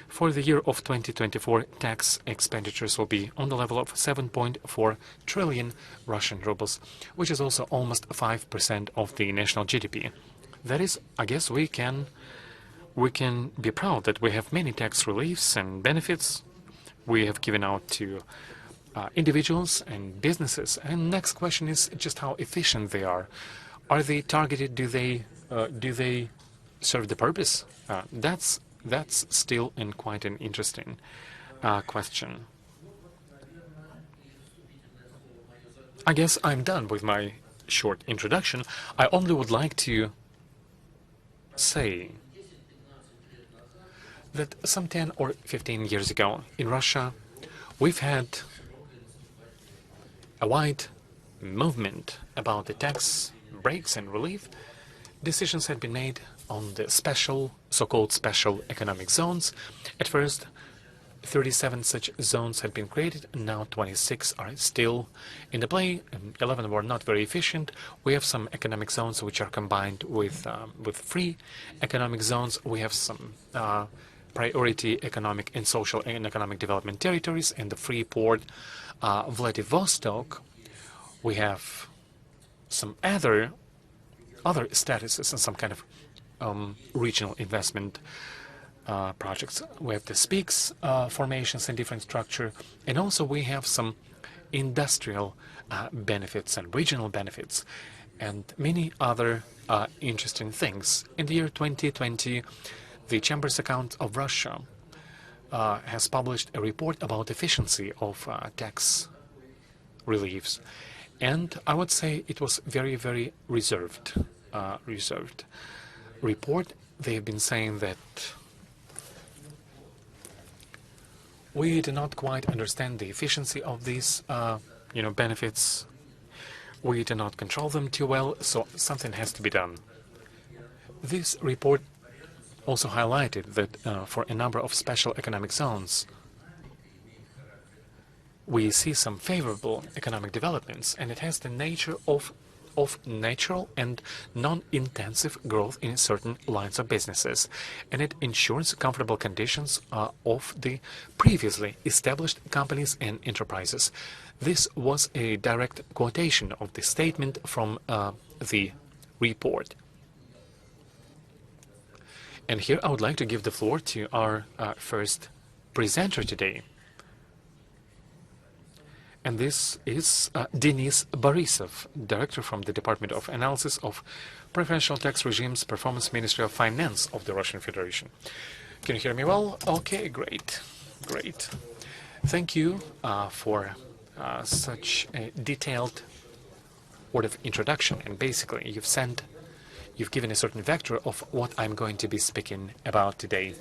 For the year of 2024, tax expenditures will be on the level of 7.4 trillion Russian rubles, which is also almost 5% of the national GDP. That is, I guess we can be proud that we have many tax reliefs and benefits we have given out to individuals and businesses. And next question is just how efficient they are. Are they targeted? Do they serve the purpose? That's still quite an interesting question. I guess I'm done with my short introduction. I only would like to say that some 10 or 15 years ago in Russia, we've had a wide movement about the tax breaks and relief. Decisions had been made on the so-called special economic zones. At first, 37 such zones had been created, and now 26 are still in the play, and 11 were not very efficient. We have some economic zones which are combined with free economic zones. We have some priority economic and social and economic development territories, and the free port Vladivostok. We have some other statuses and some kind of regional investment projects. We have the SPEAKS formations and different structure, and also we have some industrial benefits and regional benefits and many other interesting things. In the year 2020, the Chamber's Account of Russia has published a report about efficiency of tax reliefs, and I would say it was very, very reserved report. They have been saying that we do not quite understand the efficiency of these benefits. We do not control them too well, so something has to be done. This report also highlighted that for a number of special economic zones, we see some favorable economic developments, and it has the nature of natural and non-intensive growth in certain lines of businesses, and it ensures comfortable conditions of the previously established companies and enterprises. This was a direct quotation of the statement from the report. And here I would like to give the floor to our first presenter today. And this is Denis Borisov, Director from the Department of Analysis of Preferential Tax Regimes, Performance Ministry of Finance of the Russian Federation. Can you hear me well? Okay, great. Thank you for such a detailed word of introduction. And basically, you've sent you've given a certain vector of what I'm going to be speaking about today.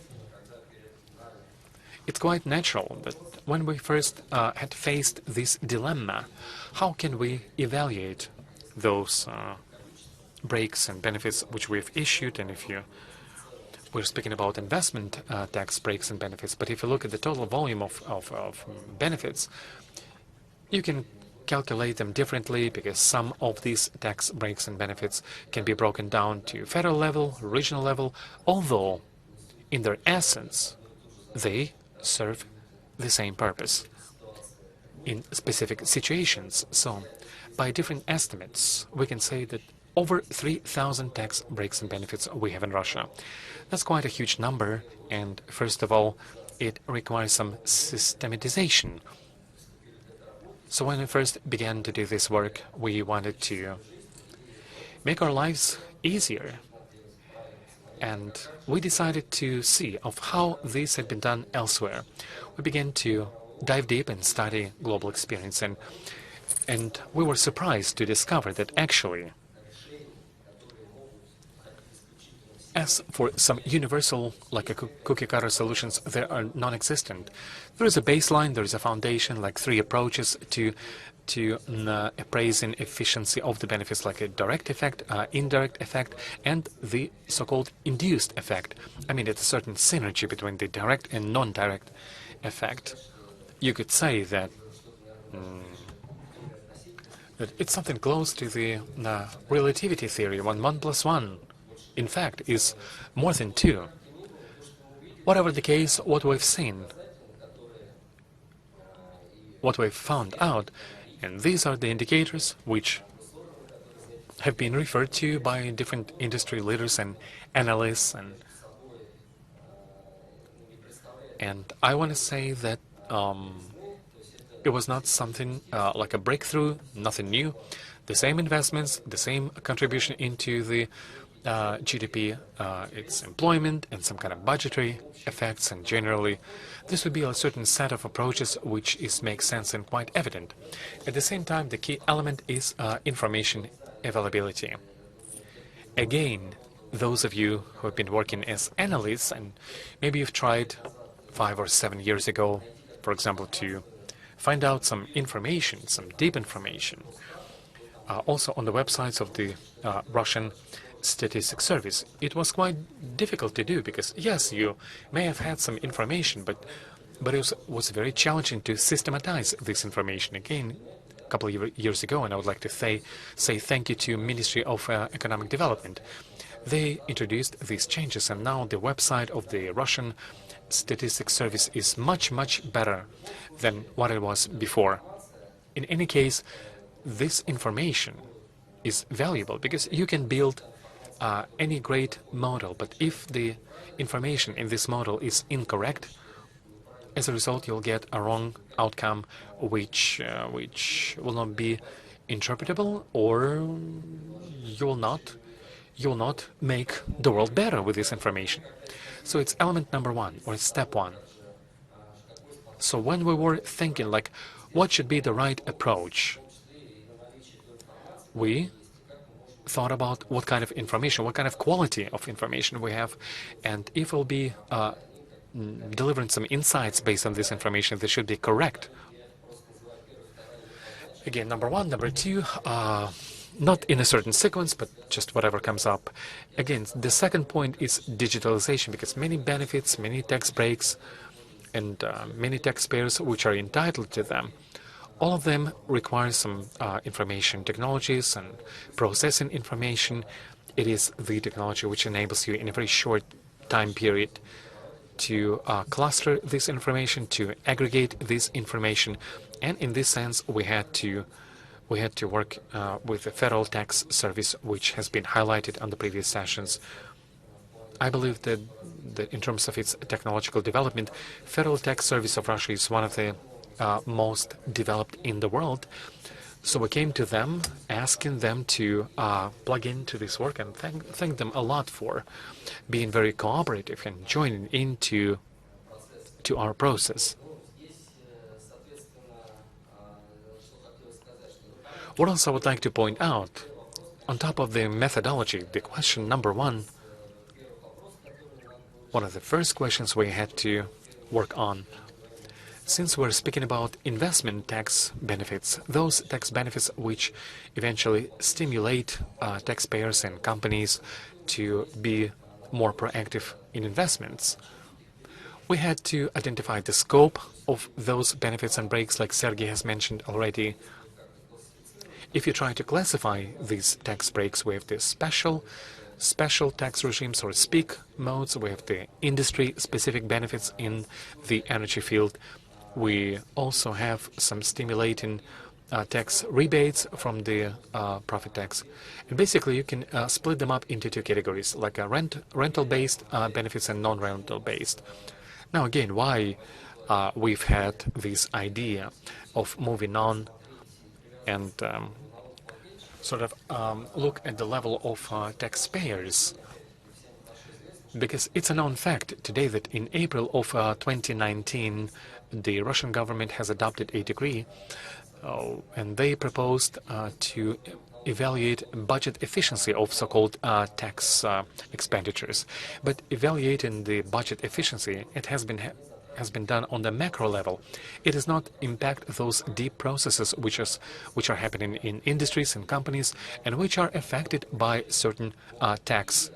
It's quite natural that when we first had faced this dilemma, how can we evaluate those breaks and benefits which we've issued? And if we're speaking about investment tax breaks and benefits, but if you look at the total volume of benefits, you can calculate them differently because some of these tax breaks and benefits can be broken down to federal level, regional level, although in their essence they serve the same purpose in specific situations. So by different estimates, we can say that over 3,000 tax breaks and benefits we have in Russia. That's quite a huge number, and first of all, it requires some systematization. So when we first began to do this work, we wanted to make our lives easier. And we decided to see of how this had been done elsewhere. We began to dive deep and study global experience, and we were surprised to discover that actually, as for some universal, like a cookie-cutter solutions, they are non-existent. There is a baseline, there is a foundation, like 3 approaches to appraising efficiency of the benefits, like a direct effect, indirect effect, and the so-called induced effect. I mean, it's a certain synergy between the direct and non-direct effect. You could say that, that it's something close to the relativity theory, when 1 + 1 in fact is more than 2. Whatever the case, what we've seen, what we've found out, and these are the indicators which have been referred to by different industry leaders and analysts, and I want to say that it was not something like a breakthrough, nothing new. The same investments, the same contribution into the GDP, its employment and some kind of budgetary effects, and generally this would be a certain set of approaches which makes sense and quite evident. At the same time, the key element is information availability. Again, those of you who have been working as analysts, and maybe you've tried 5 or 7 years ago, for example, to find out some information, some deep information, also on the websites of the Russian Statistics Service. It was quite difficult to do because, yes, you may have had some information, but it was very challenging to systematize this information. Again, a couple of years ago, and I would like to say thank you to Ministry of Economic Development. They introduced these changes, and now the website of the Russian Statistics Service is much, much better than what it was before. In any case, this information is valuable because you can build any great model, but if the information in this model is incorrect, as a result you'll get a wrong outcome which will not be interpretable, or you will not make the world better with this information. So it's element number 1, or step 1. So when we were thinking like what should be the right approach, we thought about what kind of information, what kind of quality of information we have, and if we'll be delivering some insights based on this information, they should be correct. Again, number 1, number 2, not in a certain sequence, but just whatever comes up. Again, the second point is digitalization, because many benefits, many tax breaks, and many taxpayers which are entitled to them, all of them require some information technologies and processing information. It is the technology which enables you in a very short time period to cluster this information, to aggregate this information, and in this sense we had to work with the Federal Tax Service, which has been highlighted on the previous sessions. I believe that in terms of its technological development, Federal Tax Service of Russia is one of the most developed in the world. So we came to them, asking them to plug into this work, and thank them a lot for being very cooperative and joining into our process. What else I would like to point out? On top of the methodology, the question number one of the first questions we had to work on, since we're speaking about investment tax benefits, those tax benefits which eventually stimulate taxpayers and companies to be more proactive in investments, we had to identify the scope of those benefits and breaks, like Sergei has mentioned already. If you try to classify these tax breaks, we have the special tax regimes or speak modes. We have the industry-specific benefits in the energy field. We also have some stimulating tax rebates from the profit tax. And basically, you can split them up into two categories, like a rental-based benefits and non-rental-based. Now, again, why we've had this idea of moving on and sort of look at the level of taxpayers, because it's a known fact today that in April of 2019 the Russian government has adopted a decree and they proposed to evaluate budget efficiency of so-called tax expenditures. But evaluating the budget efficiency, it has been done on the macro level. It does not impact those deep processes which are happening in industries and companies and which are affected by certain tax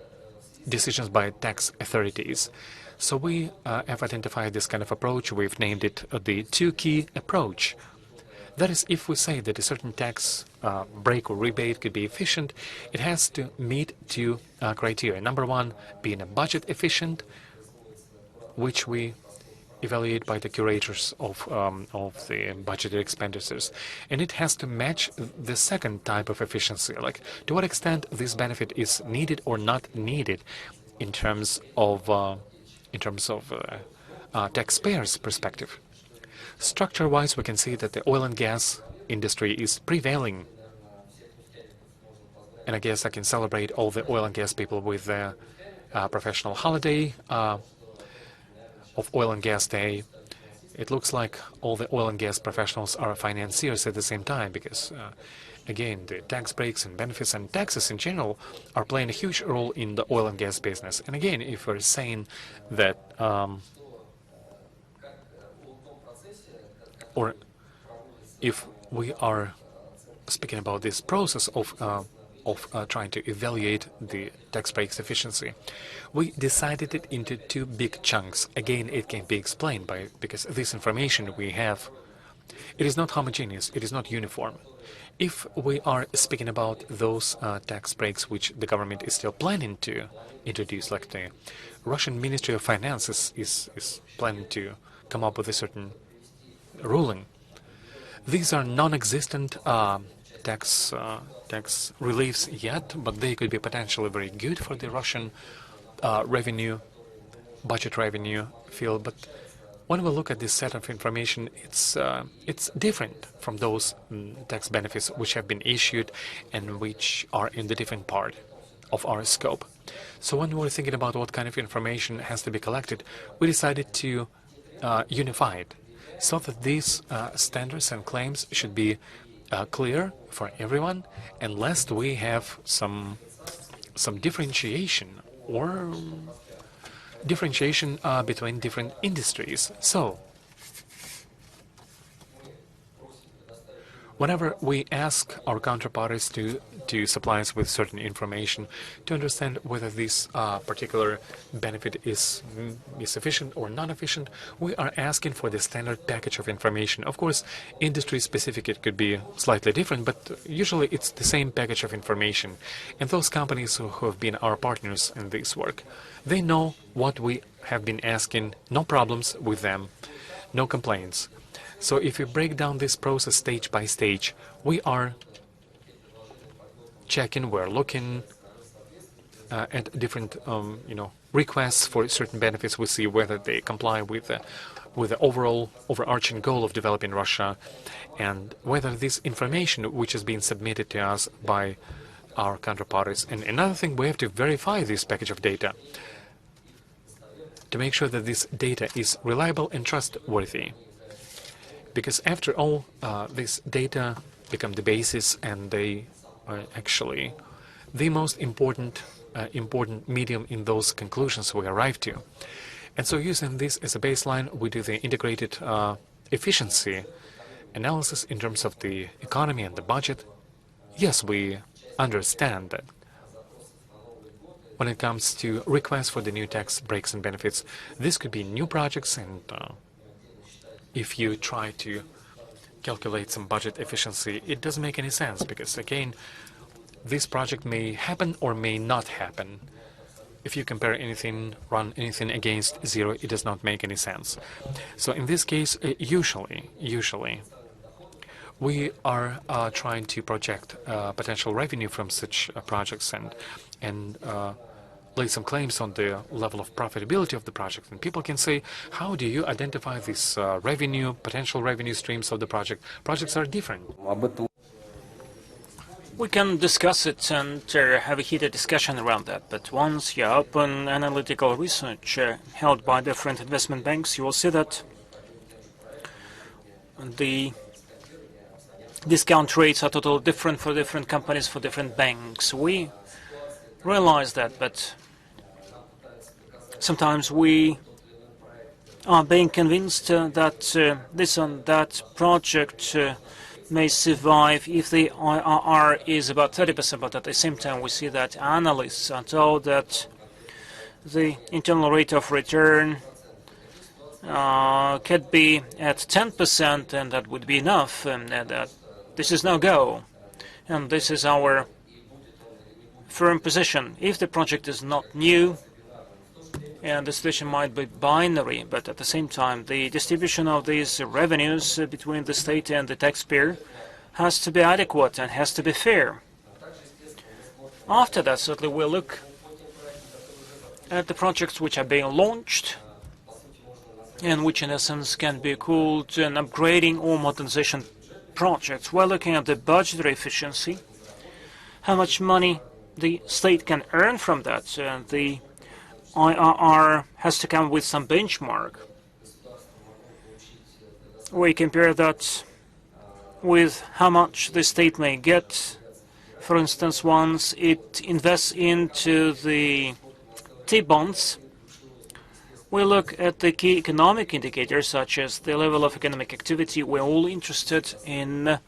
decisions by tax authorities. So we have identified this kind of approach. We've named it the two-key approach. That is, if we say that a certain tax break or rebate could be efficient, it has to meet two criteria. Number one, being a budget efficient, which we evaluate by the curators of the budgeted expenditures, and it has to match the second type of efficiency, like to what extent this benefit is needed or not needed in terms of taxpayers' perspective. Structure-wise, we can see that the oil and gas industry is prevailing, and I guess I can celebrate all the oil and gas people with their professional holiday of Oil and Gas Day. It looks like all the oil and gas professionals are financiers at the same time, because again, the tax breaks and benefits and taxes in general are playing a huge role in the oil and gas business. And again, if we're saying that or if we are speaking about this process of trying to evaluate the tax breaks efficiency, we divided it into two big chunks. Again, it can be explained because this information we have, it is not homogeneous, it is not uniform. If we are speaking about those tax breaks which the government is still planning to introduce, like the Russian Ministry of Finance is planning to come up with a certain ruling, these are non-existent tax reliefs yet, but they could be potentially very good for the Russian budget revenue field. But when we look at this set of information, it's different from those tax benefits which have been issued and which are in the different part of our scope. So when we're thinking about what kind of information has to be collected, we decided to unify it so that these standards and claims should be clear for everyone, and lest we have some differentiation between different industries. So whenever we ask our counterparties to supply us with certain information to understand whether this particular benefit is sufficient or non-efficient, we are asking for the standard package of information. Of course, industry-specific it could be slightly different, but usually it's the same package of information. And those companies who have been our partners in this work, they know what we have been asking, no problems with them, no complaints. So if we break down this process stage by stage, we are checking, we're looking at different requests for certain benefits. We see whether they comply with the overall overarching goal of developing Russia, and whether this information which is being submitted to us by our counterparties. And another thing, we have to verify this package of data to make sure that this data is reliable and trustworthy. Because after all, this data become the basis, and they actually the most important medium in those conclusions we arrive to. And so using this as a baseline, we do the integrated efficiency analysis in terms of the economy and the budget. Yes, we understand that when it comes to requests for the new tax breaks and benefits, this could be new projects, and if you try to calculate some budget efficiency, it doesn't make any sense, because again, this project may happen or may not happen. If you compare anything, run anything against zero, it does not make any sense. So in this case, usually, we are trying to project potential revenue from such projects and lay some claims on the level of profitability of the project. And people can say, how do you identify this potential revenue streams of the project? Projects are different. We can discuss it and have a heated discussion around that, but once you open analytical research held by different investment banks, you will see that the discount rates are totally different for different companies, for different banks. We realize that, but sometimes we are being convinced that this and that project may survive if the IRR is about 30%, but at the same time we see that analysts are told that the internal rate of return could be at 10%, and that would be enough, and that this is no go. And this is our firm position. If the project is not new, and the situation might be binary, but at the same time, the distribution of these revenues between the state and the taxpayer has to be adequate and has to be fair. After that, certainly we'll look at the projects which are being launched and which in essence can be called an upgrading or modernization projects. We're looking at the budgetary efficiency, how much money the state can earn from that. The IRR has to come with some benchmark. We compare that with how much the state may get. For instance, once it invests into the T-bonds, we look at the key economic indicators such as the level of economic activity. We're all interested in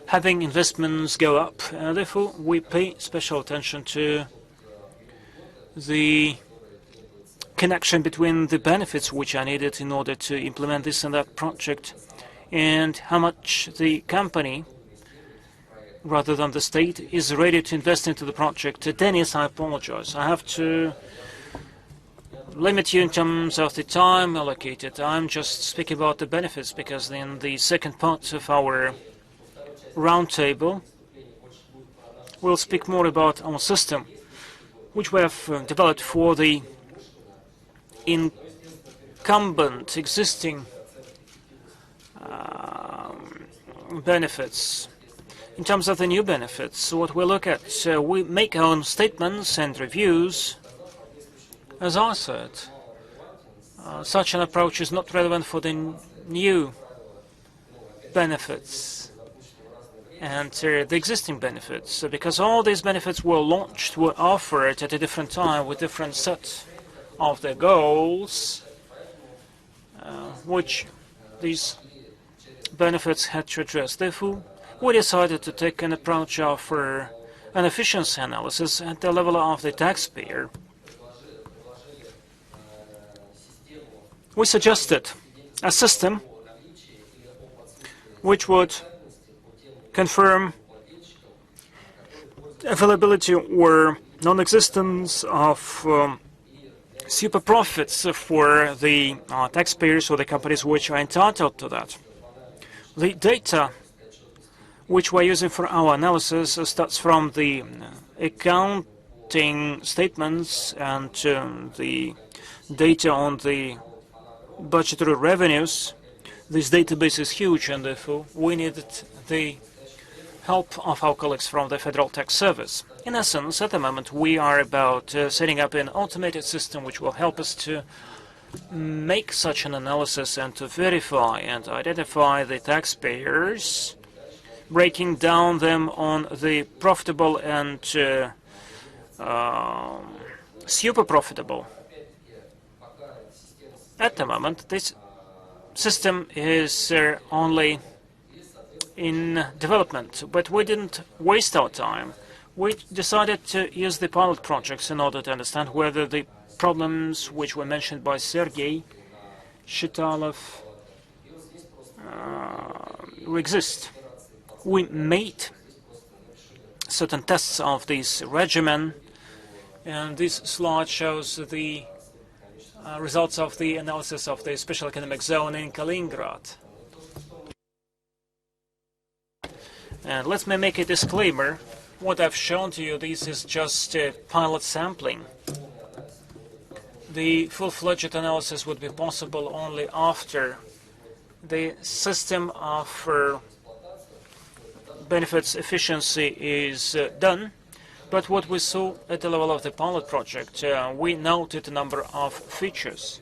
having investments go up. Therefore, we pay special attention to the connection between the benefits which are needed in order to implement this and that project and how much the company, rather than the state, is ready to invest into the project. Dennis, I apologize. I have to limit you in terms of the time allocated. I'm just speaking about the benefits because in the second part of our roundtable, we'll speak more about our system, which we have developed for the incumbent existing benefits. In terms of the new benefits, what we look at, we make our own statements and reviews. As I said, such an approach is not relevant for the new benefits and the existing benefits, because all these benefits were launched, were offered at a different time with different sets of the goals, which these benefits had to address. Therefore, we decided to take an approach of an efficiency analysis at the level of the taxpayer. We suggested a system which would confirm availability or non-existence of super profits for the taxpayers or the companies which are entitled to that. The data which we're using for our analysis starts from the accounting statements and the data on the budgetary revenues. This database is huge, and therefore we needed the help of our colleagues from the Federal Tax Service. In essence, at the moment, we are about setting up an automated system which will help us to make such an analysis and to verify and identify the taxpayers, breaking down them on the profitable and super profitable. At the moment, this system is only in development, but we didn't waste our time. We decided to use the pilot projects in order to understand whether the problems which were mentioned by Sergei Shitalov exist. We made certain tests of this regimen, and this slide shows the results of the analysis of the special economic zone in Kaliningrad. And let me make a disclaimer. What I've shown to you, this is just pilot sampling. The full-fledged analysis would be possible only after the system of benefits efficiency is done. But what we saw at the level of the pilot project, we noted a number of features.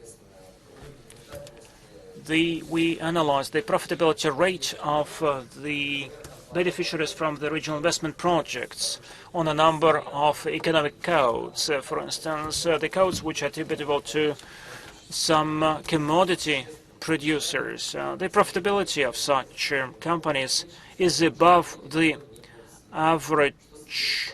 We analyzed the profitability rate of the beneficiaries from the regional investment projects on a number of economic codes. For instance, the codes which are attributable to some commodity producers. The profitability of such companies is above the average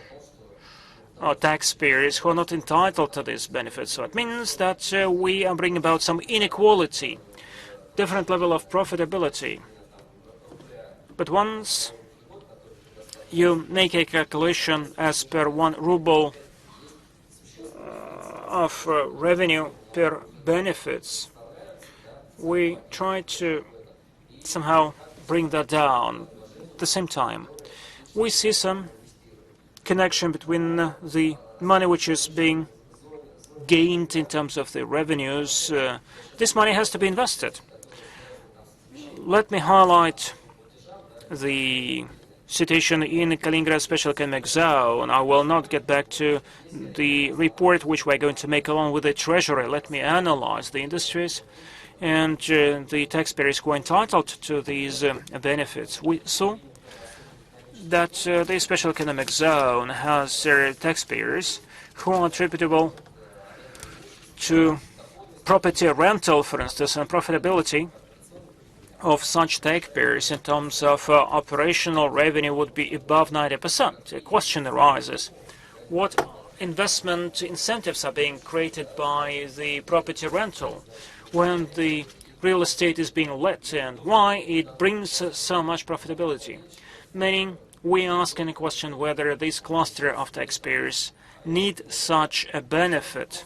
taxpayers who are not entitled to these benefits. So it means that we are bringing about some inequality, different level of profitability. But once you make a calculation as per 1 ruble of revenue per benefits, we try to somehow bring that down. At the same time, we see some connection between the money which is being gained in terms of the revenues. This money has to be invested. Let me highlight the situation in Kaliningrad Special Economic Zone. I will not get back to the report which we're going to make along with the Treasury. Let me analyze the industries and the taxpayers who are entitled to these benefits. We saw that the Special Economic Zone has taxpayers who are attributable to property rental, for instance, and profitability of such taxpayers in terms of operational revenue would be above 90%. A question arises: what investment incentives are being created by the property rental when the real estate is being let, and why it brings so much profitability? Meaning, we ask in a question whether this cluster of taxpayers need such a benefit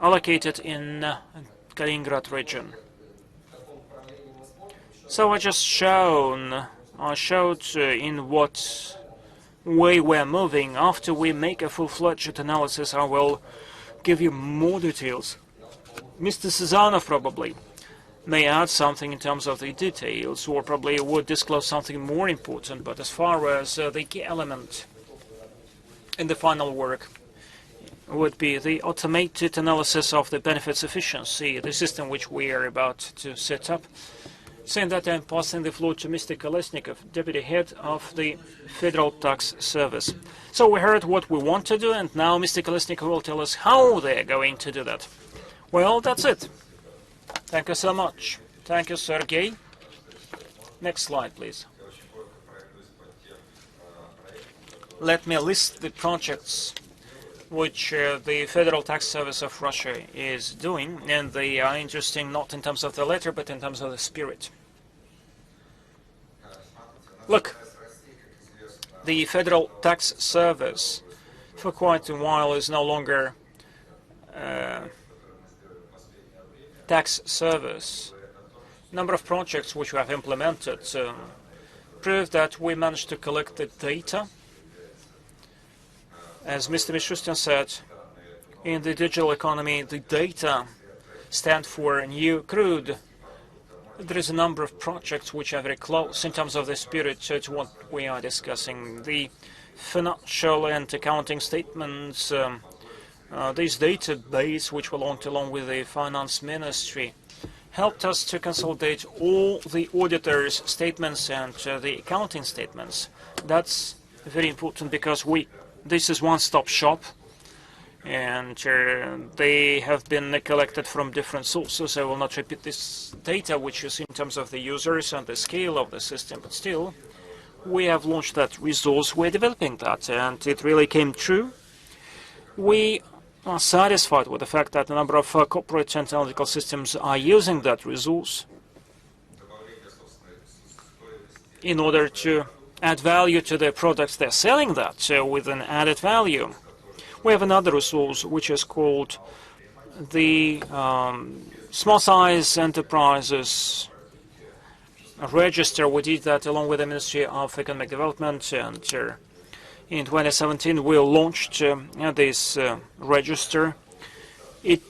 allocated in Kaliningrad region. So I showed in what way we're moving. After we make a full-fledged analysis, I will give you more details. Mr. Sazanov probably may add something in terms of the details, or probably would disclose something more important, but as far as the key element in the final work would be the automated analysis of the benefits efficiency, the system which we are about to set up. Saying that, I'm passing the floor to Mr. Kolesnikov, Deputy Head of the Federal Tax Service. So we heard what we want to do, and now Mr. Kolesnikov will tell us how they are going to do that. Well, that's it. Thank you so much. Thank you, Sergei. Next slide, please. Let me list the projects which the Federal Tax Service of Russia is doing, and they are interesting not in terms of the letter, but in terms of the spirit. Look, the Federal Tax Service for quite a while is no longer tax service. Number of projects which we have implemented prove that we managed to collect the data. As Mr. Mishustin said, in the digital economy, the data stand for new crude. There is a number of projects which are very close in terms of the spirit to what we are discussing. The financial and accounting statements, this database, which belonged along with the finance ministry, helped us to consolidate all the auditors' statements and the accounting statements. That's very important because this is one-stop shop, and they have been collected from different sources. I will not repeat this data which you see in terms of the users and the scale of the system, but still, we have launched that resource, we're developing that, and it really came true. We are satisfied with the fact that a number of corporate and analytical systems are using that resource in order to add value to the products they're selling that with an added value. We have another resource which is called the Small Size Enterprises Register. We did that along with the Ministry of Economic Development, and in 2017 we launched this register. It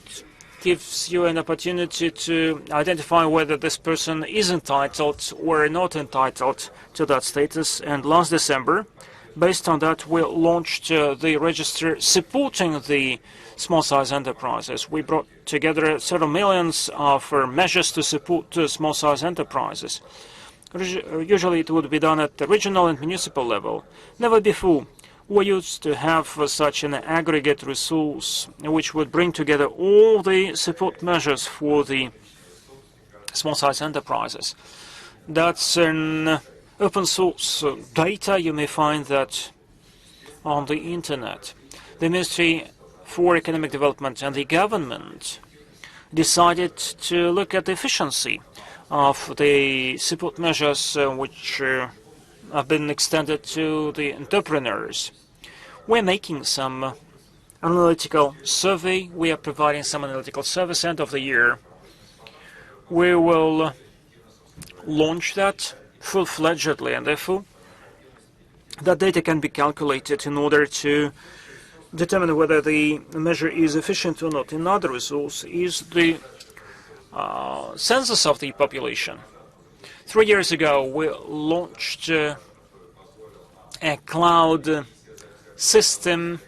gives you an opportunity to identify whether this person is entitled or not entitled to that status. And last December, based on that, we launched the register supporting the small-size enterprises. We brought together several millions of measures to support small-size enterprises. Usually it would be done at the regional and municipal level. Never before we used to have such an aggregate resource which would bring together all the support measures for the small-size enterprises. That's an open source data. You may find that on the internet. The Ministry for Economic Development and the government decided to look at the efficiency of the support measures which have been extended to the entrepreneurs. We're making some analytical survey. We are providing some analytical service end of the year. We will launch that full-fledgedly, and therefore that data can be calculated in order to determine whether the measure is efficient or not. Another resource is the census of the population. 3 years ago, we launched a cloud system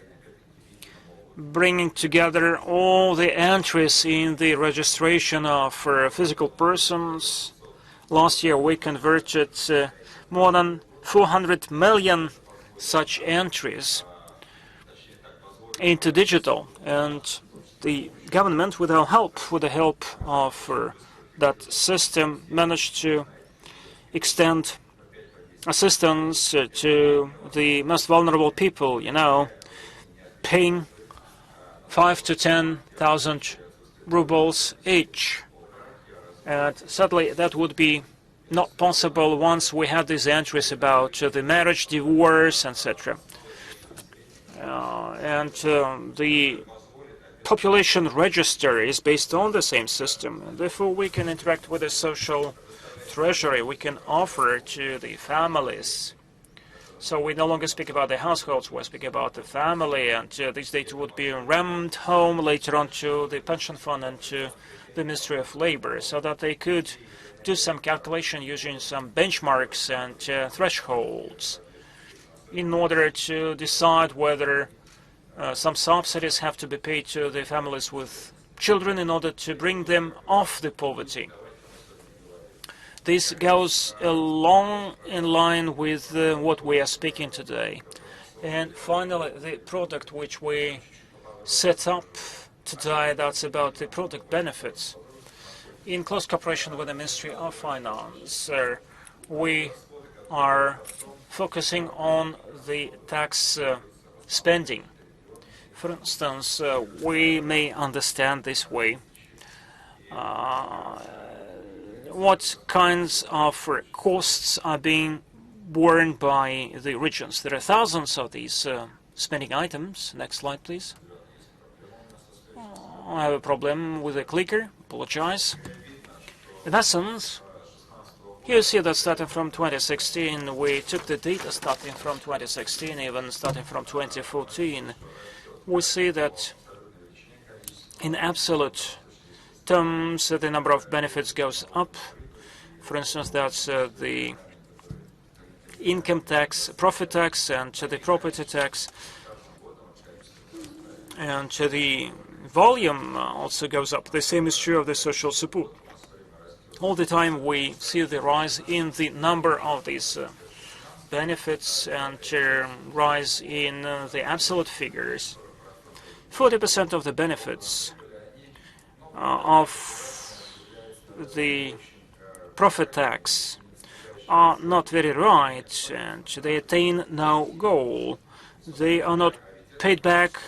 bringing together all the entries in the registration of physical persons. Last year, we converted more than 400 million such entries into digital, and the government, with our help, with the help of that system, managed to extend assistance to the most vulnerable people, paying 5,000 to 10,000 rubles each. And sadly, that would be not possible once we had these entries about the marriage, divorce, etc. The population register is based on the same system, and therefore we can interact with the social treasury. We can offer to the families. So we no longer speak about the households, we speak about the family, and this data would be rammed home later on to the pension fund and to the Ministry of Labor, so that they could do some calculation using some benchmarks and thresholds in order to decide whether some subsidies have to be paid to the families with children in order to bring them off the poverty. This goes along in line with what we are speaking today. And finally, the product which we set up today, that's about the product benefits. In close cooperation with the Ministry of Finance, we are focusing on the tax spending. For instance, we may understand this way what kinds of costs are being borne by the regions. There are thousands of these spending items. Next slide, please. I have a problem with the clicker. Apologize. In essence, you see that starting from 2016, we took the data starting from 2016, even starting from 2014. We see that in absolute terms, the number of benefits goes up. For instance, that's the income tax, profit tax, and the property tax. And the volume also goes up. The same is true of the social support. All the time we see the rise in the number of these benefits and rise in the absolute figures. 40% of the benefits of the profit tax are not very right, and they attain no goal. They are not paid back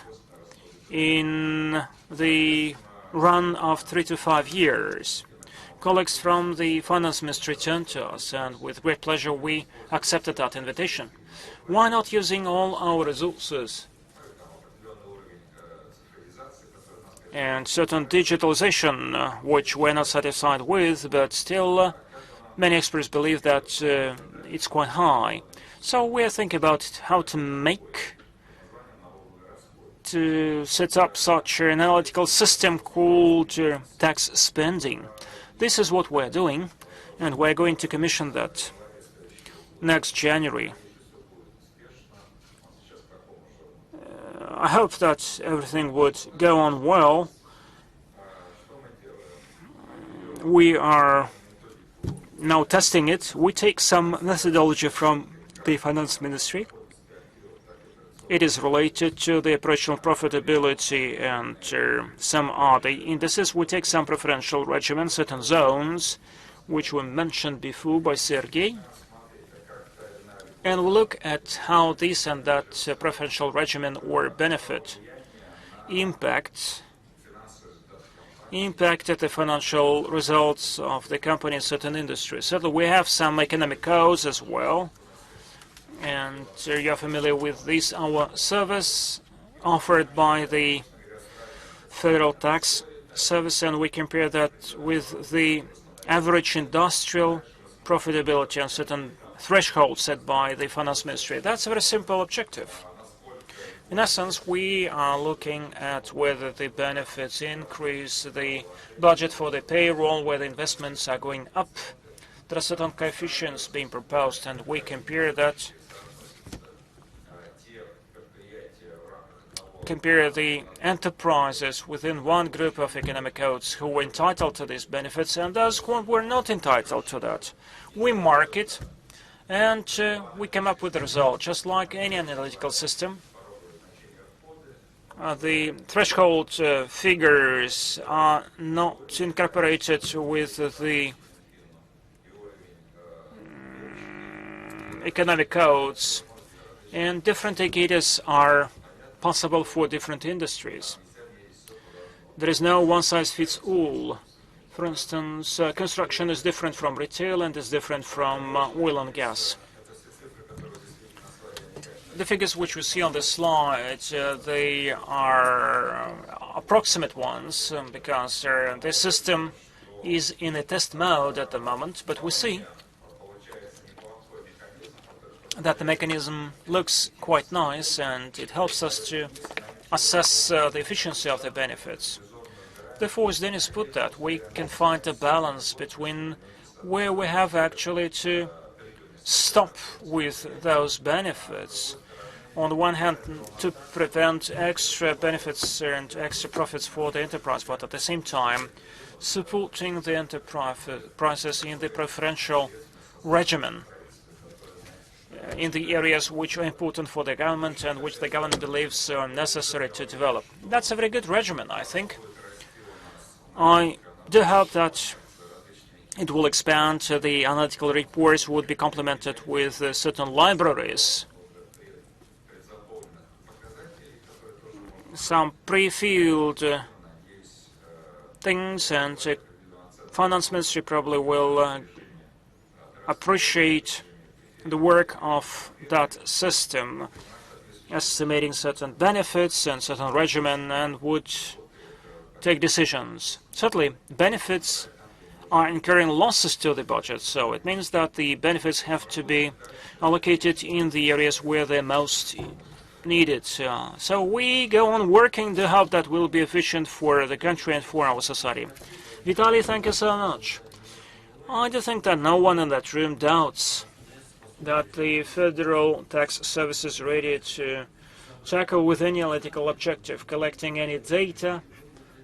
in the run of 3 to 5 years. Colleagues from the finance ministry turned to us, and with great pleasure we accepted that invitation. Why not using all our resources and certain digitalization, which we're not satisfied with, but still many experts believe that it's quite high. So we're thinking about how to set up such an analytical system called tax spending. This is what we're doing, and we're going to commission that next January. I hope that everything would go on well. We are now testing it. We take some methodology from the finance ministry. It is related to the operational profitability and some other indices. We take some preferential regimen, certain zones, which were mentioned before by Sergei. And we look at how this and that preferential regimen or benefit impacted the financial results of the company in certain industries. So we have some economic codes as well. And you're familiar with this, our service offered by the Federal Tax Service, and we compare that with the average industrial profitability and certain thresholds set by the finance ministry. That's a very simple objective. In essence, we are looking at whether the benefits increase the budget for the payroll, whether investments are going up. There are certain coefficients being proposed, and we compare that. Compare the enterprises within one group of economic codes who were entitled to these benefits and those who were not entitled to that. We mark it, and we come up with the result, just like any analytical system. The threshold figures are not incorporated with the economic codes, and different indicators are possible for different industries. There is no one-size-fits-all. For instance, construction is different from retail and is different from oil and gas. The figures which we see on the slide, they are approximate ones because the system is in a test mode at the moment, but we see that the mechanism looks quite nice and it helps us to assess the efficiency of the benefits. Therefore, as Denis put that, we can find a balance between where we have actually to stop with those benefits. On the one hand, to prevent extra benefits and extra profits for the enterprise, but at the same time, supporting the enterprises in the preferential regimen in the areas which are important for the government and which the government believes are necessary to develop. That's a very good regimen, I think. I do hope that it will expand. The analytical reports would be complemented with certain libraries, some pre-filled things, and the finance ministry probably will appreciate the work of that system, estimating certain benefits and certain regimen, and would take decisions. Certainly, benefits are incurring losses to the budget, so it means that the benefits have to be allocated in the areas where they're most needed. So we go on working to hope that will be efficient for the country and for our society. Vitaly, thank you so much. I do think that no one in that room doubts that the Federal Tax Service is ready to tackle with any analytical objective, collecting any data,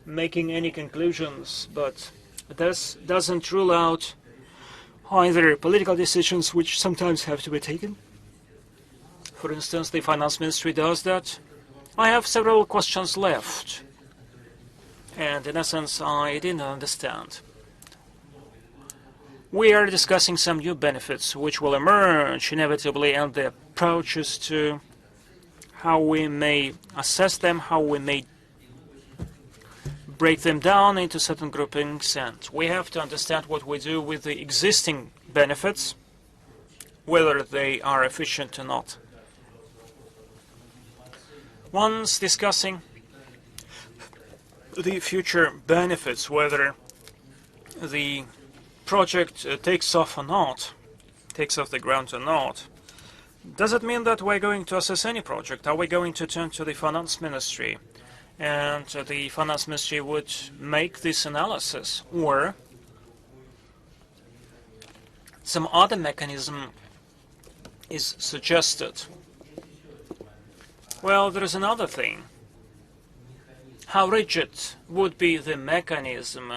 making any conclusions, but this doesn't rule out either political decisions which sometimes have to be taken For instance, the finance ministry does that. I have several questions left. And in essence, I didn't understand. We are discussing some new benefits which will emerge inevitably, and the approaches to how we may assess them, how we may break them down into certain groupings, and we have to understand what we do with the existing benefits, whether they are efficient or not. Once discussing the future benefits, whether the project takes off or not, takes off the ground or not, does it mean that we're going to assess any project? Are we going to turn to the finance ministry and the finance ministry would make this analysis, or some other mechanism is suggested? Well, there is another thing. How rigid would be the mechanism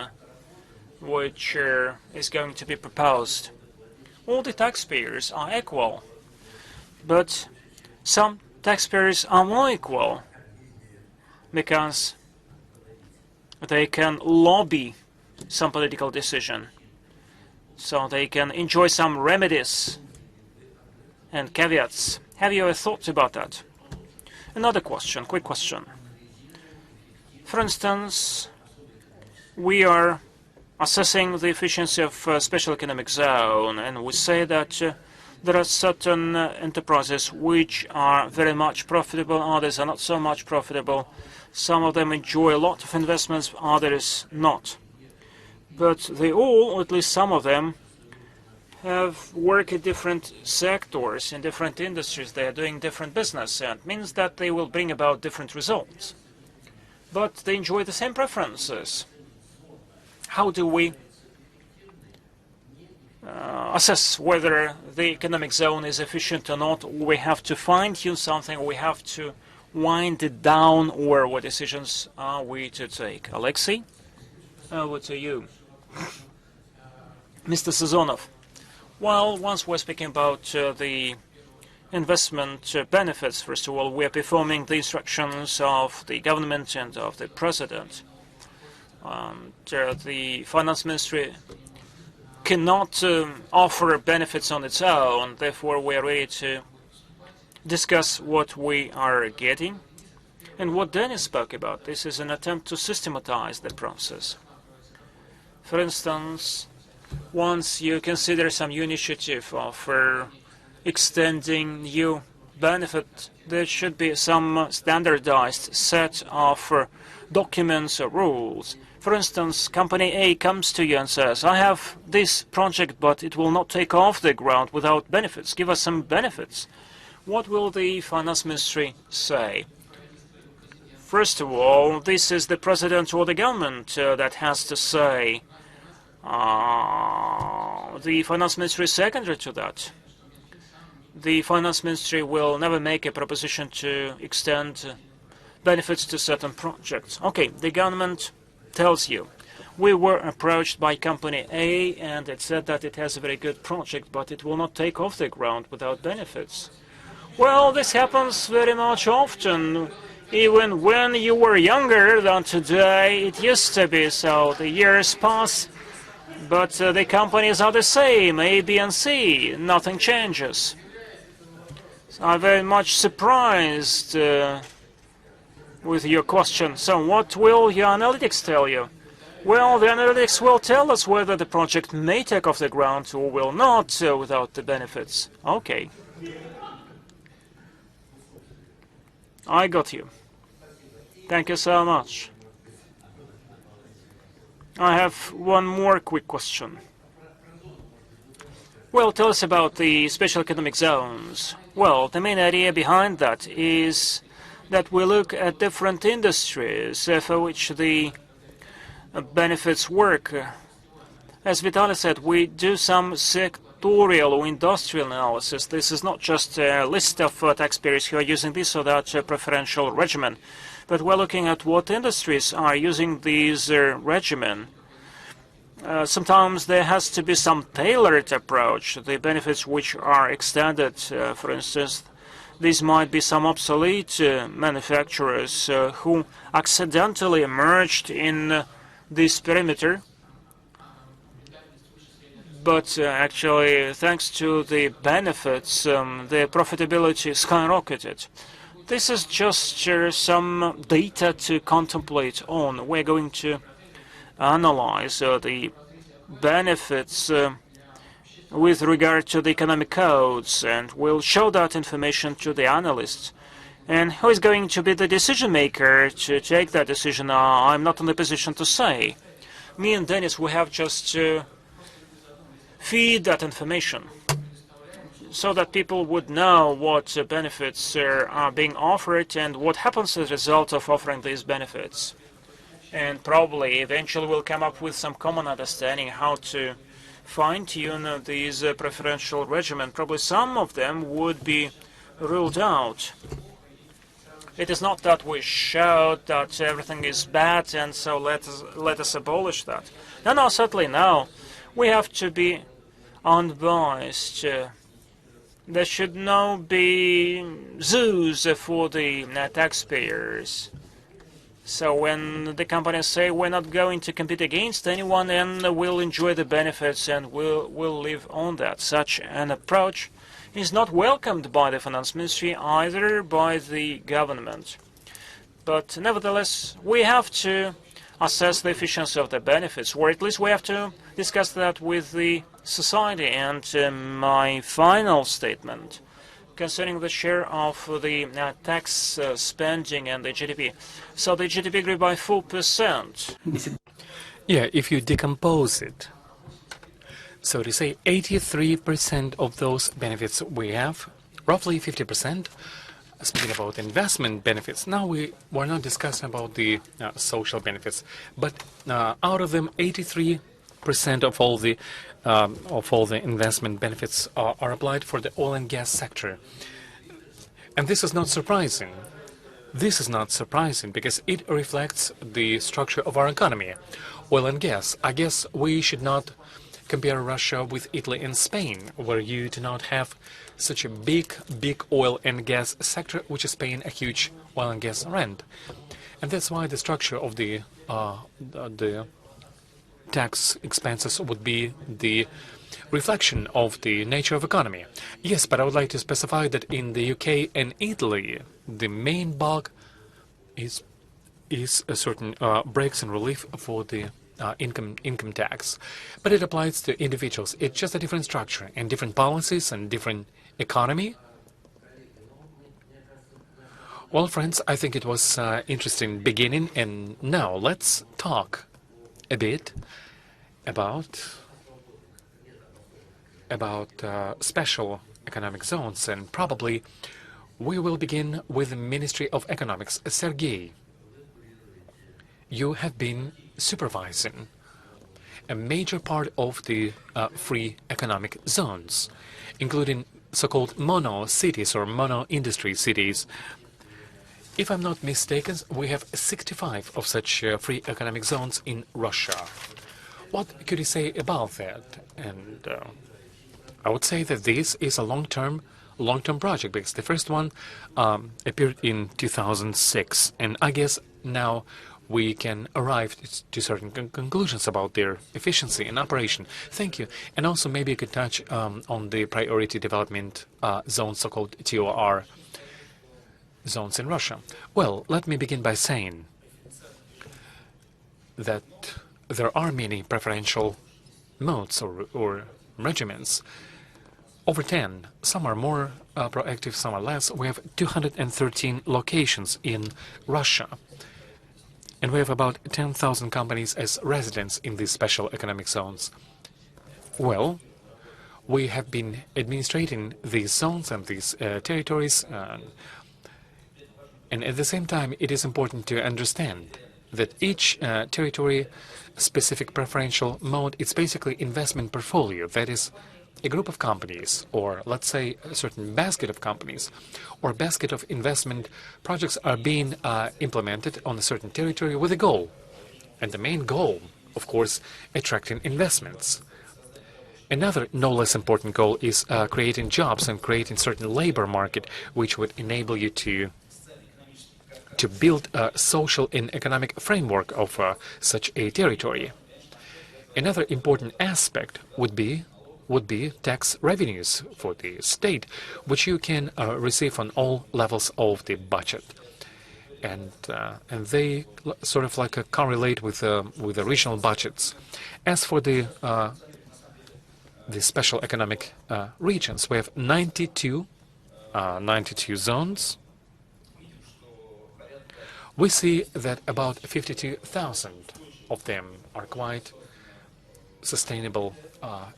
which is going to be proposed? All the taxpayers are equal, but some taxpayers are more equal because they can lobby some political decision, so they can enjoy some remedies and caveats. Have you ever thought about that? Another question, quick question. For instance, we are assessing the efficiency of a special economic zone, and we say that there are certain enterprises which are very much profitable, others are not so much profitable. Some of them enjoy a lot of investments, others not. But they all, or at least some of them, have work in different sectors, in different industries. They are doing different business, and it means that they will bring about different results. But they enjoy the same preferences. How do we assess whether the economic zone is efficient or not? We have to fine-tune something, we have to wind it down, or what decisions are we to take? Alexei, over to you. Mr. Sazonov. Well, once we're speaking about the investment benefits, first of all, we are performing the instructions of the government and of the president. The finance ministry cannot offer benefits on its own, therefore we are ready to discuss what we are getting. And what Denis spoke about, this is an attempt to systematize the process. For instance, once you consider some new initiative of extending new benefit, there should be some standardized set of documents or rules. For instance, company A comes to you and says, I have this project, but it will not take off the ground without benefits. Give us some benefits. What will the finance ministry say? First of all, this is the president or the government that has to say. The finance ministry is secondary to that. The finance ministry will never make a proposition to extend benefits to certain projects. Okay, the government tells you, we were approached by company A and it said that it has a very good project, but it will not take off the ground without benefits. Well, this happens very much often. Even when you were younger than today, it used to be so. The years pass, but the companies are the same, A, B, and C. Nothing changes. So I'm very much surprised with your question. So what will your analytics tell you? Well, the analytics will tell us whether the project may take off the ground or will not without the benefits. Okay. I got you. Thank you so much. I have one more quick question. Well, tell us about the special economic zones. Well, the main idea behind that is that we look at different industries for which the benefits work. As Vitaly said, we do some sectorial or industrial analysis. This is not just a list of taxpayers who are using this or that preferential regimen, but we're looking at what industries are using these regimen. Sometimes there has to be some tailored approach. The benefits which are extended, for instance, these might be some obsolete manufacturers who accidentally emerged in this perimeter. But actually, thanks to the benefits, the profitability skyrocketed. This is just some data to contemplate on. We're going to analyze the benefits with regard to the economic codes, and we'll show that information to the analysts. And who is going to be the decision maker to take that decision? I'm not in the position to say. Me and Dennis, we have just to feed that information so that people would know what benefits are being offered and what happens as a result of offering these benefits. And probably eventually we'll come up with some common understanding how to fine-tune these preferential regimen. Probably some of them would be ruled out. It is not that we shout that everything is bad and so let us abolish that. No, certainly no. We have to be unbiased. There should not be zoos for the taxpayers. So when the companies say we're not going to compete against anyone and we'll enjoy the benefits and we'll live on that, such an approach is not welcomed by the finance ministry, either by the government. But nevertheless, we have to assess the efficiency of the benefits, or at least we have to discuss that with the society. And my final statement concerning the share of the tax spending and the GDP. So the GDP grew by 4%. Yeah, if you decompose it, so to say 83% of those benefits we have, roughly 50%, speaking about investment benefits. Now we're not discussing about the social benefits, but out of them 83% of all the investment benefits are applied for the oil and gas sector. And this is not surprising. This is not surprising because it reflects the structure of our economy. Oil and gas. I guess we should not compare Russia with Italy and Spain, where you do not have such a big oil and gas sector, which is paying a huge oil and gas rent. And that's why the structure of the tax expenses would be the reflection of the nature of economy. Yes, but I would like to specify that in the UK and Italy, the main bulk is a certain breaks and relief for the income tax, but it applies to individuals. It's just a different structure and different policies and different economy. Well, friends, I think it was interesting beginning, and now let's talk a bit about special economic zones, and probably we will begin with the Ministry of Economics. Sergei, you have been supervising a major part of the free economic zones, including so-called mono-cities or mono-industry cities. If I'm not mistaken, we have 65 of such free economic zones in Russia. What could you say about that? And I would say that this is a long-term project, because the first one appeared in 2006, and I guess now we can arrive to certain conclusions about their efficiency and operation. Thank you. And also maybe you could touch on the priority development zones, so-called TOR zones in Russia. Well, let me begin by saying that there are many preferential modes or regimens. Over 10. Some are more proactive, some are less. We have 213 locations in Russia. And we have about 10,000 companies as residents in these special economic zones. Well, we have been administrating these zones and these territories, and at the same time, it is important to understand that each territory-specific preferential mode is basically investment portfolio. That is a group of companies, or let's say a certain basket of companies, or basket of investment projects are being implemented on a certain territory with a goal. And the main goal, of course, attracting investments. Another no less important goal is creating jobs and creating certain labor market which would enable you to build a social and economic framework of such a territory. Another important aspect would be tax revenues for the state, which you can receive on all levels of the budget, and they sort of like correlate with the regional budgets. As for the special economic regions, we have 92 zones. We see that about 52,000 of them are quite sustainable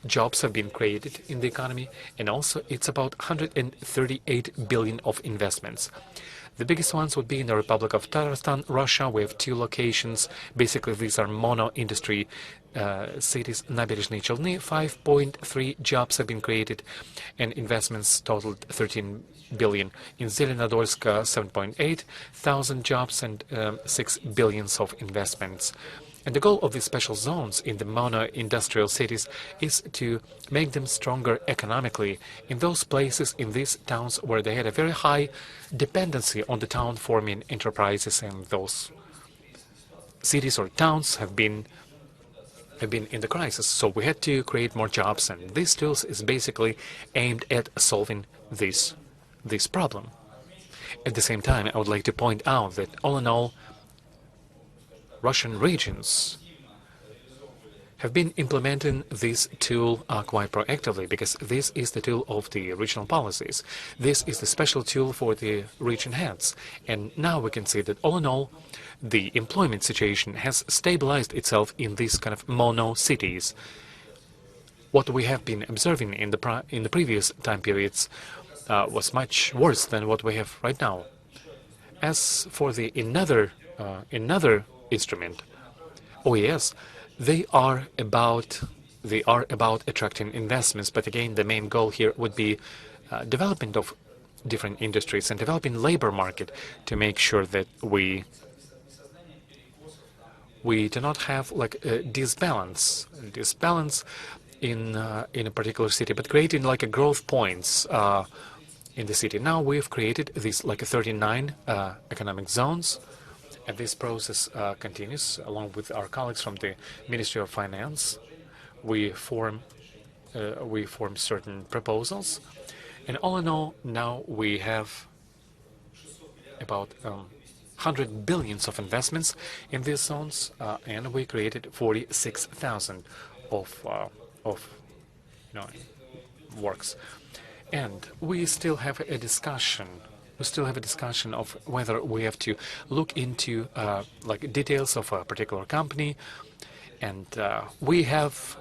jobs have been created in the economy, and also it's about 138 billion of investments. The biggest ones would be in the Republic of Tatarstan, Russia. We have 2 locations. Basically, these are mono-industry cities. Naberezhnye Chelny, 5.3 jobs have been created, and investments totaled 13 billion. In Zelenodolsk, 7.8 thousand jobs and 6 billions of investments. And the goal of these special zones in the mono-industrial cities is to make them stronger economically in those places, in these towns where they had a very high dependency on the town-forming enterprises, and those cities or towns have been in the crisis. So we had to create more jobs, and these tools is basically aimed at solving this problem. At the same time, I would like to point out that all in all, Russian regions have been implementing this tool quite proactively, because this is the tool of the regional policies. This is the special tool for the region heads. And now we can see that all in all, the employment situation has stabilized itself in these kind of mono cities. What we have been observing in the previous time periods was much worse than what we have right now. As for the another instrument, OES, they are about attracting investments, but again, the main goal here would be development of different industries and developing labor market to make sure that we do not have like a disbalance in a particular city, but creating like a growth points in the city. Now we've created these like 39 economic zones. And this process continues along with our colleagues from the Ministry of Finance. We form certain proposals, and all in all, now we have about 100 billions of investments in these zones, and we created 46,000 of works. And we still have a discussion. We still have a discussion of whether we have to look into like details of a particular company, and we have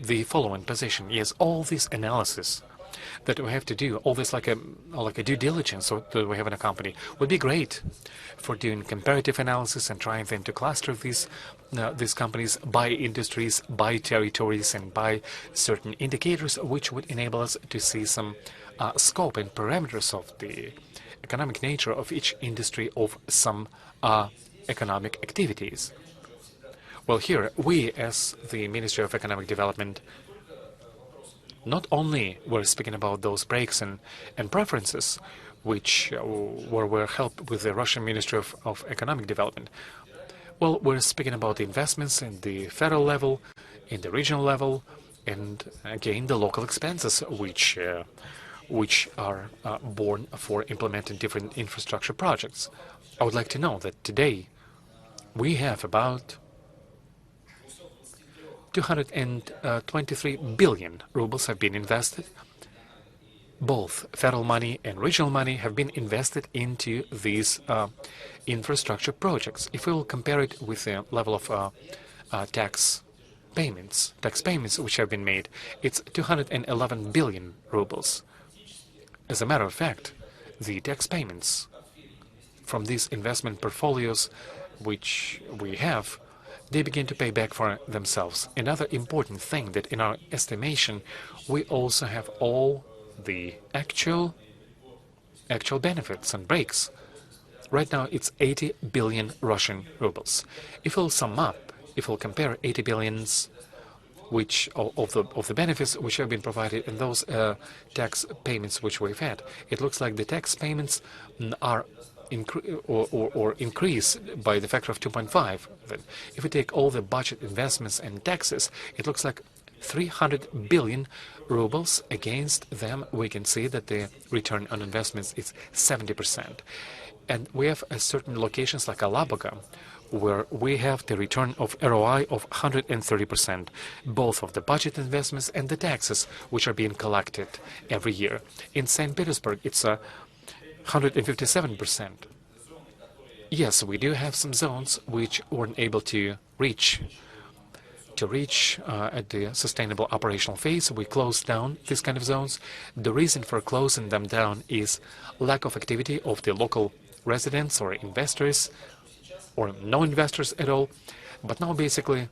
the following position: yes, all this analysis that we have to do, all this like a due diligence that we have in a company would be great for doing comparative analysis and trying then to cluster these companies by industries, by territories, and by certain indicators, which would enable us to see some scope and parameters of the economic nature of each industry, of some economic activities. Well, here we, as the Ministry of Economic Development, not only we're speaking about those breaks and preferences, which were helped with the Russian Ministry of Economic Development. Well, we're speaking about the investments in the federal level, in the regional level, and again the local expenses, which are born for implementing different infrastructure projects. I would like to know that today we have about 223 billion rubles have been invested. Both federal money and regional money have been invested into these infrastructure projects. If we will compare it with the level of tax payments which have been made, it's 211 billion rubles. As a matter of fact, the tax payments from these investment portfolios which we have, they begin to pay back for themselves. Another important thing that in our estimation, we also have all the actual benefits and breaks. Right now, it's 80 billion Russian rubles. If we'll sum up, if we'll compare 80 billions which of the benefits which have been provided and those tax payments which we've had. It looks like the tax payments are increase by the factor of 2.5. Then, if we take all the budget investments and taxes, it looks like 300 billion rubles. Against them, we can see that the return on investments is 70%. And we have certain locations like Alabaga, where we have the return of ROI of 130%, both of the budget investments and the taxes which are being collected every year. In St. Petersburg, it's 157%. Yes, we do have some zones which weren't able to reach at the sustainable operational phase. We closed down these kind of zones. The reason for closing them down is lack of activity of the local residents or investors, or no investors at all. But now basically,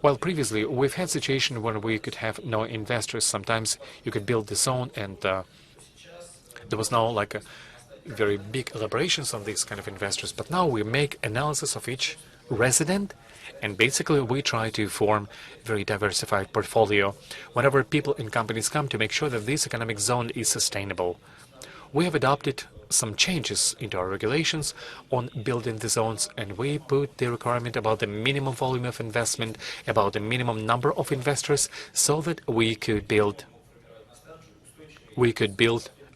while previously we've had situation where we could have no investors, sometimes you could build the zone and there was no like a very big elaborations on these kind of investors. But now we make analysis of each resident, and basically we try to form very diversified portfolio whenever people and companies come, to make sure that this economic zone is sustainable. We have adopted some changes into our regulations on building the zones, and we put the requirement about the minimum volume of investment, about the minimum number of investors, so that we could build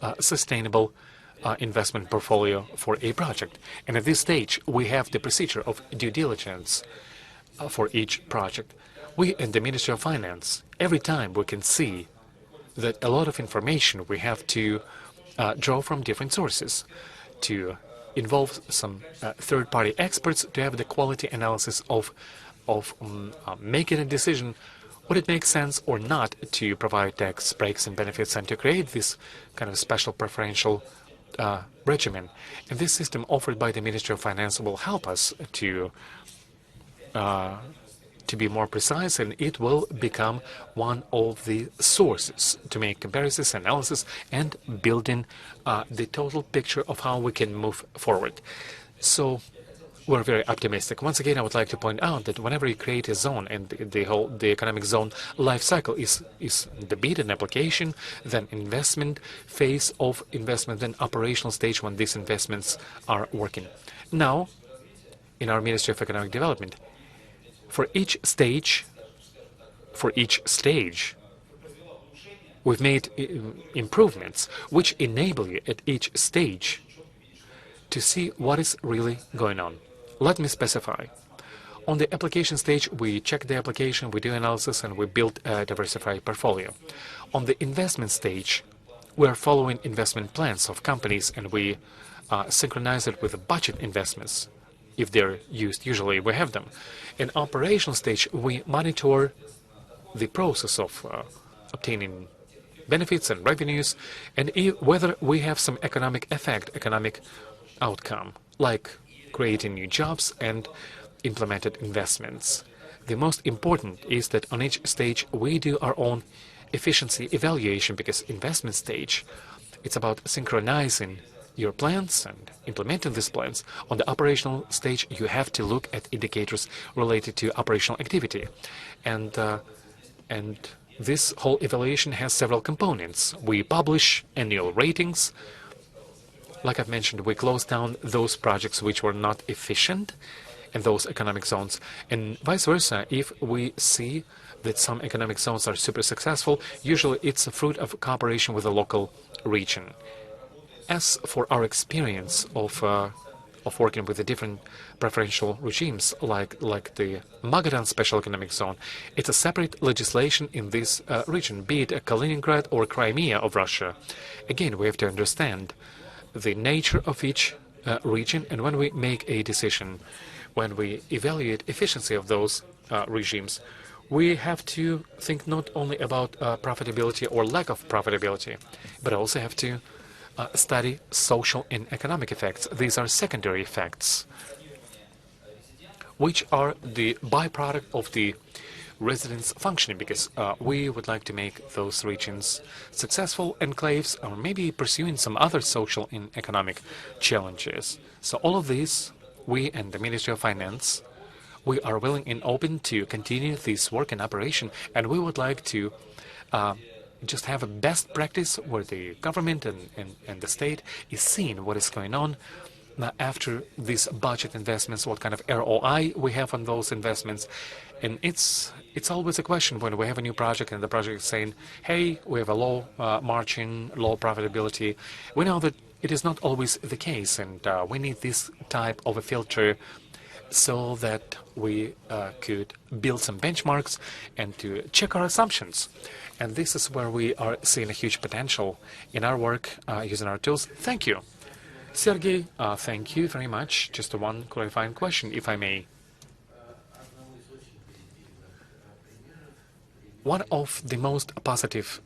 a sustainable investment portfolio for a project. And at this stage, we have the procedure of due diligence for each project. We in the Ministry of Finance, every time we can see that a lot of information we have to draw from different sources, to involve some third-party experts to have the quality analysis of making a decision would it make sense or not to provide tax breaks and benefits and to create this kind of special preferential regimen. And this system offered by the Ministry of Finance will help us to be more precise, and it will become one of the sources to make comparisons, analysis, and building the total picture of how we can move forward. So we're very optimistic. Once again, I would like to point out that whenever you create a zone, and the economic zone life cycle is the bid and application, then investment phase of investment, then operational stage when these investments are working. Now, in our Ministry of Economic Development, for each stage, we've made improvements which enable you at each stage to see what is really going on. Let me specify. On the application stage, we check the application, we do analysis, and we build a diversified portfolio. On the investment stage, we are following investment plans of companies, and we synchronize it with the budget investments. If they're used, usually we have them. In operational stage, we monitor the process of obtaining benefits and revenues, and whether we have some economic effect, economic outcome, like creating new jobs and implemented investments. The most important is that on each stage we do our own efficiency evaluation, because investment stage, it's about synchronizing your plans and implementing these plans. On the operational stage, you have to look at indicators related to operational activity. And this whole evaluation has several components. We publish annual ratings. Like I've mentioned, we close down those projects which were not efficient in those economic zones. And vice versa, if we see that some economic zones are super successful, usually it's a fruit of cooperation with the local region. As for our experience of working with the different preferential regimes, like the Magadan Special Economic Zone, it's a separate legislation in this region, be it Kaliningrad or Crimea of Russia. Again, we have to understand the nature of each region, and when we make a decision, when we evaluate efficiency of those regimes, we have to think not only about profitability or lack of profitability, but also have to study social and economic effects. These are secondary effects, which are the byproduct of the residents' functioning, because we would like to make those regions successful enclaves, or maybe pursuing some other social and economic challenges. So all of these, we and the Ministry of Finance, We are willing and open to continue this work and operation, and we would like to just have a best practice where the government and the state is seeing what is going on after these budget investments, what kind of ROI we have on those investments. And it's always a question when we have a new project and the project is saying, hey, we have a low margin, low profitability. We know that it is not always the case, and we need this type of a filter so that we could build some benchmarks and to check our assumptions. And this is where we are seeing a huge potential in our work using our tools. Thank you. Sergey, thank you very much. Just one clarifying question, if I may. One of the most positive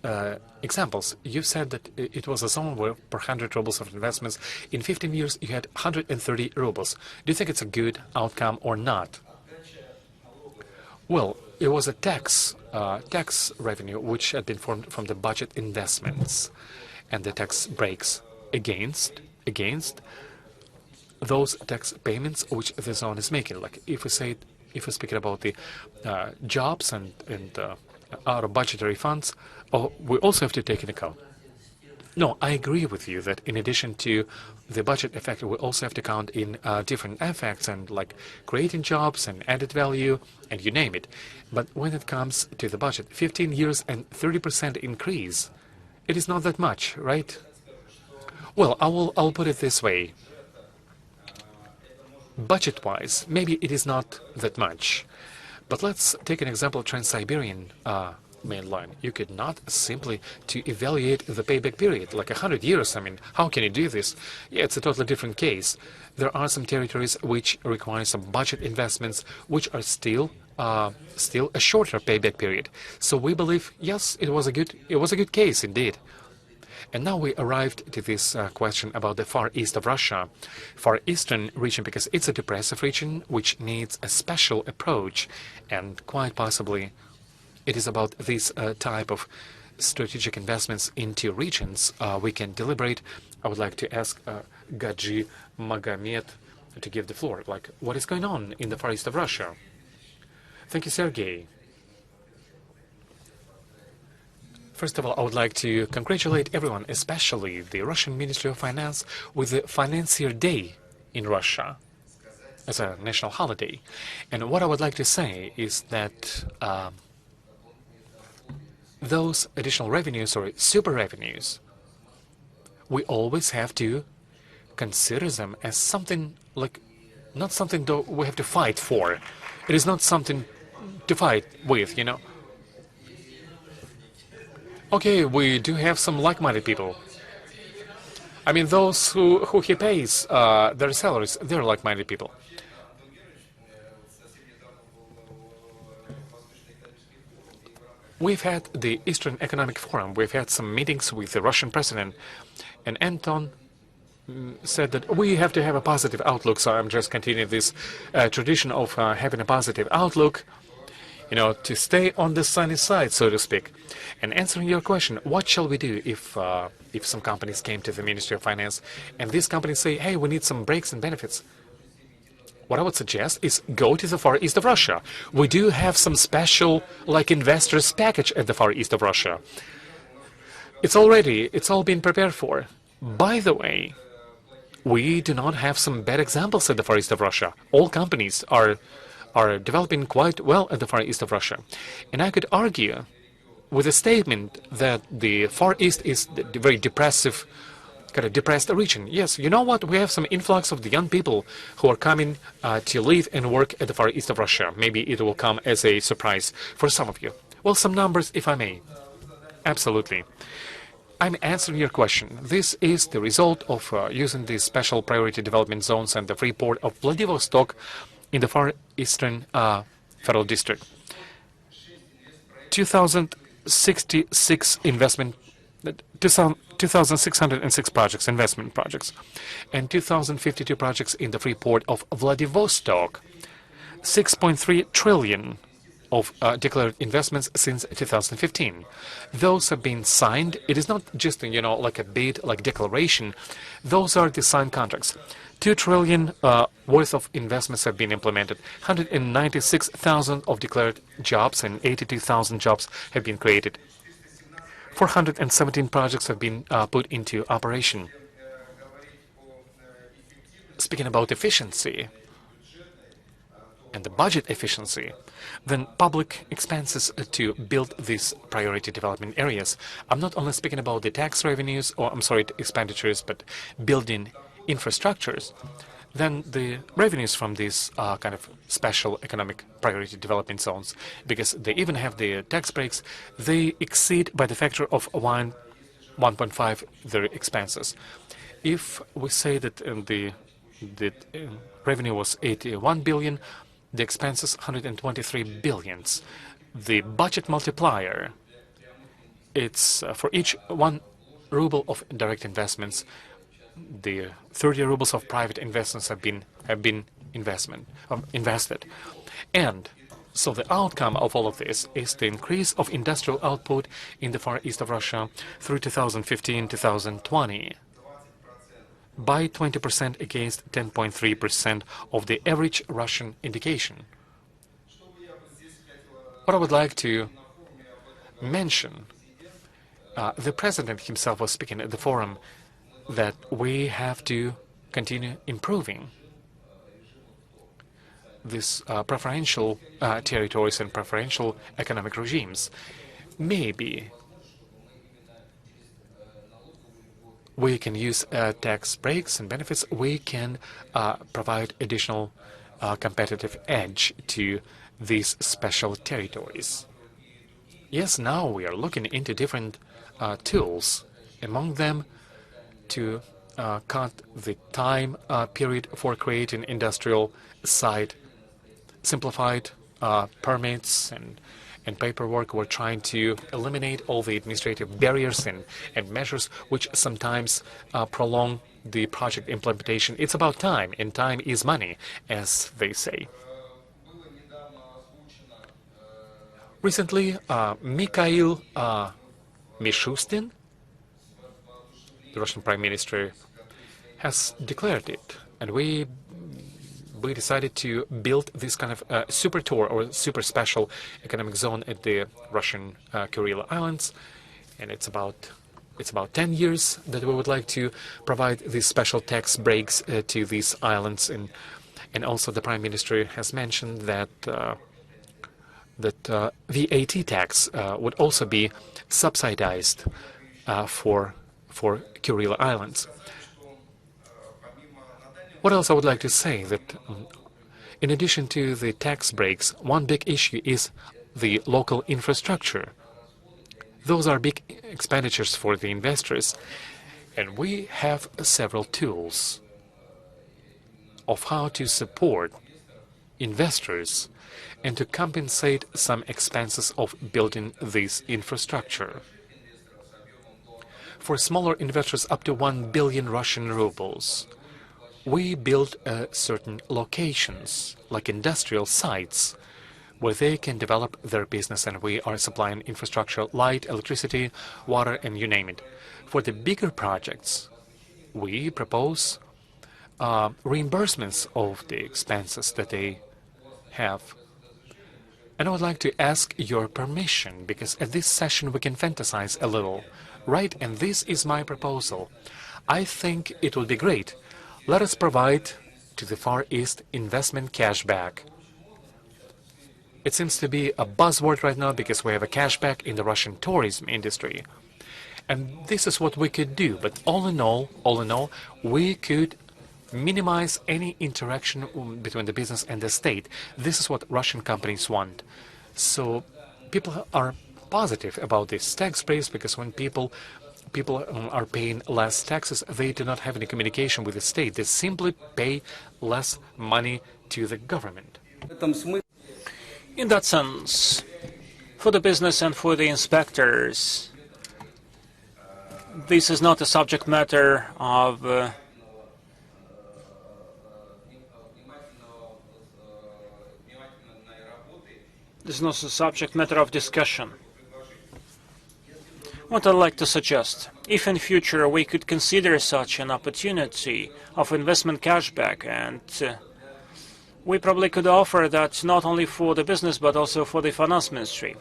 examples, you said that it was a zone where per 100 rubles of investments, in 15 years you had 130 rubles. Do you think it's a good outcome or not? Well, it was a tax revenue which had been formed from the budget investments, and the tax breaks against those tax payments which the zone is making. Like if we speak about the jobs and out of budgetary funds, we also have to take into account. No, I agree with you that in addition to the budget effect, we also have to count in different effects and like creating jobs and added value and you name it. But when it comes to the budget, 15 years and 30% increase, it is not that much, right? Well, I'll put it this way. Budget-wise, maybe it is not that much. But let's take an example of Trans-Siberian main line. You could not simply to evaluate the payback period, like 100 years. I mean, how can you do this? Yeah, it's a totally different case. There are some territories which require some budget investments, which are still a shorter payback period. So we believe, yes, it was a good case indeed. And now we arrived to this question about the Far East of Russia, Far Eastern region, because it's a depressive region which needs a special approach, and quite possibly it is about this type of strategic investments into regions we can deliberate. I would like to ask Gaji Magomed to give the floor. Like, what is going on in the Far East of Russia? Thank you, Sergey. First of all, I would like to congratulate everyone, especially the Russian Ministry of Finance, with the Financier Day in Russia as a national holiday. And what I would like to say is that those additional revenues or super revenues, we always have to consider them as something like, not something that we have to fight for. It is not something to fight with, you know. Okay, we do have some like-minded people. I mean, those who he pays their salaries, they're like-minded people. We've had the Eastern Economic Forum. We've had some meetings with the Russian president, and Anton said that we have to have a positive outlook. So I'm just continuing this tradition of having a positive outlook, you know, to stay on the sunny side, so to speak. And answering your question, what shall we do if some companies came to the Ministry of Finance and these companies say, hey, we need some breaks and benefits? What I would suggest is go to the Far East of Russia. We do have some special, like, investors package at the Far East of Russia. It's all been prepared for. By the way, we do not have some bad examples at the Far East of Russia. All companies are developing quite well at the Far East of Russia. And I could argue with a statement that the Far East is the very depressive, kind of depressed region. Yes, you know what? We have some influx of the young people who are coming to live and work at the Far East of Russia. Maybe it will come as a surprise for some of you. Well, some numbers, if I may. Absolutely. I'm answering your question. This is the result of using these special priority development zones and the free port of Vladivostok in the Far Eastern Federal District. 2,066 investment, 2,606 projects, investment projects, and 2,052 projects in the free port of Vladivostok. 6.3 trillion of declared investments since 2015. Those have been signed. It is not just, like a bid, like declaration. Those are the signed contracts. 2 trillion worth of investments have been implemented. 196,000 of declared jobs and 82,000 jobs have been created. 417 projects have been put into operation. Speaking about efficiency and the budget efficiency, then public expenses to build these priority development areas. I'm not only speaking about the tax revenues, or expenditures, but building infrastructures. Then the revenues from these kind of special economic priority development zones, because they even have the tax breaks, they exceed by the factor of 1.5 their expenses. If we say that the revenue was 81 billion, the expenses 123 billions. The budget multiplier, it's for each 1 ruble of direct investments, the 30 rubles of private investments have been invested. And so the outcome of all of this is the increase of industrial output in the far east of Russia through 2015-2020. by 20% against 10.3% of the average Russian indication. What I would like to mention, the president himself was speaking at the forum that we have to continue improving these preferential territories and preferential economic regimes. Maybe we can use tax breaks and benefits. We can provide additional competitive edge to these special territories. Yes, now we are looking into different tools, among them to cut the time period for creating industrial site, simplified permits and paperwork. We're trying to eliminate all the administrative barriers and measures which sometimes prolong the project implementation. It's about time, and time is money, as they say. Recently, Mikhail Mishustin, the Russian Prime Minister, has declared it, and we decided to build this kind of super tour or super special economic zone at the Russian Kuril Islands, and it's about 10 years that we would like to provide these special tax breaks to these islands, and also the Prime Minister has mentioned that VAT tax would also be subsidized for Kuril Islands. What else I would like to say, that in addition to the tax breaks, one big issue is the local infrastructure. Those are big expenditures for the investors, and we have several tools of how to support investors and to compensate some expenses of building this infrastructure. For smaller investors up to 1 billion Russian rubles, we build certain locations, like industrial sites, where they can develop their business, and we are supplying infrastructure, light, electricity, water, and you name it. For the bigger projects, we propose reimbursements of the expenses that they have. And I would like to ask your permission, because at this session we can fantasize a little, right? And this is my proposal. I think it would be great. Let us provide to the Far East investment cashback. It seems to be a buzzword right now because we have a cashback in the Russian tourism industry. And this is what we could do. But all in all, we could minimize any interaction between the business and the state. This is what Russian companies want. So people are positive about this tax breaks, because when people are paying less taxes, they do not have any communication with the state. They simply pay less money to the government. In that sense, for the business and for the inspectors, this is not a subject matter of This is not a subject matter of discussion. What I'd like to suggest, if in future we could consider such an opportunity of investment cashback, and we probably could offer that not only for the business but also for the finance ministry.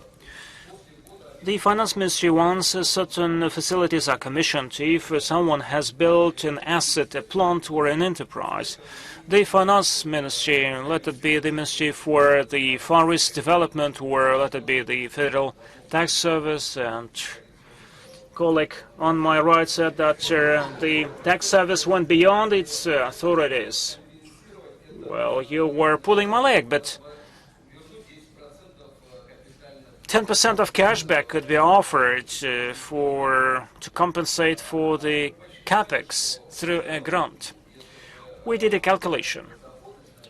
The finance ministry, once certain facilities are commissioned, if someone has built an asset, a plant or an enterprise, the finance ministry, let it be the Ministry for the Far East Development, or let it be the Federal Tax Service, and colleague on my right said that the tax service went beyond its authorities. Well, you were pulling my leg, but 10% of cashback could be offered to compensate for the capex through a grant. We did a calculation.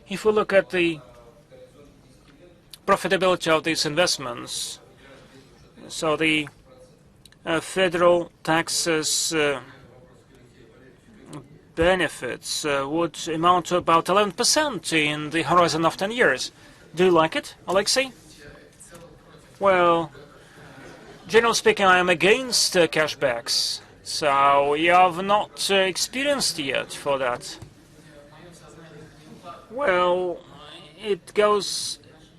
If we look at the profitability of these investments, so the federal taxes benefits would amount to about 11% in the horizon of 10 years. Do you like it, Alexei? Well, generally speaking, I am against cashbacks, so you have not experienced yet for that. Well, it goes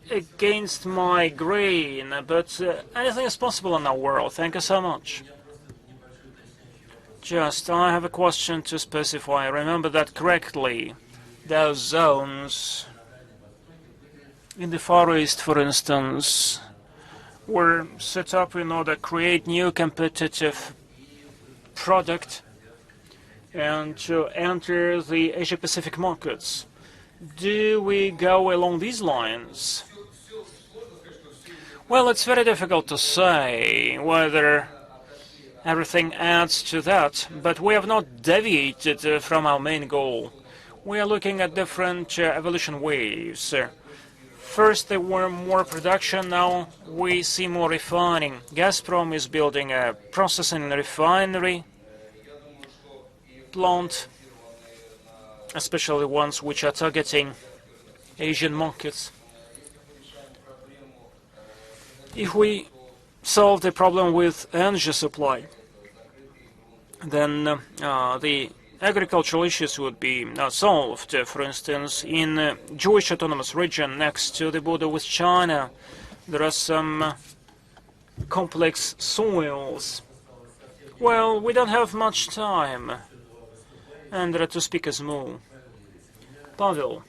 against my grain, but anything is possible in our world. Thank you so much. Just, I have a question to specify. Remember that correctly. Those zones in the Far East, for instance, were set up in order to create new competitive product and to enter the Asia-Pacific markets. Do we go along these lines? Well, it's very difficult to say whether everything adds to that, but we have not deviated from our main goal. We are looking at different evolution waves. First, there were more production. Now we see more refining. Gazprom is building a processing and refinery plant, especially ones which are targeting Asian markets. If we solve the problem with energy supply, then the agricultural issues would be solved. For instance, in Jewish Autonomous Region next to the border with China, there are some complex soils. Well, we don't have much time, and there are two speakers more. Pavel,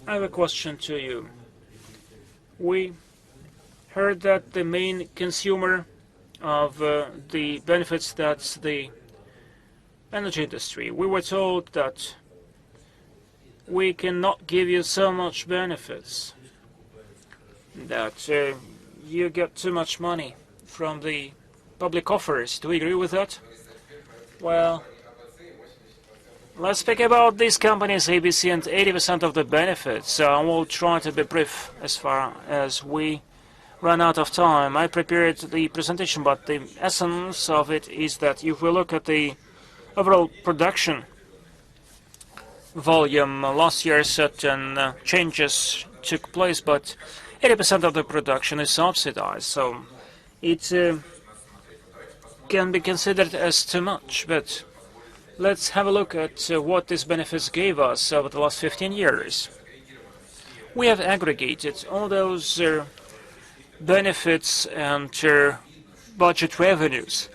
I have a question to you. We heard that the main consumer of the benefits, that's the energy industry. We were told that we cannot give you so much benefits, that you get too much money from the public offers. Do we agree with that? Well, let's speak about these companies, ABC, and 80% of the benefits. I will try to be brief as far as we run out of time. I prepared the presentation, but the essence of it is that if we look at the overall production volume, last year certain changes took place, but 80% of the production is subsidized, so it can be considered as too much. But let's have a look at what these benefits gave us over the last 15 years. We have aggregated all those benefits and budget revenues.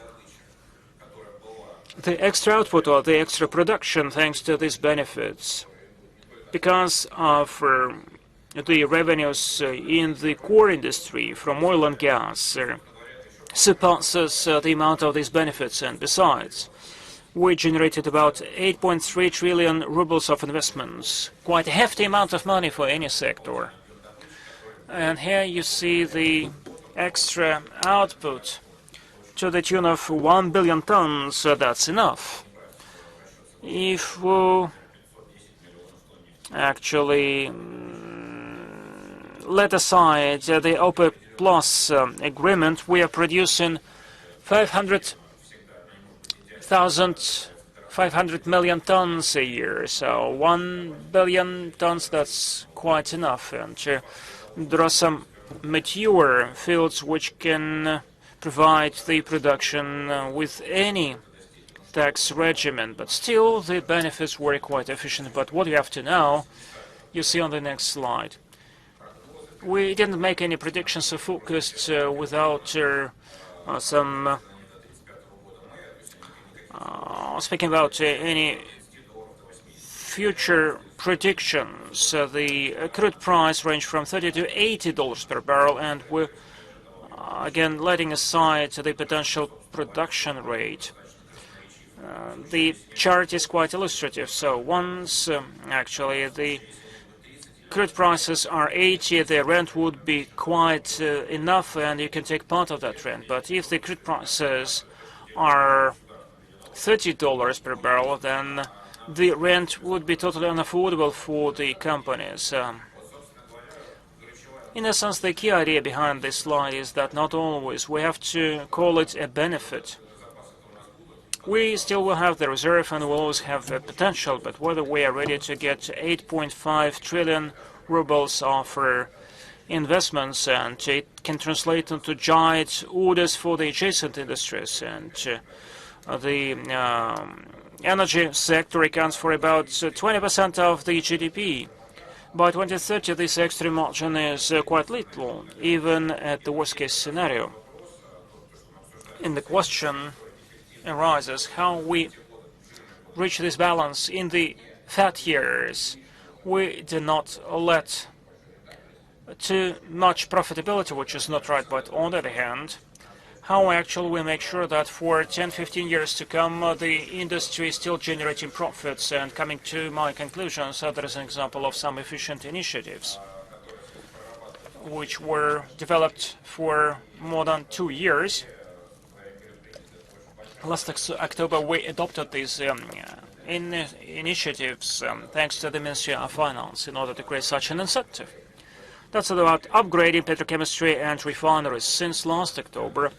The extra output or the extra production thanks to these benefits, because of the revenues in the core industry from oil and gas, surpasses the amount of these benefits, and besides, we generated about 8.3 trillion rubles of investments, quite a hefty amount of money for any sector. And here you see the extra output to the tune of 1 billion tons. That's enough. If we actually let aside the OPEC Plus agreement, we are producing 500 million tons a year. So 1 billion tons, that's quite enough. And There are some mature fields which can provide the production with any tax regimen, but still the benefits were quite efficient. But what you have to know, you see on the next slide. We didn't make any predictions so focused without some speaking about any future predictions. The crude price ranged from $30 to $80 per barrel, and we're again letting aside the potential production rate. The chart is quite illustrative. So once actually the crude prices are 80, the rent would be quite enough, and you can take part of that rent. But if the crude prices are $30 per barrel, then the rent would be totally unaffordable for the companies. In essence, the key idea behind this slide is that not always we have to call it a benefit. We still will have the reserve and we'll always have the potential, but whether we are ready to get 8.5 trillion rubles of investments, and it can translate into giant orders for the adjacent industries, and the energy sector accounts for about 20% of the GDP. By 2030, this extra margin is quite little, even at the worst-case scenario. And the question arises how we reach this balance in the fat years. We do not let too much profitability, which is not right, but on the other hand, how actually we make sure that for 10-15 years to come, the industry is still generating profits. And coming to my conclusion, so there is an example of some efficient initiatives which were developed for more than 2 years. Last October, we adopted these initiatives thanks to the Ministry of Finance in order to create such an incentive. That's about upgrading petrochemistry and refineries. Since last October,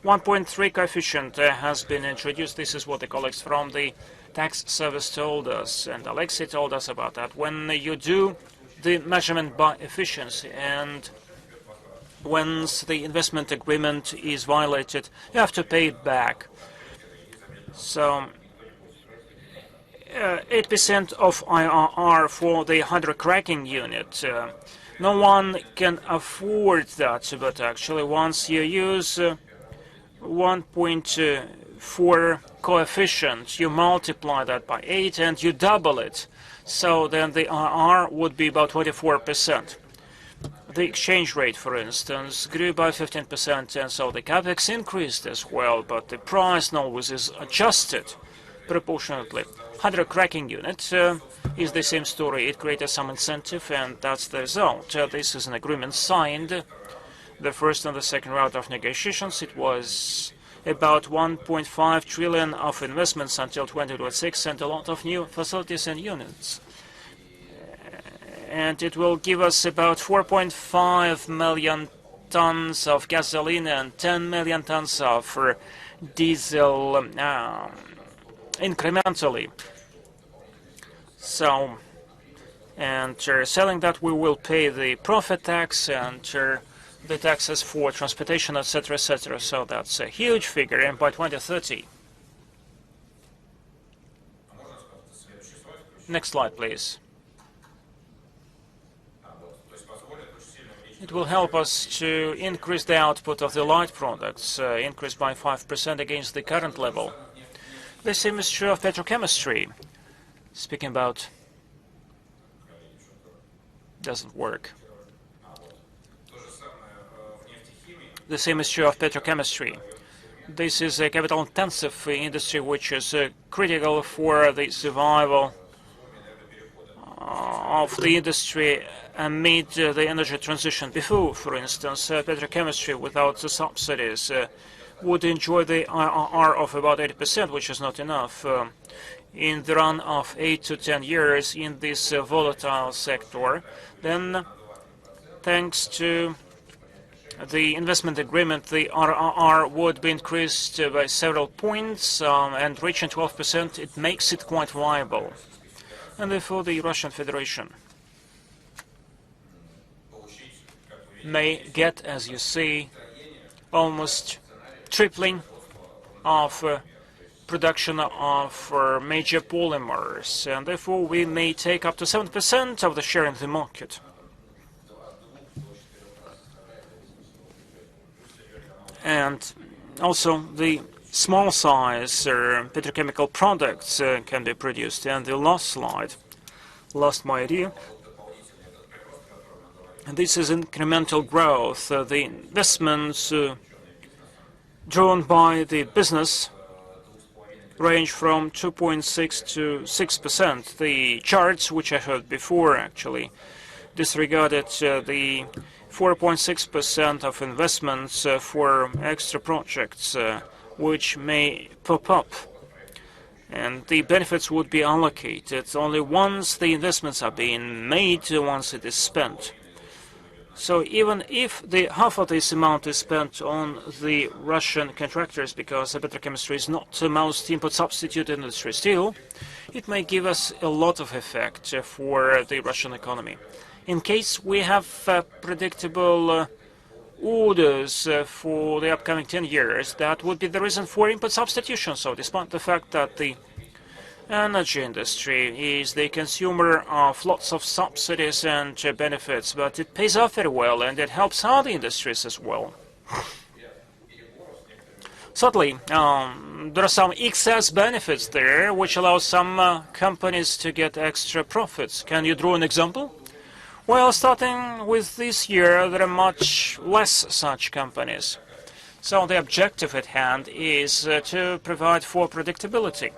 1.3 coefficient has been introduced. This is what the colleagues from the tax service told us, and Alexei told us about that. When you do the measurement by efficiency, and once the investment agreement is violated, you have to pay it back. So 8% of IRR for the hydrocracking unit. No one can afford that, but actually once you use 1.4 coefficient, you multiply that by 8 and you double it. So then the IRR would be about 24%. The exchange rate, for instance, grew by 15%, and so the capex increased as well, but the price always is adjusted proportionately. Hydrocracking unit is the same story. It created some incentive, and that's the result. This is an agreement signed. The first and the second round of negotiations, it was about 1.5 trillion of investments until 2026 and a lot of new facilities and units. And it will give us about 4.5 million tons of gasoline and 10 million tons of diesel incrementally. So, and selling that, we will pay the profit tax and the taxes for transportation, etc., etc. So that's a huge figure, and by 2030. Next slide, please. It will help us to increase the output of the light products, increase by 5% against the current level. The same is true of petrochemistry. Speaking about doesn't work. The same is true of petrochemistry. This is a capital-intensive industry which is critical for the survival of the industry amid the energy transition. Before, for instance, petrochemistry without the subsidies would enjoy the IRR of about 80%, which is not enough. In the run of 8 to 10 years in this volatile sector, then thanks to the investment agreement, the IRR would be increased by several points, and reaching 12%, it makes it quite viable. And therefore, the Russian Federation may get, as you see, almost tripling of production of major polymers, and therefore we may take up to 7% of the share in the market. And also the small size petrochemical products can be produced. And the last slide, lost my idea. And this is incremental growth. The investments drawn by the business range from 2.6 to 6%. The charts, which I heard before, actually disregarded the 4.6% of investments for extra projects which may pop up. And the benefits would be allocated only once the investments are being made, once it is spent. So even if half of this amount is spent on the Russian contractors, because the petrochemistry is not the most input substitute industry still, it may give us a lot of effect for the Russian economy. In case we have predictable orders for the upcoming 10 years, that would be the reason for input substitution. So despite the fact that the energy industry is the consumer of lots of subsidies and benefits, but it pays off very well and it helps other industries as well. Certainly, there are some excess benefits there which allow some companies to get extra profits. Can you draw an example? Well, starting with this year, there are much less such companies. So the objective at hand is to provide for predictability.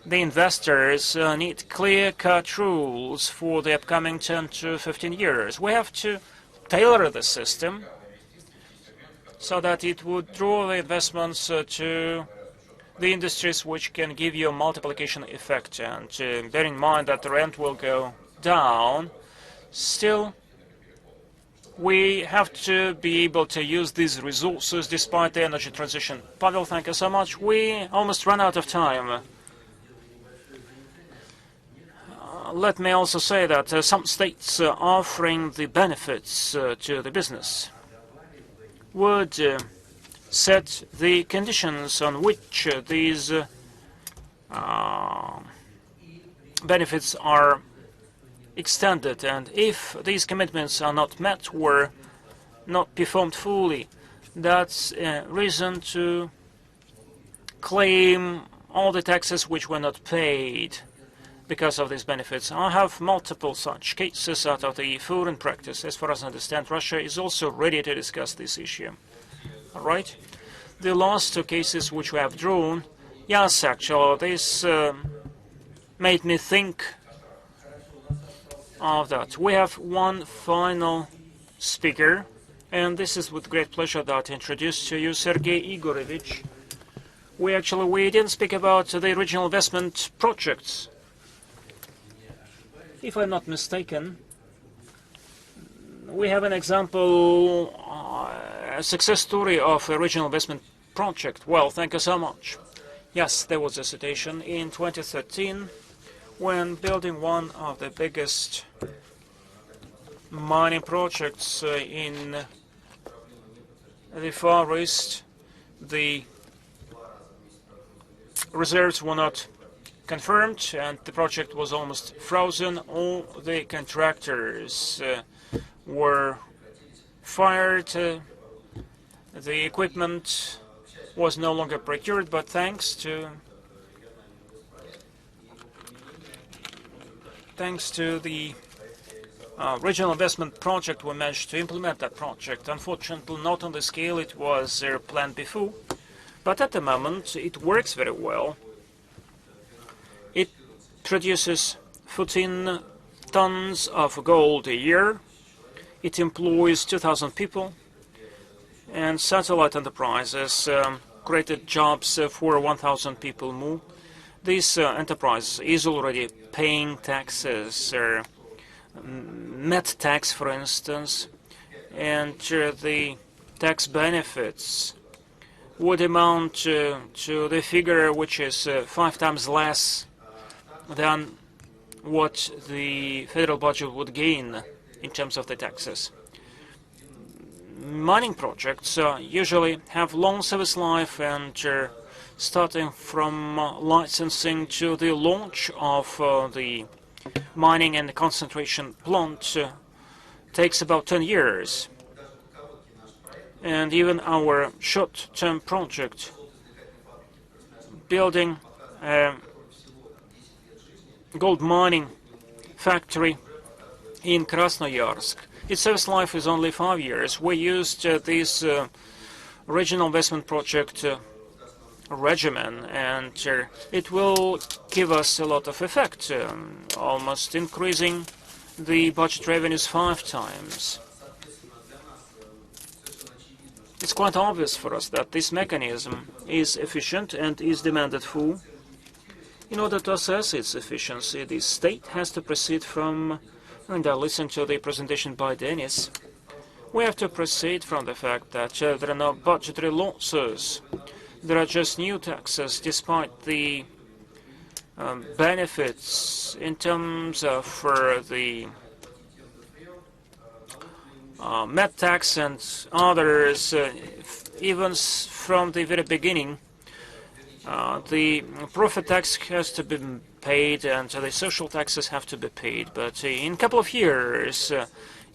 The investors need clear-cut rules for the upcoming 10 to 15 years. We have to tailor the system so that it would draw the investments to the industries which can give you a multiplication effect. And bear in mind that the rent will go down. Still, we have to be able to use these resources despite the energy transition. Pavel, thank you so much. We almost run out of time. Let me also say that some states offering the benefits to the business would set the conditions on which these benefits are extended, and if these commitments are not met or not performed fully, that's a reason to claim all the taxes which were not paid because of these benefits. I have multiple such cases out of the foreign practice. As far as I understand, Russia is also ready to discuss this issue. All right? The last two cases which we have drawn, yes, actually, this made me think of that. We have one final speaker, and this is with great pleasure that I introduce to you Sergei Igorovich. We didn't speak about the regional investment projects. If I'm not mistaken, we have an example, a success story of a regional investment project. Well, thank you so much. Yes, there was a situation in 2013 when building one of the biggest mining projects in the Far East. The reserves were not confirmed and the project was almost frozen. All the contractors were fired. The equipment was no longer procured, but thanks to the regional investment project, we managed to implement that project. Unfortunately, not on the scale it was planned before, but at the moment it works very well. It produces 14 tons of gold a year. It employs 2,000 people, and Satellite Enterprises created jobs for 1,000 people more. This enterprise is already paying taxes, net tax, for instance, and the tax benefits would amount to the figure which is 5 times less than what the federal budget would gain in terms of the taxes. mining projects usually have long service life, and starting from licensing to the launch of the mining and concentration plant takes about 10 years. And even our short-term project, building a gold mining factory in Krasnoyarsk, its service life is only 5 years. We used this regional investment project regimen, and it will give us a lot of effect, almost increasing the budget revenues 5 times. It's quite obvious for us that this mechanism is efficient and is demanded for. In order to assess its efficiency, the state has to proceed from, and I listened to the presentation by Denis, we have to proceed from the fact that there are no budgetary losses. There are just new taxes, despite the benefits in terms of the MET tax and others. Even from the very beginning, the profit tax has to be paid and the social taxes have to be paid. But in a couple of years,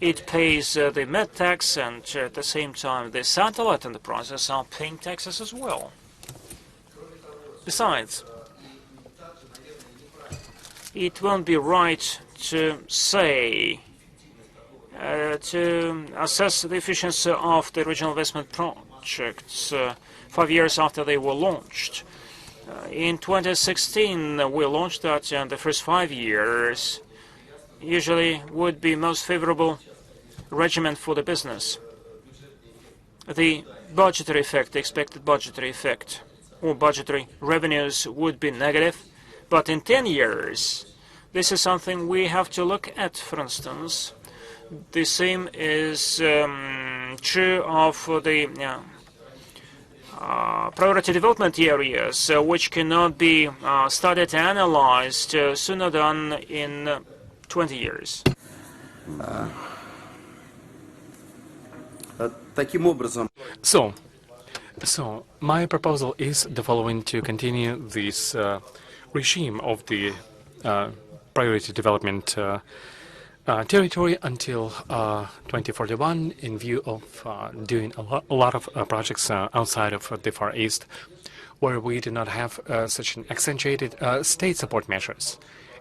it pays the MET tax, and at the same time, the satellite enterprises are paying taxes as well. Besides, it won't be right to say, to assess the efficiency of the regional investment projects 5 years after they were launched. In 2016, we launched that, and the first 5 years usually would be most favorable regimen for the business. The budgetary effect, the expected budgetary effect, or budgetary revenues would be negative, but in 10 years, this is something we have to look at. For instance, the same is true of the priority development areas, which cannot be studied and analyzed sooner than in 20 years. So my proposal is the following: to continue this regime of the priority development territory until 2041, in view of doing a lot of projects outside of the Far East, where we do not have such an accentuated state support measures.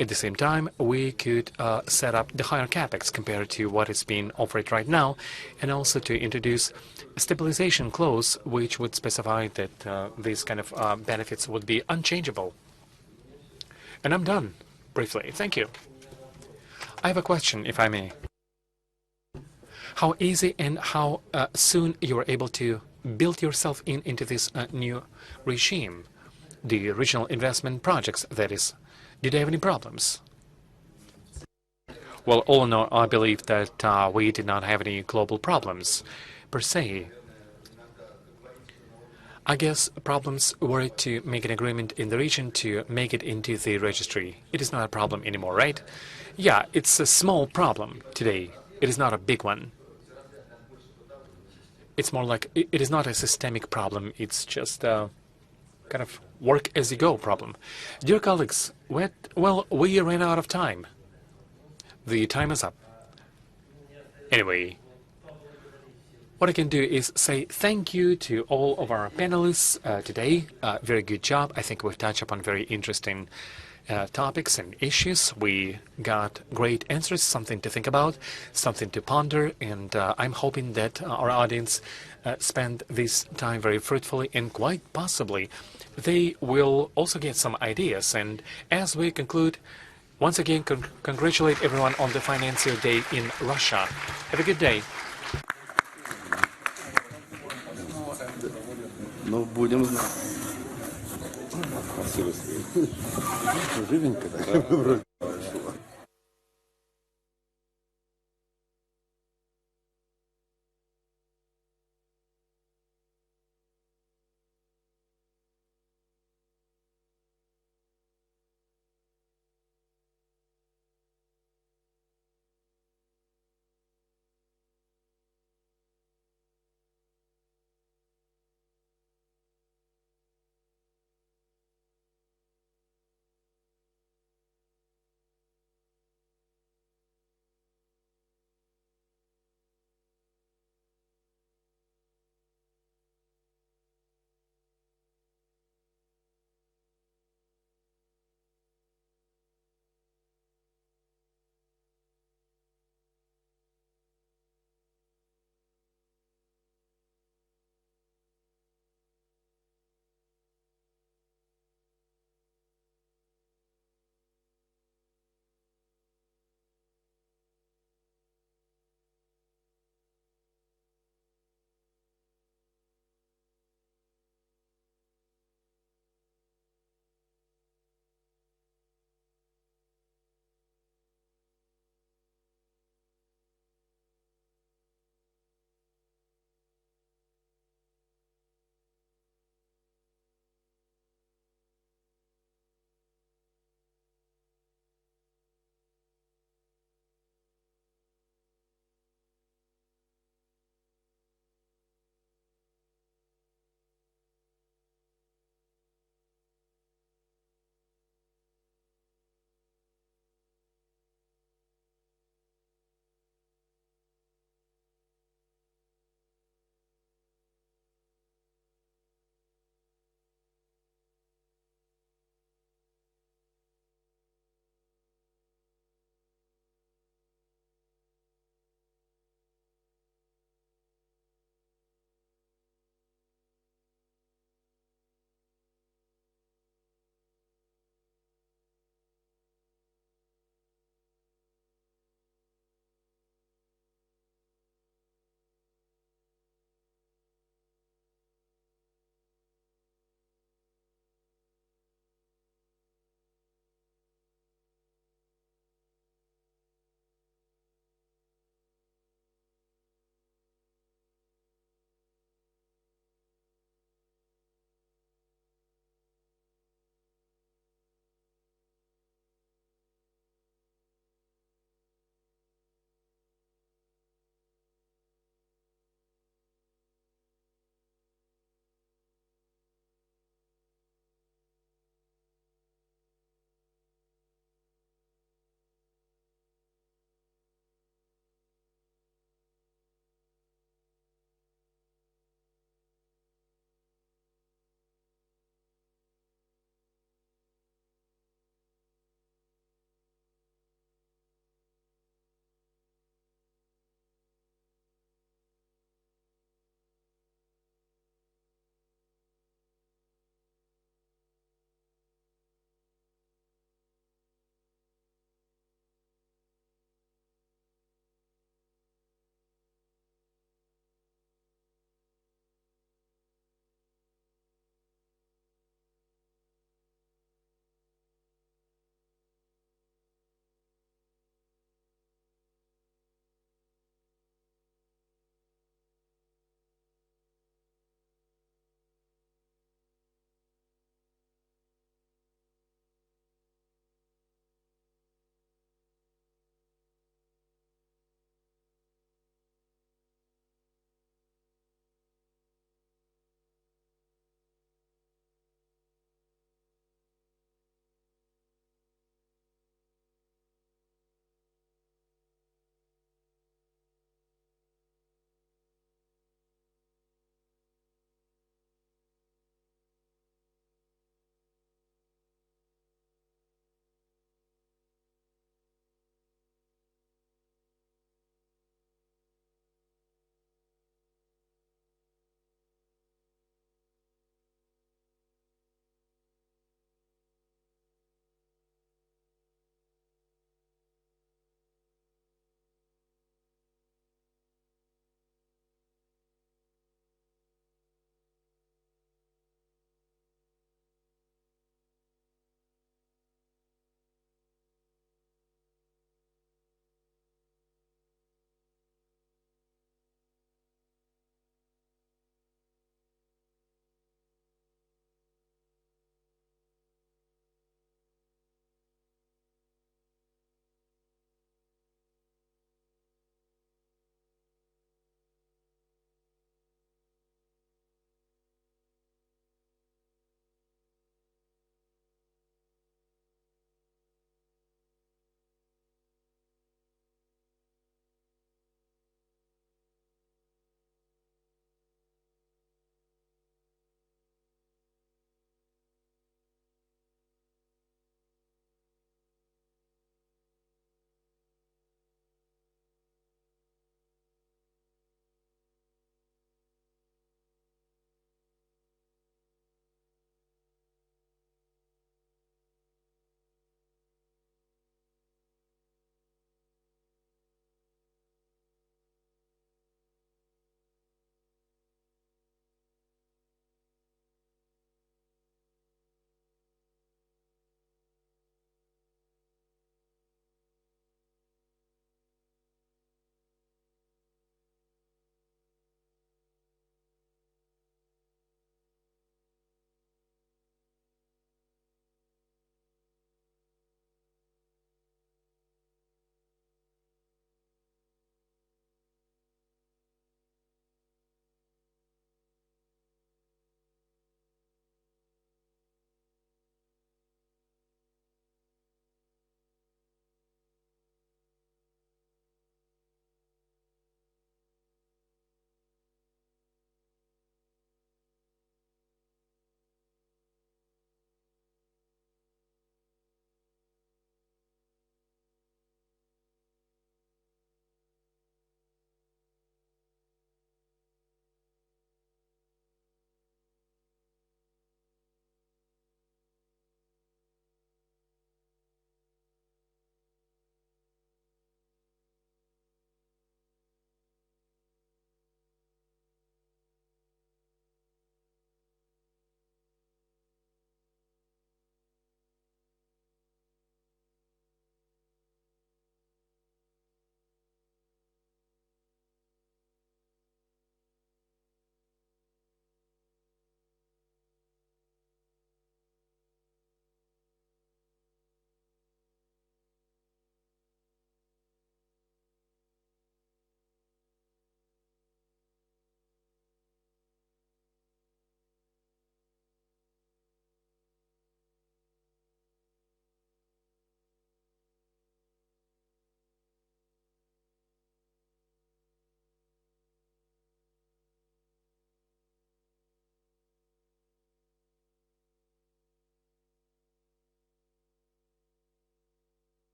At the same time, we could set up the higher capex compared to what is being offered right now, and also to introduce a stabilization clause which would specify that these kind of benefits would be unchangeable. And I'm done, briefly. Thank you. I have a question, if I may. How easy and how soon you were able to build yourself into this new regime, the regional investment projects, that is? Did you have any problems? Well, all in all, I believe that we did not have any global problems, per se. I guess problems were to make an agreement in the region to make it into the registry. It is not a problem anymore, right? Yeah, it's a small problem today. It is not a big one. It's more like, it is not a systemic problem. It's just a kind of work-as-you-go problem. Dear colleagues, well, we ran out of time. The time is up. Anyway, what I can do is say thank you to all of our panelists today. Very good job. I think we've touched upon very interesting topics and issues. We got great answers, something to think about, something to ponder, and I'm hoping that our audience spend this time very fruitfully, and quite possibly they will also get some ideas. And as we conclude, once again, congratulate everyone on the Financial Day in Russia. Have a good day. Ну, будем знать. Спасибо. Живенько, да?